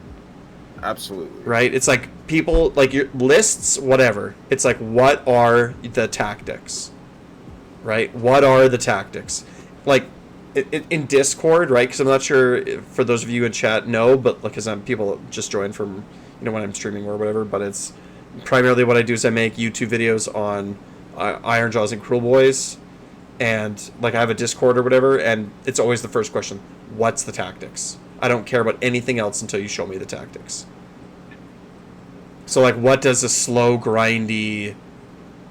Absolutely. Right? It's like people, like your lists, whatever. It's like, what are the tactics? Right? What are the tactics? Like, in Discord, right? Because I'm not sure if, for those of you in chat, know, but because people just join from, when I'm streaming or whatever, but it's primarily what I do is I make YouTube videos on Ironjawz and Kruleboyz, and like I have a Discord or whatever, and it's always the first question: what's the tactics? I don't care about anything else until you show me the tactics. So like, what does a slow, grindy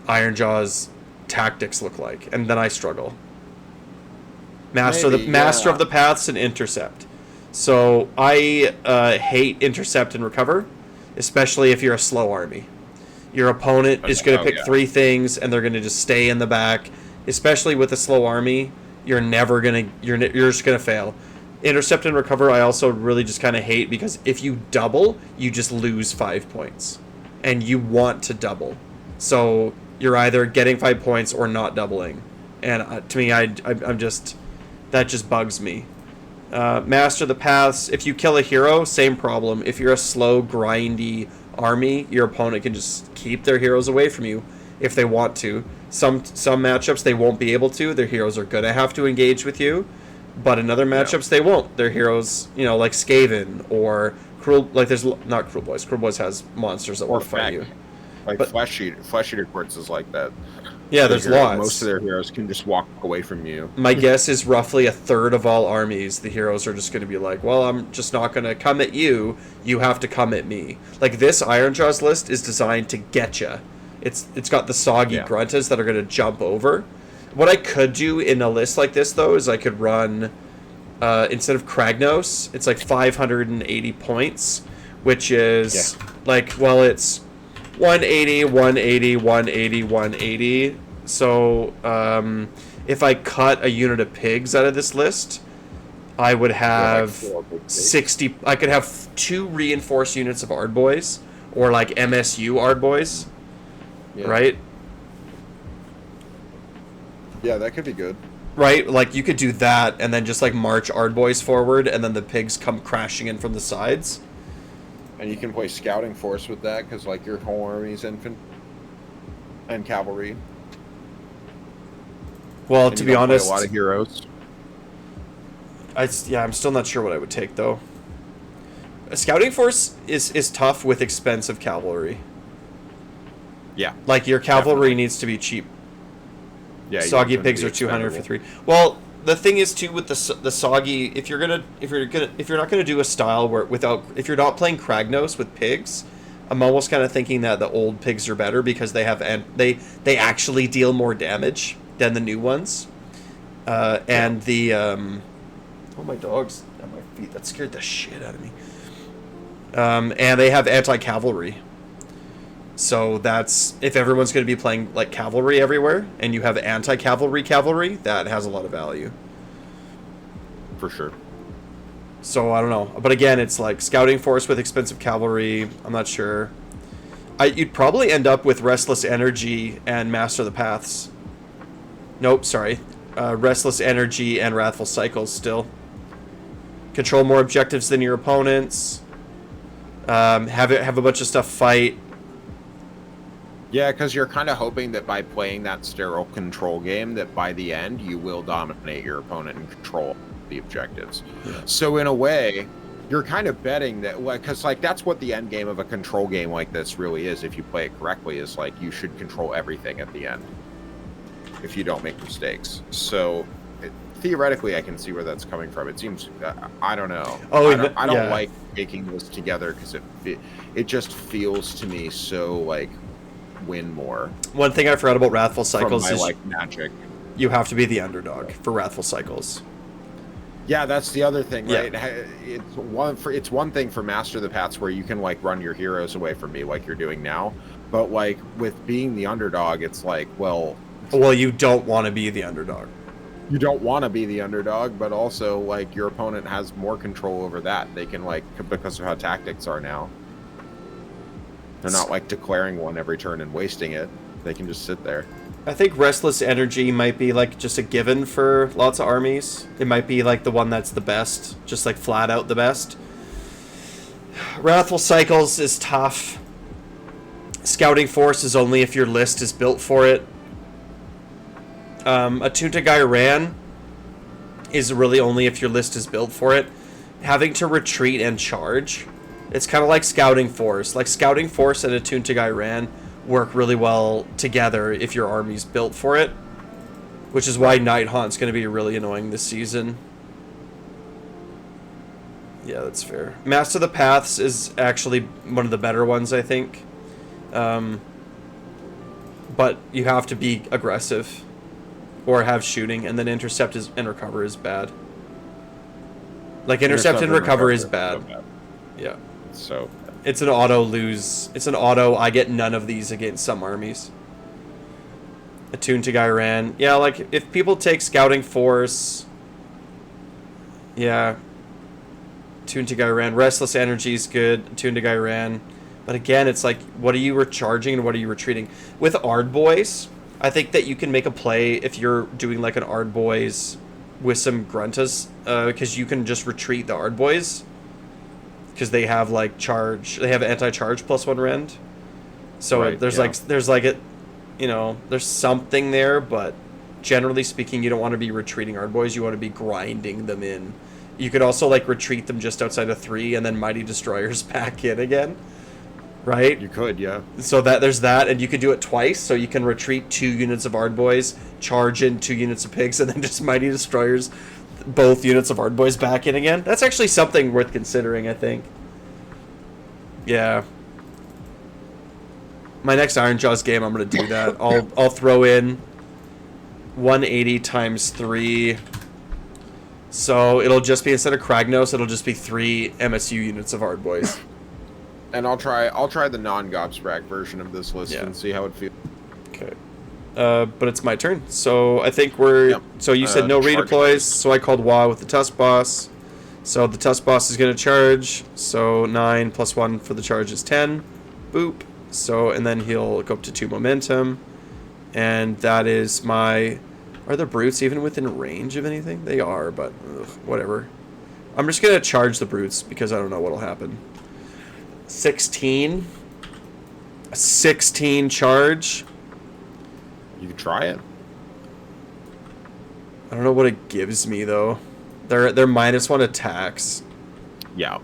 Ironjawz tactics look like? And then I struggle. Master of the paths and intercept. So I hate intercept and recover, especially if you're a slow army. Your opponent is going to pick 3 things, and they're going to just stay in the back. Especially with a slow army, you're just going to fail. Intercept and recover, I also really just kind of hate, because if you double, you just lose 5 points, and you want to double. So you're either getting 5 points or not doubling, and to me, I'm just, that just bugs me. Master the paths. If you kill a hero, same problem. If you're a slow, grindy army, your opponent can just keep their heroes away from you if they want to. Some matchups they won't be able to. Their heroes are gonna have to engage with you, but in other matchups they won't. Their heroes, like Skaven or there's not Kruleboyz. Kruleboyz has monsters that will fight you. Like Flesh Eater Quartz is like that. Yeah, there's lots. Most of their heroes can just walk away from you. My guess is roughly a third of all armies, the heroes are just going to be like, well, I'm just not going to come at you. You have to come at me. Like, this Ironjawz list is designed to get you. It's got the soggy gruntas that are going to jump over. What I could do in a list like this, though, is I could run, instead of Kragnos, it's like 580 points, which is it's 180, 180, 180, 180. So if I cut a unit of pigs out of this list, I would have 60. I could have 2 reinforced units of Ardboys, or like MSU Ardboys, right? Yeah, that could be good. Right, like you could do that, and then just like march Ardboys forward, and then the pigs come crashing in from the sides. And you can play Scouting Force with that, because like your whole army's infantry and cavalry. Well, and to be honest, a lot of heroes. I'm still not sure what I would take though. A Scouting Force is tough with expensive cavalry. Yeah, like your cavalry needs to be cheap. Yeah, soggy pigs are 200 for 3. Well, the thing is too with the soggy, if you're not gonna do a style where if you're not playing Kragnos with pigs, I'm almost kind of thinking that the old pigs are better because they they actually deal more damage than the new ones. And the oh, my dog's at my feet. That scared the shit out of me. And they have anti-cavalry. So that's, if everyone's going to be playing like cavalry everywhere, and you have anti-cavalry cavalry, that has a lot of value. For sure. So I don't know, but again, it's like Scouting Force with expensive cavalry. I'm not sure. You'd probably end up with Restless Energy and Master of the Paths. Nope, sorry. Restless Energy and Wrathful Cycles still. Control more objectives than your opponents. Have a bunch of stuff fight. Yeah, because you're kind of hoping that by playing that sterile control game, that by the end you will dominate your opponent in control. the objectives. Yeah. So in a way, you're kind of betting that, like, because like that's what the end game of a control game like this really is. If you play it correctly, is like you should control everything at the end if you don't make mistakes. So theoretically, I can see where that's coming from. It seems, I don't know. Oh, I don't like taking this together because it just feels to me so like win more. One thing I forgot about Wrathful Cycles from my, is like magic. You have to be the underdog for Wrathful Cycles. Yeah, that's the other thing, right? Yeah. It's one thing for Master the Paths where you can like run your heroes away from me like you're doing now, but like with being the underdog, it's like, well, you don't want to be the underdog. You don't want to be the underdog, but also like your opponent has more control over that. They can like, because of how tactics are now, they're not like declaring one every turn and wasting it. They can just sit there. I think Restless Energy might be like just a given for lots of armies. It might be like the one that's the best, just like flat out the best. Wrathful Cycles is tough. Scouting Force is only if your list is built for it. Attuned to Gairan is really only if your list is built for it. Having to retreat and charge, it's kind of like Scouting Force. Like Scouting Force and Attuned to Gairan work really well together if your army's built for it, which is why Night Haunt's going to be really annoying this season. Yeah, that's fair. Master of the Paths is actually one of the better ones, I think. But you have to be aggressive or have shooting, and then intercept and recover is bad. Like intercept and recover is bad. Yeah. So it's an auto lose. It's an auto. I get none of these against some armies. Attuned to Gairan. Yeah, like if people take Scouting Force. Yeah. Attuned to Gairan. Restless Energy is good. Attuned to Gairan. But again, it's like, what are you recharging and what are you retreating? With Ardboys, I think that you can make a play if you're doing like an Ardboys with some Gruntas, because you can just retreat the Ardboys. Because they have like charge, they have anti-charge +1 rend. So right, there's something there, but generally speaking, you don't want to be retreating Ardboys, you want to be grinding them in. You could also like retreat them just outside of 3 and then Mighty Destroyers back in again. Right? You could, yeah. So that there's that, and you could do it twice, so you can retreat 2 units of Ardboys, charge in 2 units of Pigs, and then just Mighty Destroyers both units of Ardboys back in again. That's actually something worth considering, I think. Yeah. My next Ironjawz game, I'm going to do that. I'll throw in 180 times 3. So it'll just be, instead of Kragnos, it'll just be 3 MSU units of Ardboys. And I'll try the non-Gobsprack version of this list and see how it feels. Okay. But it's my turn. So I think we're... Yep. So you said no redeploys, so I called Wah with the Tusk Boss. So the Tusk Boss is going to charge. So 9 + 1 for the charge is 10. Boop. So, and then he'll go up to 2 momentum. And that is my... Are the Brutes even within range of anything? They are, but whatever. I'm just going to charge the Brutes because I don't know what'll happen. 16 charge. You could try it. I don't know what it gives me though. They're -1 attacks. Yeah.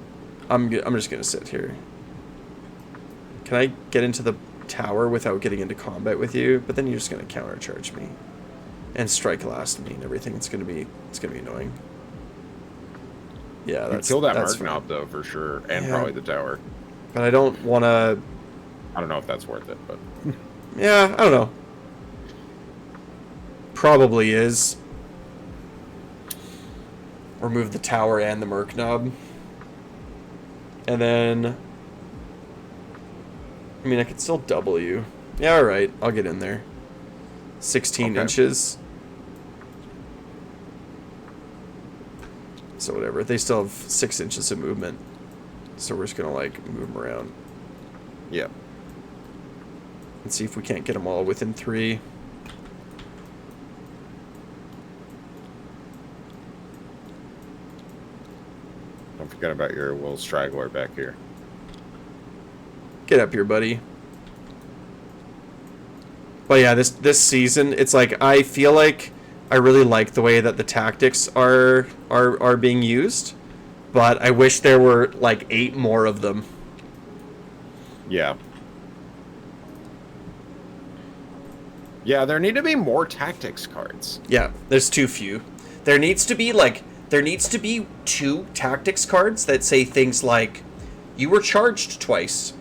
I'm just gonna sit here. Can I get into the tower without getting into combat with you? But then you're just gonna countercharge me and strike last me and everything. It's gonna be annoying. Yeah, that's kill that Murknob though for sure, and probably the tower. But I don't want to... I don't know if that's worth it, but... Yeah, I don't know. Probably is. Remove the tower and the Murknob. And then... I mean, I could still double you. Yeah, alright. I'll get in there. 16 inches. So whatever. They still have 6 inches of movement. So we're just going to, like, move them around. Yeah. And see if we can't get them all within 3. Don't forget about your Will Straggler back here. Get up here, buddy. But yeah, this season, it's like, I feel like I really like the way that the tactics are being used, but I wish there were like 8 more of them. Yeah. Yeah, there need to be more tactics cards. Yeah, there's too few. There needs to be 2 tactics cards that say things like, you were charged twice.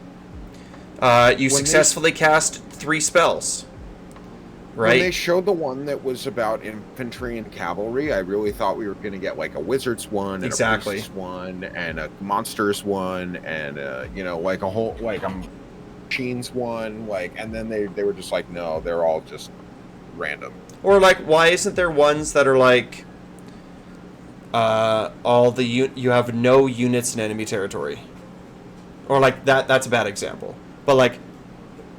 You successfully cast 3 spells. Right? When they showed the one that was about infantry and cavalry, I really thought we were going to get like a wizard's one, and a priest's one, and a monster's one, and like a whole Sheen's one, and then they were just like, no, they're all just random. Or like, why isn't there ones that are like, you have no units in enemy territory, or like that's a bad example, but like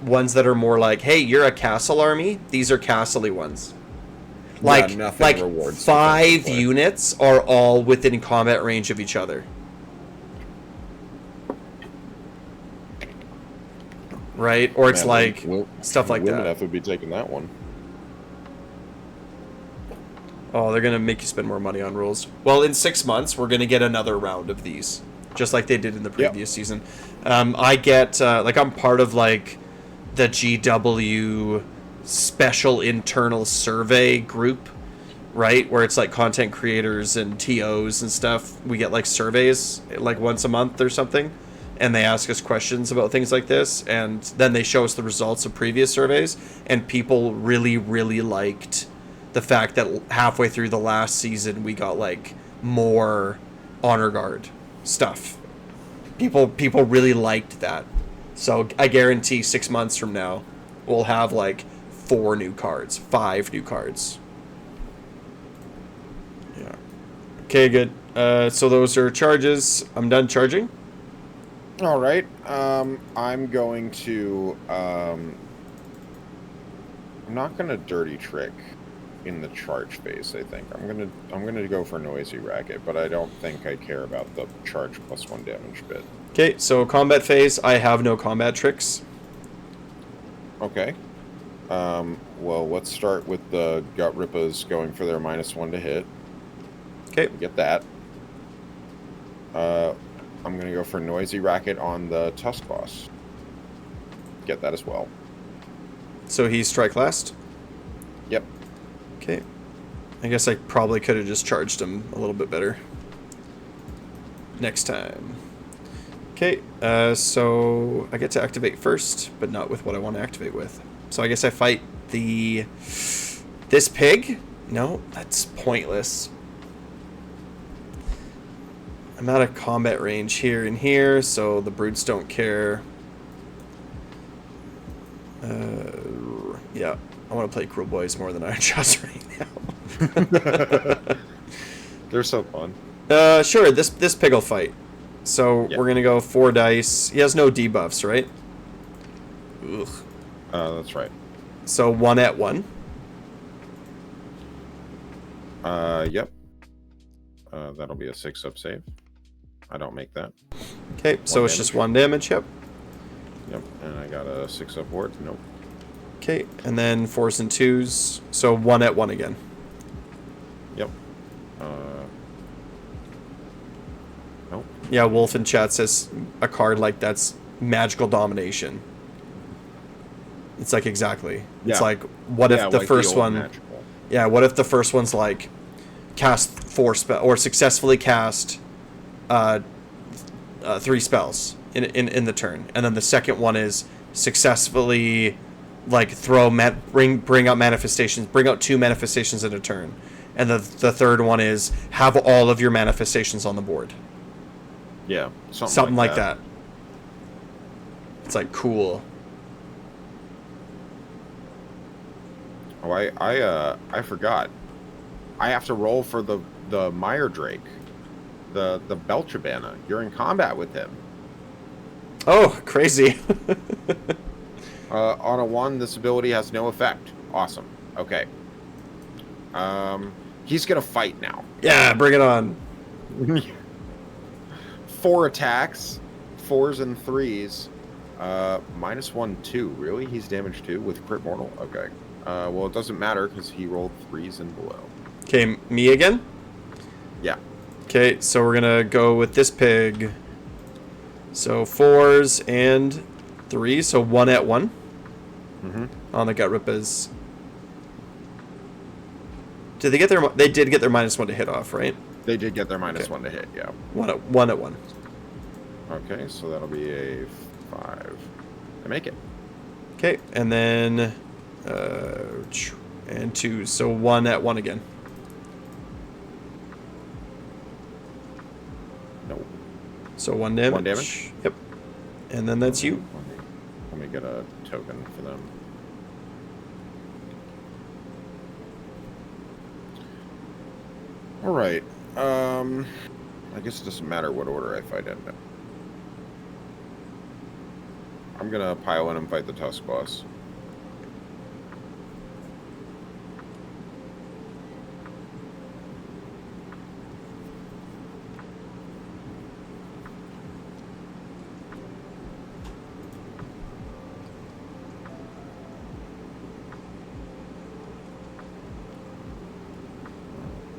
ones that are more like, hey, you're a castle army, these are castle-y ones. Like 5 units are all within combat range of each other. Right? Or it's stuff like that. Wilmeth would be taking that one. Oh, they're going to make you spend more money on rules. Well, in 6 months, we're going to get another round of these, just like they did in the previous season. I get, I'm part of, the GW special internal survey group, right? Where it's, content creators and TOs and stuff. We get, surveys, once a month or something. And they ask us questions about things like this. And then they show us the results of previous surveys. And people really, really liked the fact that halfway through the last season, we got, more Honor Guard stuff. People really liked that. So I guarantee 6 months from now, we'll have 4 new cards, 5 new cards. Yeah. Okay, good. So those are charges. I'm done charging. All right. I'm going to. I'm not gonna dirty trick in the charge phase. I think I'm gonna go for noisy racket, but I don't think I care about the charge +1 damage bit. Okay, so combat phase, I have no combat tricks. Okay. Well, let's start with the Gut Rippas going for their -1 to hit. Okay. Get that. I'm going to go for Noisy Racket on the Tusk Boss. Get that as well. So he's strike last? Yep. Okay. I guess I probably could have just charged him a little bit better next time. Okay, so I get to activate first, but not with what I want to activate with. So I guess I fight this pig? No, that's pointless. I'm out of combat range here and here, so the brutes don't care. Yeah, I want to play Kruleboyz more than Ironjawz right now. They're so fun. Sure, this pig will fight. So we're gonna go 4 dice. He has no debuffs, right? Ugh. That's right. So 1 at 1. Yep. That'll be a 6-up save. I don't make that. Okay, so it's just 1 damage. Yep. Yep. And I got a 6-up ward. Nope. Okay, and then 4s and 2s. So 1 at 1 again. Yep. Nope. Yeah, Wolf in chat says a card like that's magical domination. It's exactly. Yeah. It's what if the first one? Magical. Yeah, what if the first one's cast 4 spell or successfully cast 3 spells in the turn, and then the second one is successfully bring out manifestations, bring out 2 manifestations in a turn, and the third one is have all of your manifestations on the board. Yeah, something like that. It's cool. Oh, I forgot. I have to roll for the Mire Drake, the Belchabana. You're in combat with him. Oh, crazy. On a 1, this ability has no effect. Awesome. Okay. He's gonna fight now. Yeah, bring it on. 4 attacks, 4s and 3s. -1, 2. Really? He's damaged 2 with crit mortal? Okay. Well, it doesn't matter because he rolled 3s and below. Okay, me again? Yeah. Okay, so we're gonna go with this pig. So 4s and 3, so 1 at 1. On the gut rippers. Did they get their? They did get their -1 to hit off, right? They did get their -1 to hit, yeah. 1 at 1. Okay, so that'll be a 5. I make it. Okay, and then and 2, so 1 at 1 again. No. So 1 damage. 1 damage? Yep. And then that's you. Let me get a token for them. All right. I guess it doesn't matter what order I fight in. I'm gonna pile in and fight the Tusk boss.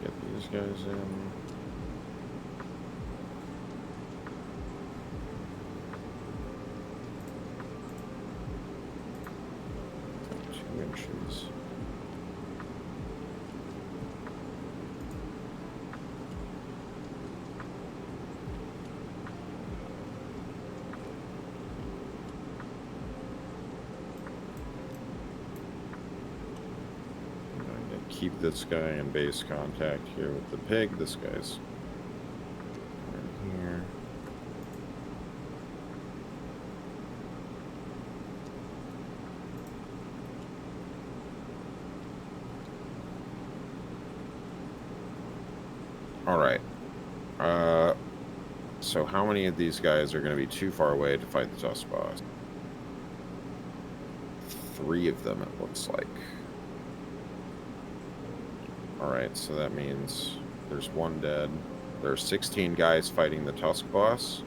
Get these guys in. Inches. I'm going to keep this guy in base contact here with the pig. This guy's right here. All right. So how many of these guys are going to be too far away to fight the Tusk boss? 3 of them, it looks like. All right, so that means there's 1 dead. There are 16 guys fighting the Tusk boss.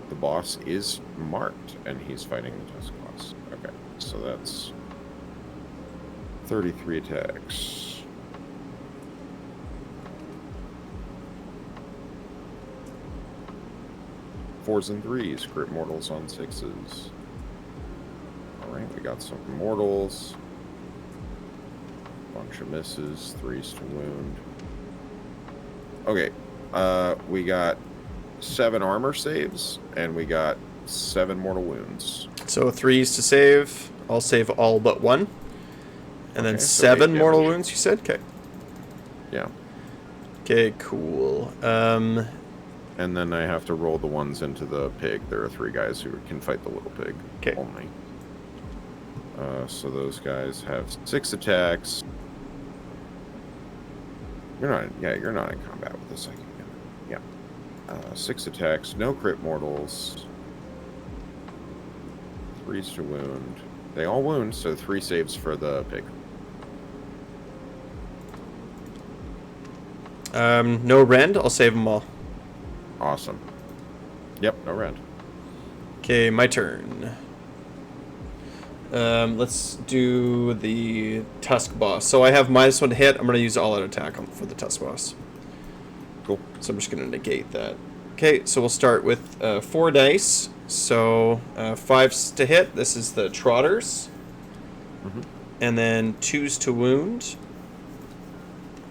The boss is marked, and he's fighting the Tusk boss. Okay, so that's 33 attacks. Fours and 3s, crit mortals on 6s. Alright, we got some mortals. Bunch of misses, 3s to wound. Okay, we got 7 armor saves, and we got 7 mortal wounds. So 3s to save. I'll save all but 1. And then Okay, so 7 8 mortal damage. wounds, you said? Okay. Yeah. Okay, cool. And then I have to roll the ones into the pig. There are 3 guys who can fight the little pig only. So those guys have 6 attacks. You're not in combat with this. I can get it. Yeah. 6 attacks, no crit mortals. 3s to wound. They all wound, so 3 saves for the pig. No rend. I'll save them all. Awesome. Yep, no rend. Okay, my turn. Let's do the Tusk boss. So I have -1 to hit. I'm going to use all-out attack for the Tusk boss. Cool. So I'm just going to negate that. Okay, so we'll start with 4 dice. So 5s to hit. This is the Trotters. And then 2s to wound.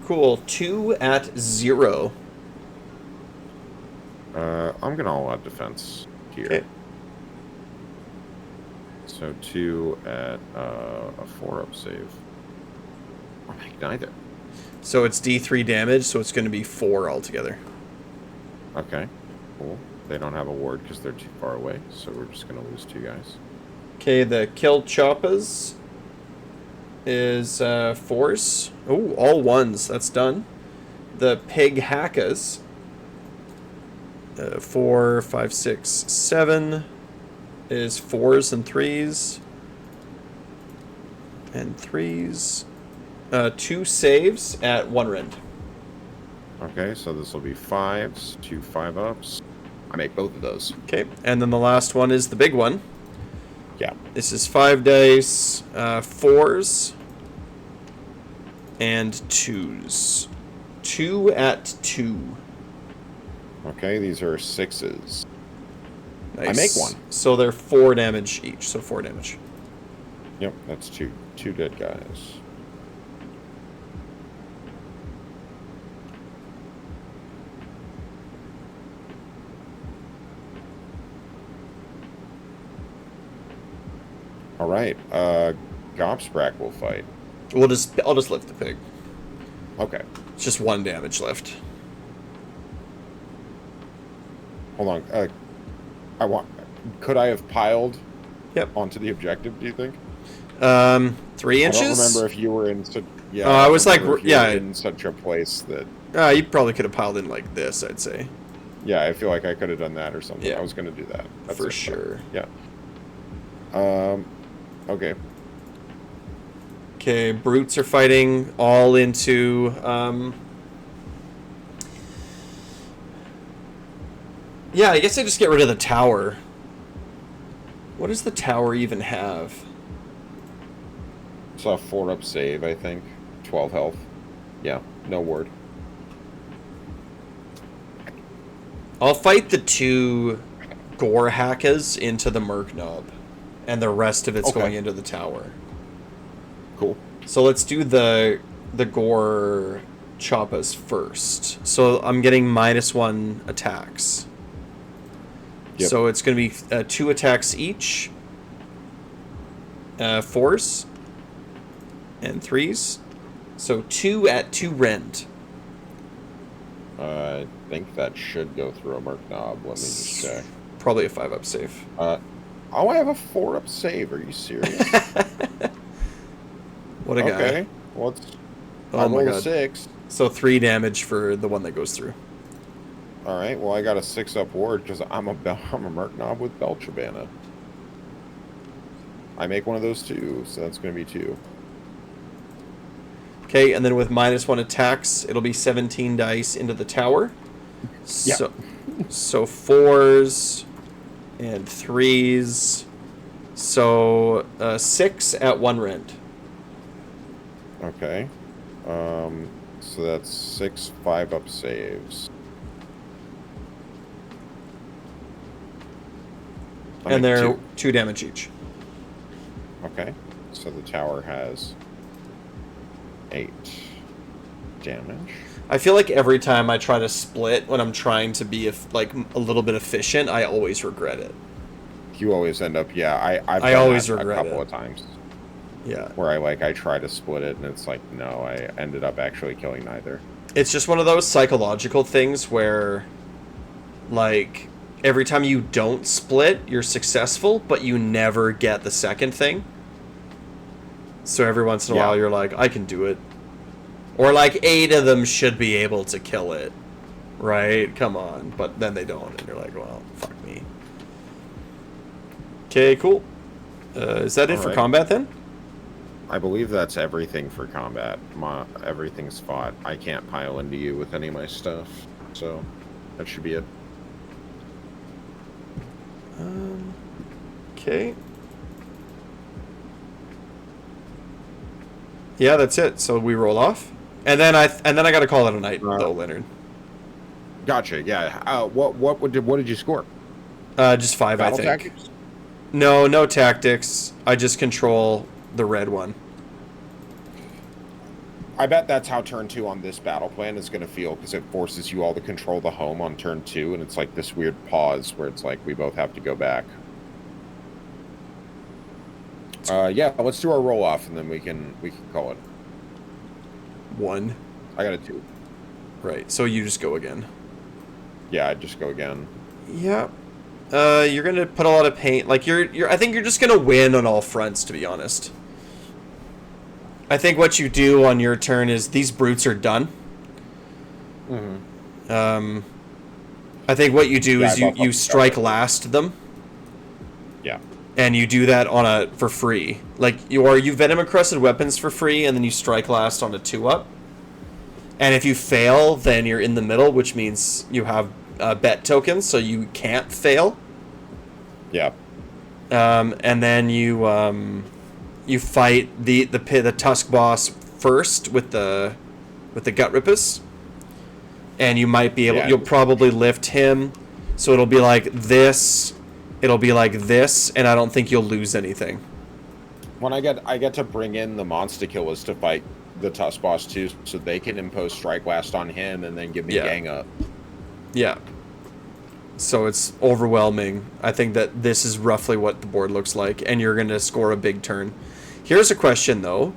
Cool. 2 at 0. I'm gonna all out defense here. Okay. So 2 at a 4-up save. Or make neither. So it's D3 damage, so it's going to be 4 altogether. Okay, cool. They don't have a ward because they're too far away, so we're just gonna lose 2 guys. Okay, the Kill Choppas is 4s. Oh, all 1s. That's done. The Pig Hackas. 4, 5, 6, 7 is 4s and 3s. And 3s. 2 saves at 1 rend. Okay, so this will be 5s, 2 5-ups. I make both of those. Okay, and then the last one is the big one. Yeah. This is 5 dice, 4s, and 2s. 2 at 2. Okay, these are 6s. Nice. I make one. So they're 4 damage each, so 4 damage. Yep, that's two dead guys. All right, Gobsprak will fight. I'll just lift the pig. Okay. It's just 1 damage left. Hold on. Could I have piled Yep. onto the objective, do you think? 3 inches? I don't remember if you were in such... Yeah, I was like, yeah. In such a place that... You probably could have piled in like this, I'd say. Yeah, I feel like I could have done that or something. Yeah. I was going to do that. That's For it. sure. Yeah. Okay. Okay, brutes are fighting all into... Yeah, I guess I just get rid of the tower. What does the tower even have? It's a 4-up save, I think. 12 health. Yeah, no ward. I'll fight the 2 gore hackers into the Merc Knob, and the rest of it's going into the tower. Cool. So let's do the gore choppas first. So I'm getting -1 attacks. Yep. So it's going to be 2 attacks each. 4s. And 3s. So 2 at 2 rend. I think that should go through a Merc Knob. Let me just check. Probably a 5-up save. Oh, I have a 4-up save. Are you serious? What a guy. Okay. Well, Oh my god. A 6. So 3 damage for the one that goes through. All right. Well, I got a 6-up ward because I'm a Merc Knob with Belchabana. I make one of those too, so that's going to be 2. Okay, and then with -1 attacks, it'll be 17 dice into the tower. Yeah. So 4s and 3s. So 6 at 1 rend. Okay. So that's 6 5-up saves. And they're 2 damage each. Okay. So the tower has 8 damage. I feel like every time I try to split when I'm trying to be like a little bit efficient, I always regret it. You always end up, yeah. I've I done always that regret a couple it. of times. Yeah. Where I try to split it and it's like, no, I ended up actually killing neither. It's just one of those psychological things where, like, every time you don't split, you're successful, but you never get the second thing. So every once in a while, you're like, I can do it. Or, like, 8 of them should be able to kill it. Right? Come on. But then they don't, and you're like, well, fuck me. Okay, cool. Is that it for combat, then? I believe that's everything for combat. Everything's fought. I can't pile into you with any of my stuff. So, that should be it. Okay. Yeah, that's it. So we roll off, and then I gotta call it a night, though, Leonard. Gotcha. Yeah. What did you score? Just 5, Battle I think. tactics? No tactics. I just control the red one. I bet that's how turn 2 on this battle plan is going to feel, because it forces you all to control the home on turn 2, and it's like this weird pause where it's like we both have to go back. Yeah, let's do our roll off, and then we can call it 1. I got a 2. Right. So you just go again. Yeah, I'd just go again. Yeah. You're gonna put a lot of pain. Like I think you're just gonna win on all fronts, to be honest. I think what you do on your turn is these brutes are done. Mm-hmm. I think what you do is you strike last them. Yeah. And you do that for free. Like you venom encrusted weapons for free, and then you strike last on a 2-up. And if you fail, then you're in the middle, which means you have bet tokens, so you can't fail. Yeah. And then you fight the Tusk boss first with the Gut Rippus, and you might be able. Yeah. You'll probably lift him, so it'll be like this. It'll be like this, and I don't think you'll lose anything. When I get to bring in the Monster Killers to fight the Tusk boss too, so they can impose Strike Blast on him and then give me gang up. Yeah. So it's overwhelming. I think that this is roughly what the board looks like, and you're going to score a big turn. Here's a question though.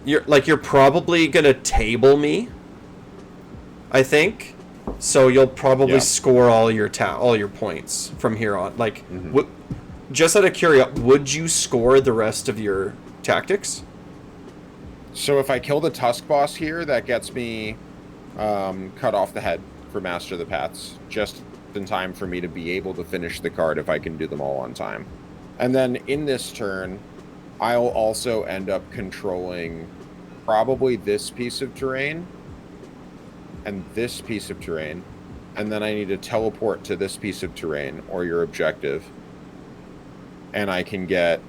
You're probably going to table me, I think. So you'll probably score all your points from here on. Like, just out of curiosity, would you score the rest of your tactics? So if I kill the Tusk boss here, that gets me cut off the head for Master of the Paths, just in time for me to be able to finish the card if I can do them all on time. And then in this turn, I'll also end up controlling probably this piece of terrain and this piece of terrain, and then I need to teleport to this piece of terrain or your objective, and I can get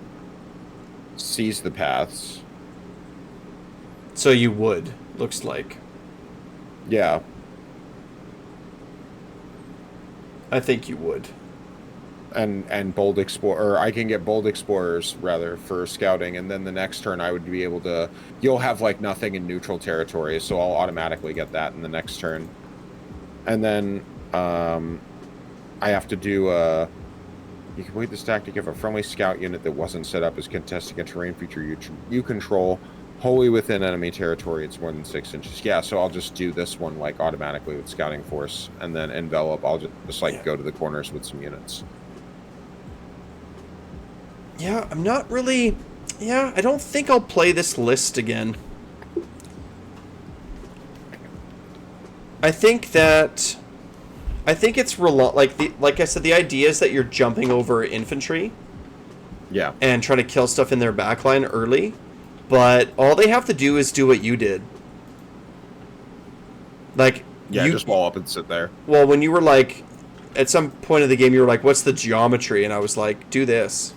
Seize the Paths. So you would, looks like. Yeah. I think you would. And Bold Explorer, or I can get Bold Explorers, rather, for scouting, and then the next turn I would be able to... You'll have, like, nothing in neutral territory, so I'll automatically get that in the next turn. And then, I have to do, You complete this tactic if a friendly scout unit that wasn't set up is contesting a terrain feature you control wholly within enemy territory. It's more than 6 inches. Yeah, so I'll just do this one, like, automatically with Scouting Force, and then Envelop, I'll just like, go to the corners with some units. Yeah, I'm not really... Yeah, I don't think I'll play this list again. I think that... I think it's... Like I said, the idea is that you're jumping over infantry. Yeah. And try to kill stuff in their backline early. But all they have to do is do what you did. Like... Yeah, just wall up and sit there. Well, when you were like... At some point of the game, you were like, what's the geometry? And I was like, do this.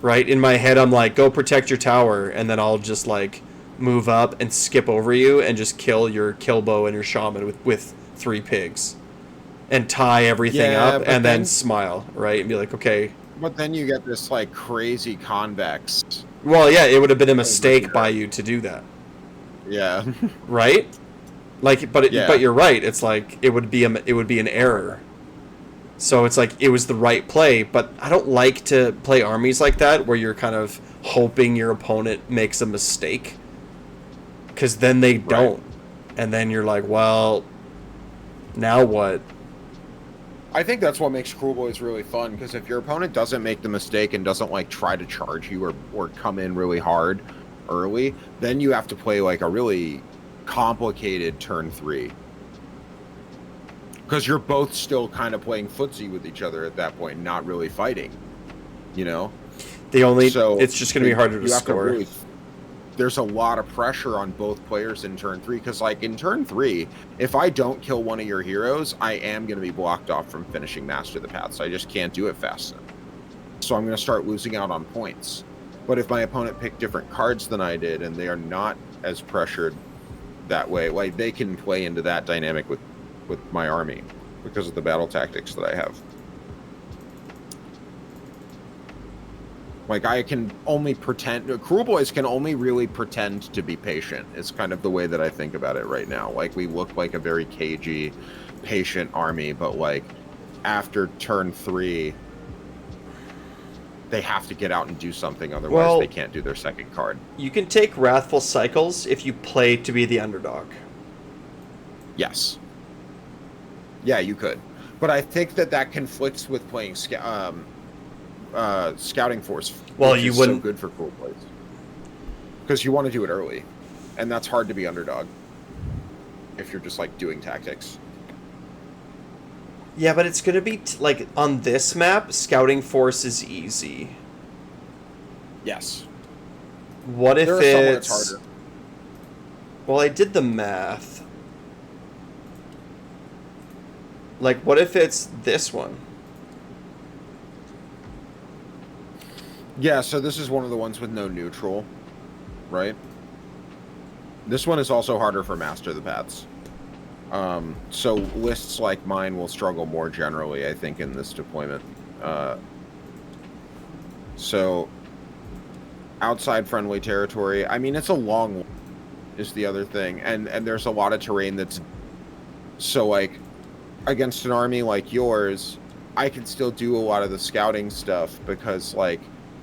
Right? In my head, I'm like, go protect your tower, and then I'll just, like, move up and skip over you and just kill your Killbow and your Shaman with 3 pigs. And tie everything up, and then smile, right? And be like, okay. But then you get this, like, crazy convex. Well, yeah, it would have been a mistake by you to do that. Yeah. Right? Like, but you're right. It's like, it would be an error. So it's like, it was the right play, but I don't like to play armies like that where you're kind of hoping your opponent makes a mistake. Because then they don't. Right. And then you're like, well, now what? I think that's what makes Kruleboyz really fun, because if your opponent doesn't make the mistake and doesn't, like, try to charge you or come in really hard early, then you have to play, like, a really complicated turn 3. Because you're both still kind of playing footsie with each other at that point, not really fighting, you know? It's just going to be harder to score. There's a lot of pressure on both players in turn 3, because, like, in turn 3, if I don't kill one of your heroes, I am going to be blocked off from finishing Master of the Paths. I just can't do it fast enough. So I'm going to start losing out on points. But if my opponent picked different cards than I did, and they are not as pressured that way, like, they can play into that dynamic with my army because of the battle tactics that I have. Like, I can only pretend... Kruleboyz can only really pretend to be patient. It's kind of the way that I think about it right now. Like, we look like a very cagey, patient army, but, like, after turn 3, they have to get out and do something, otherwise they can't do their second card. You can take Wrathful Cycles if you play to be the underdog. Yes. Yeah, you could. But I think that conflicts with playing Scouting Force. Well, you wouldn't... so good for Kruleboyz. Because you want to do it early. And that's hard to be underdog. If you're just, like, doing tactics. Yeah, but it's going to be, like, on this map, Scouting Force is easy. Yes. What if it's... harder. Well, I did the math. Like, what if it's this one? Yeah, so this is one of the ones with no neutral, right? This one is also harder for Master the Paths. So lists like mine will struggle more generally, I think, in this deployment. So outside friendly territory, I mean, it's a long one, is the other thing. And there's a lot of terrain that's... So, like, against an army like yours, I can still do a lot of the scouting stuff because, like,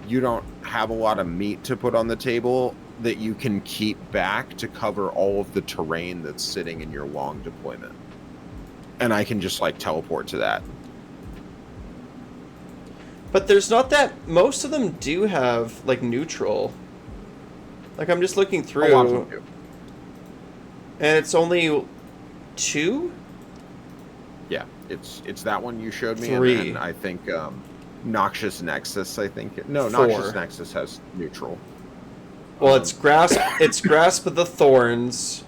you don't have a lot of meat to put on the table that you can keep back to cover all of the terrain that's sitting in your long deployment. And I can just, like, teleport to that. But there's not that... Most of them do have, like, neutral. Like, I'm just looking through. A lot of them do. And it's only 2? Yeah, it's that one you showed me. 3. And I think Noxious Nexus, I think. No, 4. Noxious Nexus has neutral. Well, it's Grasp of the Thorns,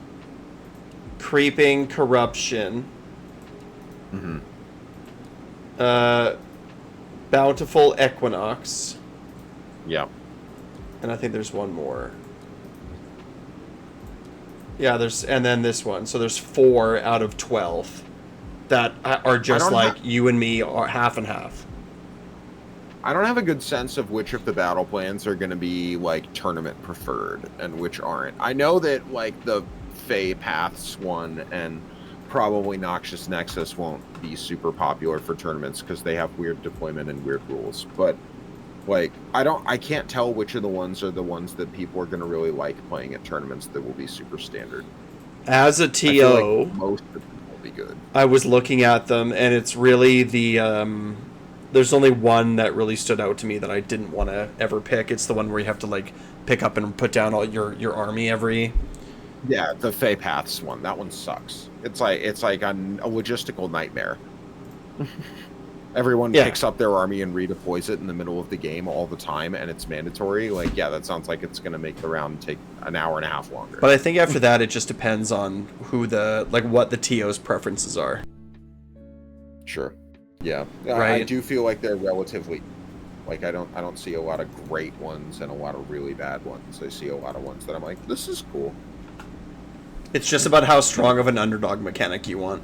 Creeping Corruption, Bountiful Equinox. Yeah. And I think there's one more. Yeah, and then this one. So there's 4 out of 12 that are just like you and me are half and half. I don't have a good sense of which of the battle plans are going to be, like, tournament preferred and which aren't. I know that, like, the Fey Paths one and probably Noxious Nexus won't be super popular for tournaments because they have weird deployment and weird rules. But, like, I can't tell which of the ones are the ones that people are going to really like playing at tournaments that will be super standard. As a TO, I feel like most of them will be good. I was looking at them, and it's really the... There's only one that really stood out to me that I didn't want to ever pick. It's the one where you have to, like, pick up and put down all your army every... Yeah, the Fey Paths one. That one sucks. It's like a logistical nightmare. Everyone picks up their army and redeploys it in the middle of the game all the time, and it's mandatory. Like, yeah, that sounds like it's going to make the round take an hour and a half longer. But I think after that, it just depends on what the TO's preferences are. Sure. Yeah. Right. I do feel like they're relatively... Like, I don't see a lot of great ones and a lot of really bad ones. I see a lot of ones that I'm like, this is cool. It's just about how strong of an underdog mechanic you want.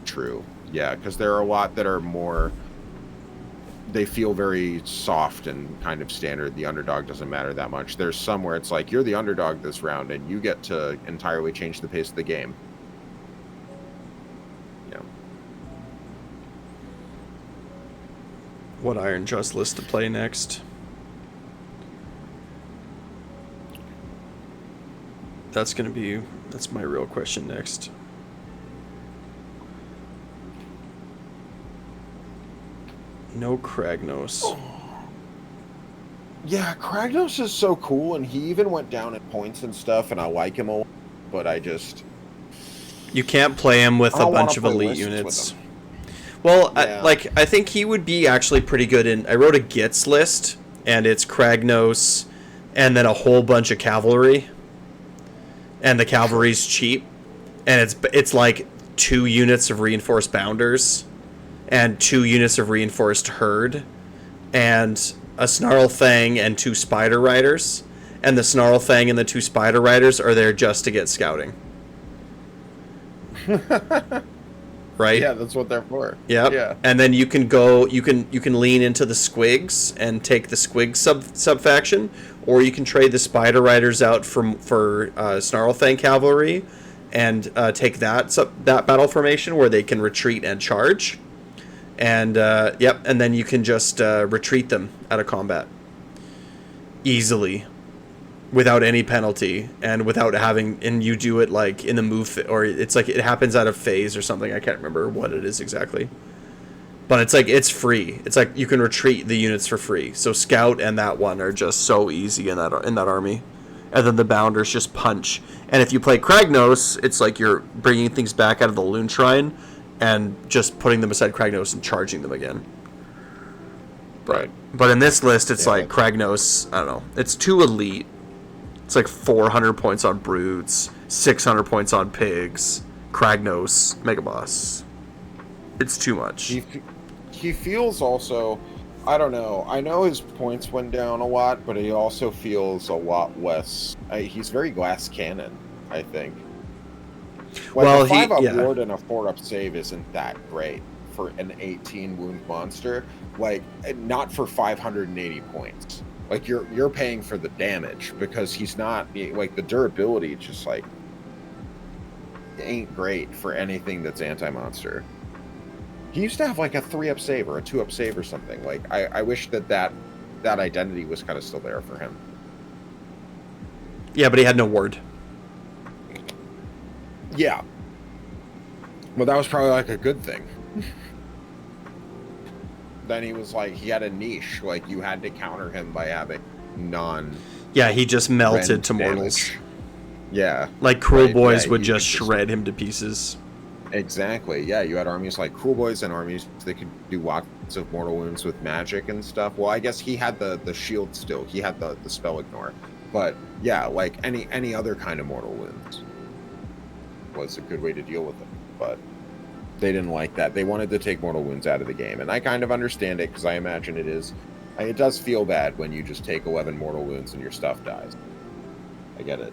True. Yeah, because there are a lot that are more... They feel very soft and kind of standard. The underdog doesn't matter that much. There's some where it's like, you're the underdog this round, and you get to entirely change the pace of the game. Yeah. What Ironjawz list to play next? That's my real question next. No Kragnos. Oh. Yeah, Kragnos is so cool, and he even went down in points and stuff, and I like him a lot, but I just... You can't play him with a bunch of elite units. Well, yeah. I think he would be actually pretty good in... I wrote a Gits list, and it's Kragnos, and then a whole bunch of cavalry. And the cavalry's cheap. And it's like 2 units of reinforced bounders, and 2 units of reinforced herd, and a Snarl Fang and 2 Spider Riders. And the Snarl Fang and the 2 Spider Riders are there just to get scouting. Right? Yeah, that's what they're for. Yep. Yeah. And then you can lean into the Squigs and take the Squig sub faction, or you can trade the Spider Riders out for Snarl Fang cavalry, and take that battle formation where they can retreat and charge. And and then you can just retreat them out of combat easily, without any penalty, and without having, and you do it like in the move, or it's like it happens out of phase or something. I can't remember what it is exactly, but it's like it's free. It's like you can retreat the units for free. So Scout and that one are just so easy in that army, and then the Bounders just punch. And if you play Kragnos, it's like you're bringing things back out of the Loon Shrine and just putting them beside Kragnos and charging them again. Right. But in this list, it's like Kragnos, I don't know, it's too elite. It's like 400 points on brutes, 600 points on pigs, Kragnos, Mega Boss. It's too much. He feels also, I don't know. I know his points went down a lot, but he also feels a lot less. He's very glass cannon, I think. Like Well, a 5-up yeah. ward and a 4-up save isn't that great for an 18 wound monster. Like, not for 580 points. Like, you're paying for the damage because he's not, like, the durability just, like, ain't great for anything that's anti-monster. He used to have, like, a 3-up save or a 2-up save or something. Like, I wish that identity was kind of still there for him. Yeah, but he had no ward. Yeah. Well, that was probably, like, a good thing. Then he was like, he had a niche. Like, you had to counter him by having Yeah, he just melted to mortals. Yeah. Like, Kruleboyz would just shred him to pieces. Exactly. Yeah, you had armies like Kruleboyz and armies that could do lots of mortal wounds with magic and stuff. Well, I guess he had the shield still. He had the spell ignore. But, yeah, like, any other kind of mortal wounds was a good way to deal with them. But they didn't like that. They wanted to take mortal wounds out of the game. And I kind of understand it, because I imagine it does feel bad when you just take 11 mortal wounds and your stuff dies. I get it.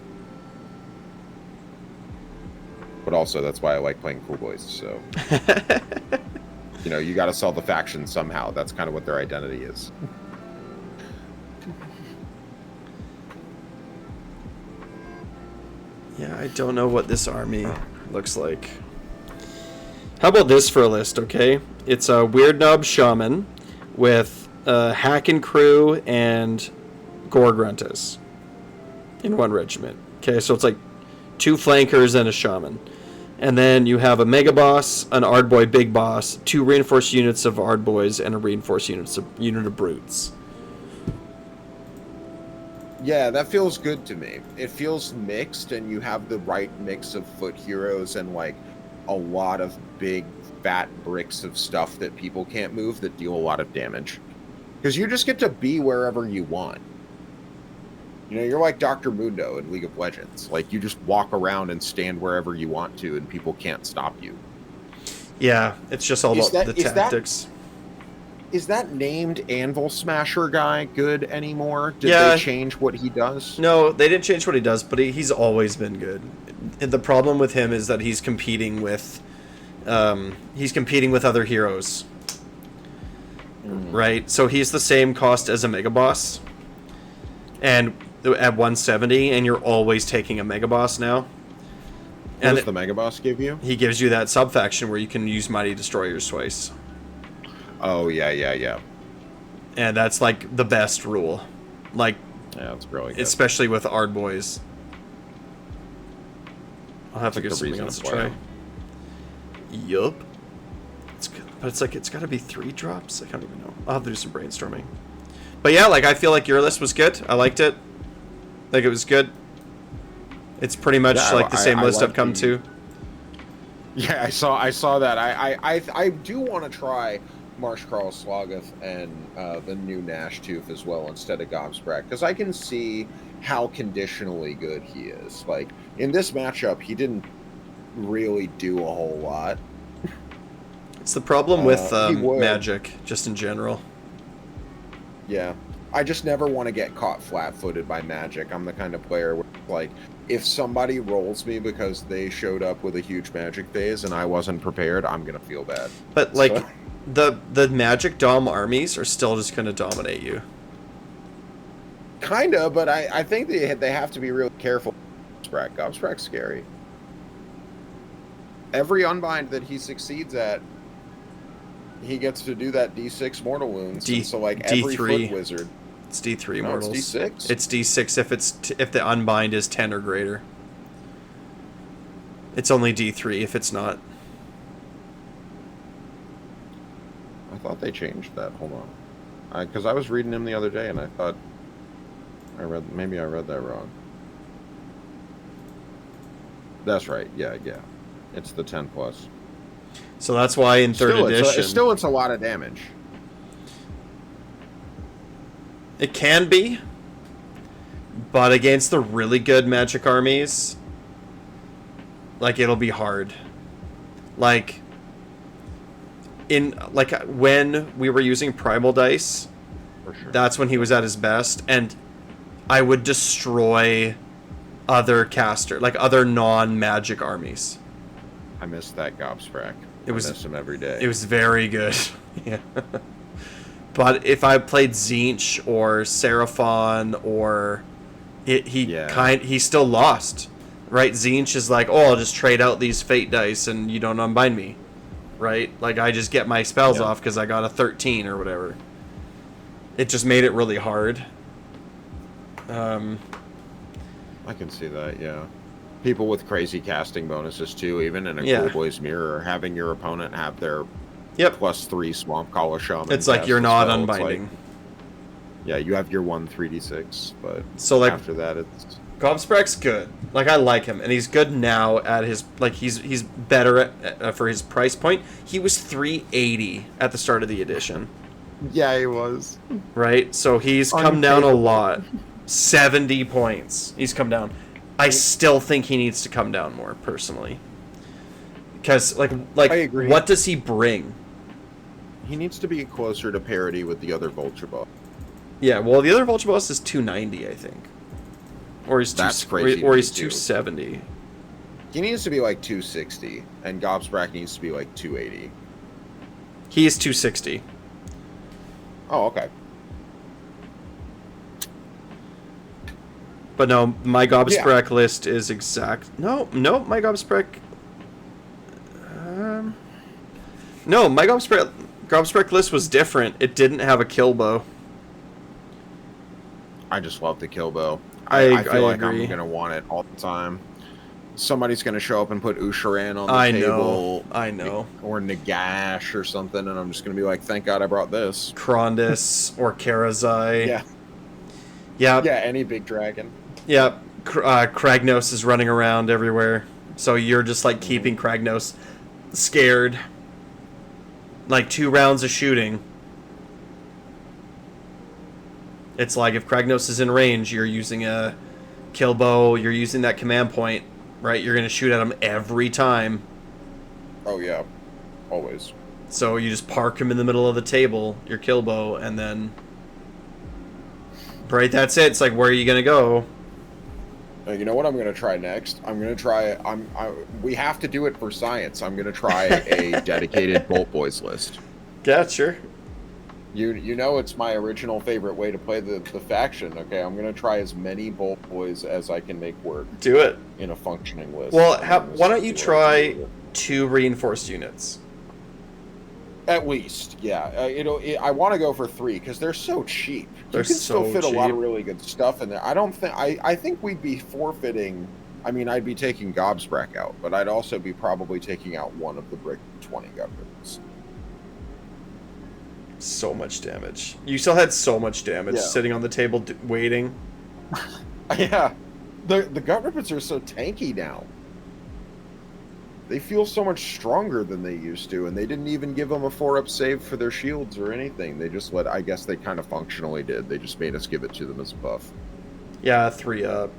But also, that's why I like playing Kruleboyz, so... you know, you gotta sell the faction somehow. That's kind of what their identity is. Yeah, I don't know what this army looks like. How about this for a list, okay? It's a Weird Knob Shaman with Hack and Crew and Gorgruntas in one regiment. Okay, so it's like 2 flankers and a shaman. And then you have a Mega Boss, an Ardboy Big Boss, 2 reinforced units of Ardboys, and a reinforced unit of Brutes. Yeah, that feels good to me. It feels mixed, and you have the right mix of foot heroes and, like, a lot of big, fat bricks of stuff that people can't move that deal a lot of damage. Because you just get to be wherever you want. You know, you're like Dr. Mundo in League of Legends. Like, you just walk around and stand wherever you want to, and people can't stop you. Yeah, it's just all about the tactics. Is that named Anvil Smasher guy good anymore? Did they change what he does? No, they didn't change what he does, but he's always been good. And the problem with him is that he's competing with other heroes. Right? So he's the same cost as a Mega Boss. And at 170, and you're always taking a Mega Boss now. What does the Mega Boss give you? He gives you that sub-faction where you can use Mighty Destroyers twice. Oh, yeah. And that's, like, the best rule. Like, yeah, that's really good. Especially with Ardboys. I'll have to give something else a try. Yup. But it's like, it's got to be 3 drops? I can't even know. I'll have to do some brainstorming. But yeah, like, I feel like your list was good. I liked it. Like, it was good. It's pretty much like the same list I've come to. Yeah, I saw that. I do want to try Marshkarl Slogoth and the new Nash Tooth as well instead of Gobsprak, because I can see how conditionally good he is. Like, in this matchup, he didn't really do a whole lot. It's the problem with Magic, just in general. Yeah. I just never want to get caught flat-footed by Magic. I'm the kind of player where, like, if somebody rolls me because they showed up with a huge Magic phase and I wasn't prepared, I'm going to feel bad. But, like, the Magic Dom armies are still just going to dominate you. Kinda, but I think they have to be really careful. Gobsprak's scary. Every unbind that he succeeds at, he gets to do that D6 mortal wounds. So, like, every D3. foot wizard... It's D3 mortals. It's D6? It's D6 if the unbind is 10 or greater. It's only D3 if it's not. I thought they changed that. Hold on. Because I was reading him the other day and I thought... Maybe I read that wrong. That's right. Yeah. It's the 10 plus. So that's why in third edition... It's a lot of damage. It can be, But against the really good Magic armies, like, it'll be hard. Like, when we were using Primal Dice, For sure. that's when he was at his best, and I would destroy other other non-Magic armies. I miss that Gobsprak. I miss him every day. It was very good. Yeah. But if I played Tzeentch or Seraphon or he still lost. Right? Tzeentch is like, oh, I'll just trade out these fate dice and you don't unbind me. Right? Like, I just get my spells off because I got a 13 or whatever. It just made it really hard. I can see that, yeah. People with crazy casting bonuses too, even in a Kruleboyz mirror, having your opponent have their +3 Swamp Caller Shaman. It's like you're not unbinding. Like, yeah, you have your 1 3d6, but so like after that it's... Gobsprak's good. Like, I like him, and he's good now at his... Like, he's better at, for his price point. He was $380 at the start of the edition. Yeah, he was. Right? So he's come down a lot. 70 points. He's come down. I still think he needs to come down more, personally. Because, like, I agree. What does he bring? He needs to be closer to parity with the other Vulture Boss. Yeah, well, the other Vulture Boss is 290, I think. Or he's crazy. Or he's 270. He needs to be like 260, and Gobsprak needs to be like 280. He is 260. Oh, okay. But no, my Gobsprak list is exact. No, my Gobsprak. No, my Gobsprak list was different. It didn't have a kill bow. I just love the kill bow. I feel like agree. I'm gonna want it all the time. Somebody's gonna show up and put Usharan on the table. I know. Or Nagash or something, and I'm just gonna be like, thank God I brought this. Krondys or Karazai. Yeah. Yeah. Yeah, any big dragon. Yeah. Kragnos is running around everywhere. So you're just like keeping Kragnos scared. Like 2 rounds of shooting. It's like if Kragnos is in range, you're using a kill bow, you're using that command point, right? You're going to shoot at him every time. Oh, yeah. Always. So you just park him in the middle of the table, your kill bow, and then... Right, that's it. It's like, where are you going to go? You know what I'm going to try next? I'm going to try... we have to do it for science. I'm going to try a dedicated Bolt Boys list. Yeah, sure. You know it's my original favorite way to play the faction. Okay, I'm going to try as many Bolt Boys as I can make work. Do it. In a functioning list. Well, why don't you try 2 reinforced units? At least, yeah. I want to go for 3 because they're so cheap. They're you can still so fit cheap. a lot of really good stuff in there. I think we'd be forfeiting. I mean, I'd be taking Gobsprak out, but I'd also be probably taking out one of the Brick 20 governments. So much damage. You still had so much damage sitting on the table waiting. Yeah. The gut rippets are so tanky now. They feel so much stronger than they used to, and they didn't even give them a 4-up save for their shields or anything. They just I guess they kind of functionally did. They just made us give it to them as a buff. Yeah, 3-up.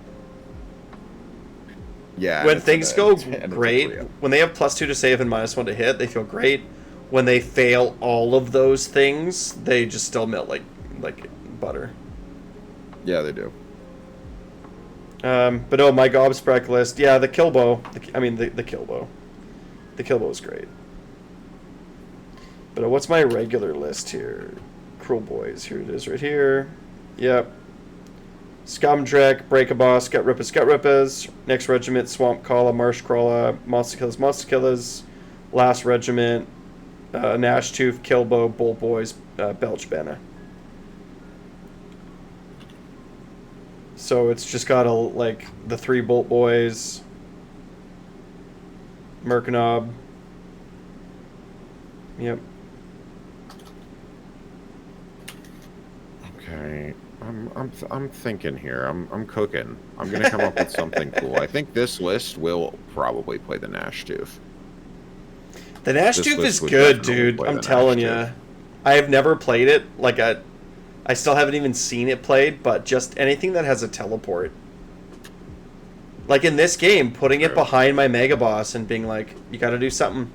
Yeah. When things go great, when they have +2 to save and -1 to hit, they feel great. When they fail all of those things, they just still melt like butter. Yeah, they do. But no, my Gobsprak list, yeah, the kill bow. The kill bow. The kill bow is great. But what's my regular list here? Kruleboyz. Here it is right here. Yep. Scumdrek, Break a Boss, Gut Rippers. Next regiment, Swamp Calla, Marsh Crawler, Monster Killers. Last regiment, Nash Tooth, Killbow, Bolt Boys, Belch Banner. So it's just got the 3 Bolt Boys, Merkanob. Yep. Okay. I'm thinking here. I'm cooking. I'm gonna come up with something cool. I think this list will probably play the Nash Tooth. The Nash Tooth is good, dude. I'm telling you. I have never played it I still haven't even seen it played, but just anything that has a teleport. Like in this game, putting it behind my Mega Boss and being like, you gotta do something.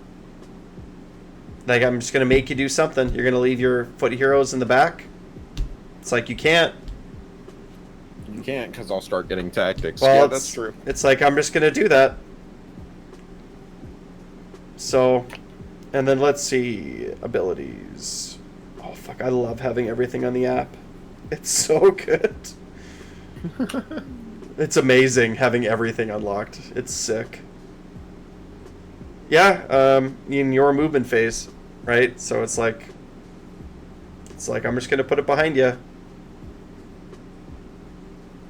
Like, I'm just gonna make you do something. You're gonna leave your foot heroes in the back? It's like, you can't. You can't, because I'll start getting tactics. Well, yeah, that's true. It's like, I'm just gonna do that. So, and then let's see, abilities. Oh, fuck, I love having everything on the app. It's so good. It's amazing having everything unlocked. It's sick. Yeah, in your movement phase, right? So it's like I'm just gonna put it behind you.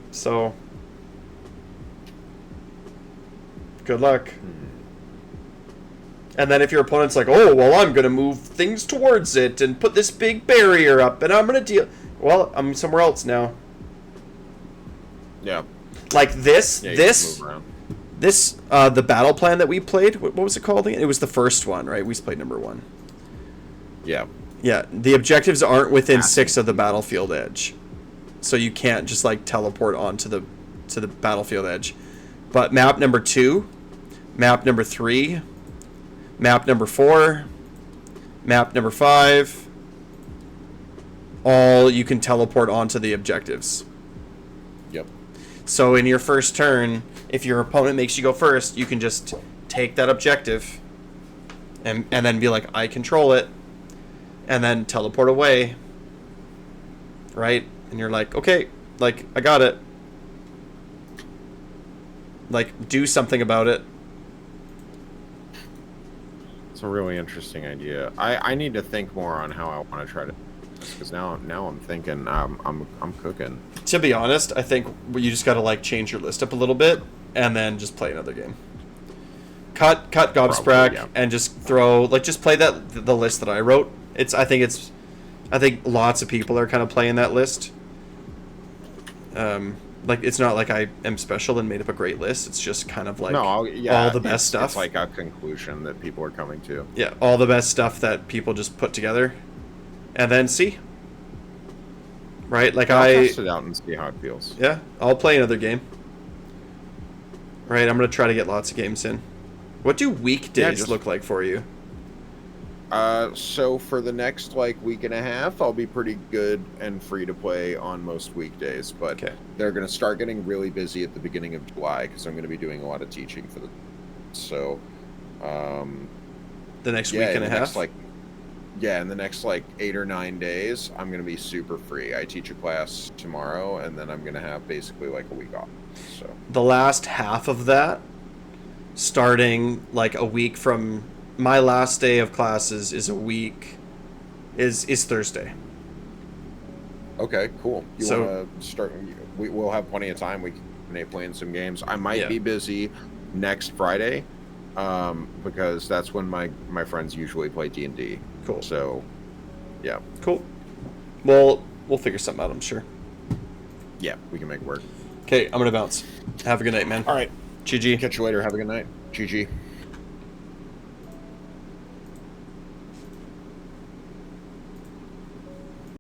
So, good luck. And then if your opponent's like, oh, well, I'm gonna move things towards it and put this big barrier up, and I'm gonna deal. Well, I'm somewhere else now. Yeah. Like this, Yeah, the battle plan that we played, what was it called again? It was the first one, right? We played number 1. Yeah. Yeah, the objectives aren't within 6 of the battlefield edge. So you can't just like teleport onto the battlefield edge. But map number 2, map number 3, map number 4, map number 5, all you can teleport onto the objectives. Yep. So in your first turn, if your opponent makes you go first, you can just take that objective and then be like, I control it, and then teleport away, right? And you're like, okay, like, I got it. Like, do something about it. It's a really interesting idea. I need to think more on how I want to try to, because now I'm thinking I'm cooking. To be honest, I think you just got to like change your list up a little bit and then just play another game. Cut Gobsprack, yeah. And just throw, like, just play the list that I wrote. I think lots of people are kind of playing that list. Like, it's not like I am special and made up a great list. It's just kind of like all the best stuff. It's like a conclusion that people are coming to. Yeah, all the best stuff that people just put together, and then see. Right, like I'll test it out and see how it feels. Yeah, I'll play another game. Right, I'm gonna try to get lots of games in. What do weekdays look like for you? So for the next like week and a half, I'll be pretty good and free to play on most weekdays. But they're gonna start getting really busy at the beginning of July because I'm gonna be doing a lot of teaching for the. So, the next week and a half. In the next like 8 or 9 days, I'm gonna be super free. I teach a class tomorrow, and then I'm gonna have basically like a week off. So the last half of that, starting like a week from my last day of classes, is is Thursday. Okay, cool. You want to start? We'll have plenty of time. We can play some games. I might be busy next Friday, because that's when my friends usually play D&D. Cool. So, yeah. Cool. Well, we'll figure something out, I'm sure. Yeah, we can make it work. Okay, I'm gonna bounce. Have a good night, man. All right. GG. Catch you later. Have a good night. GG.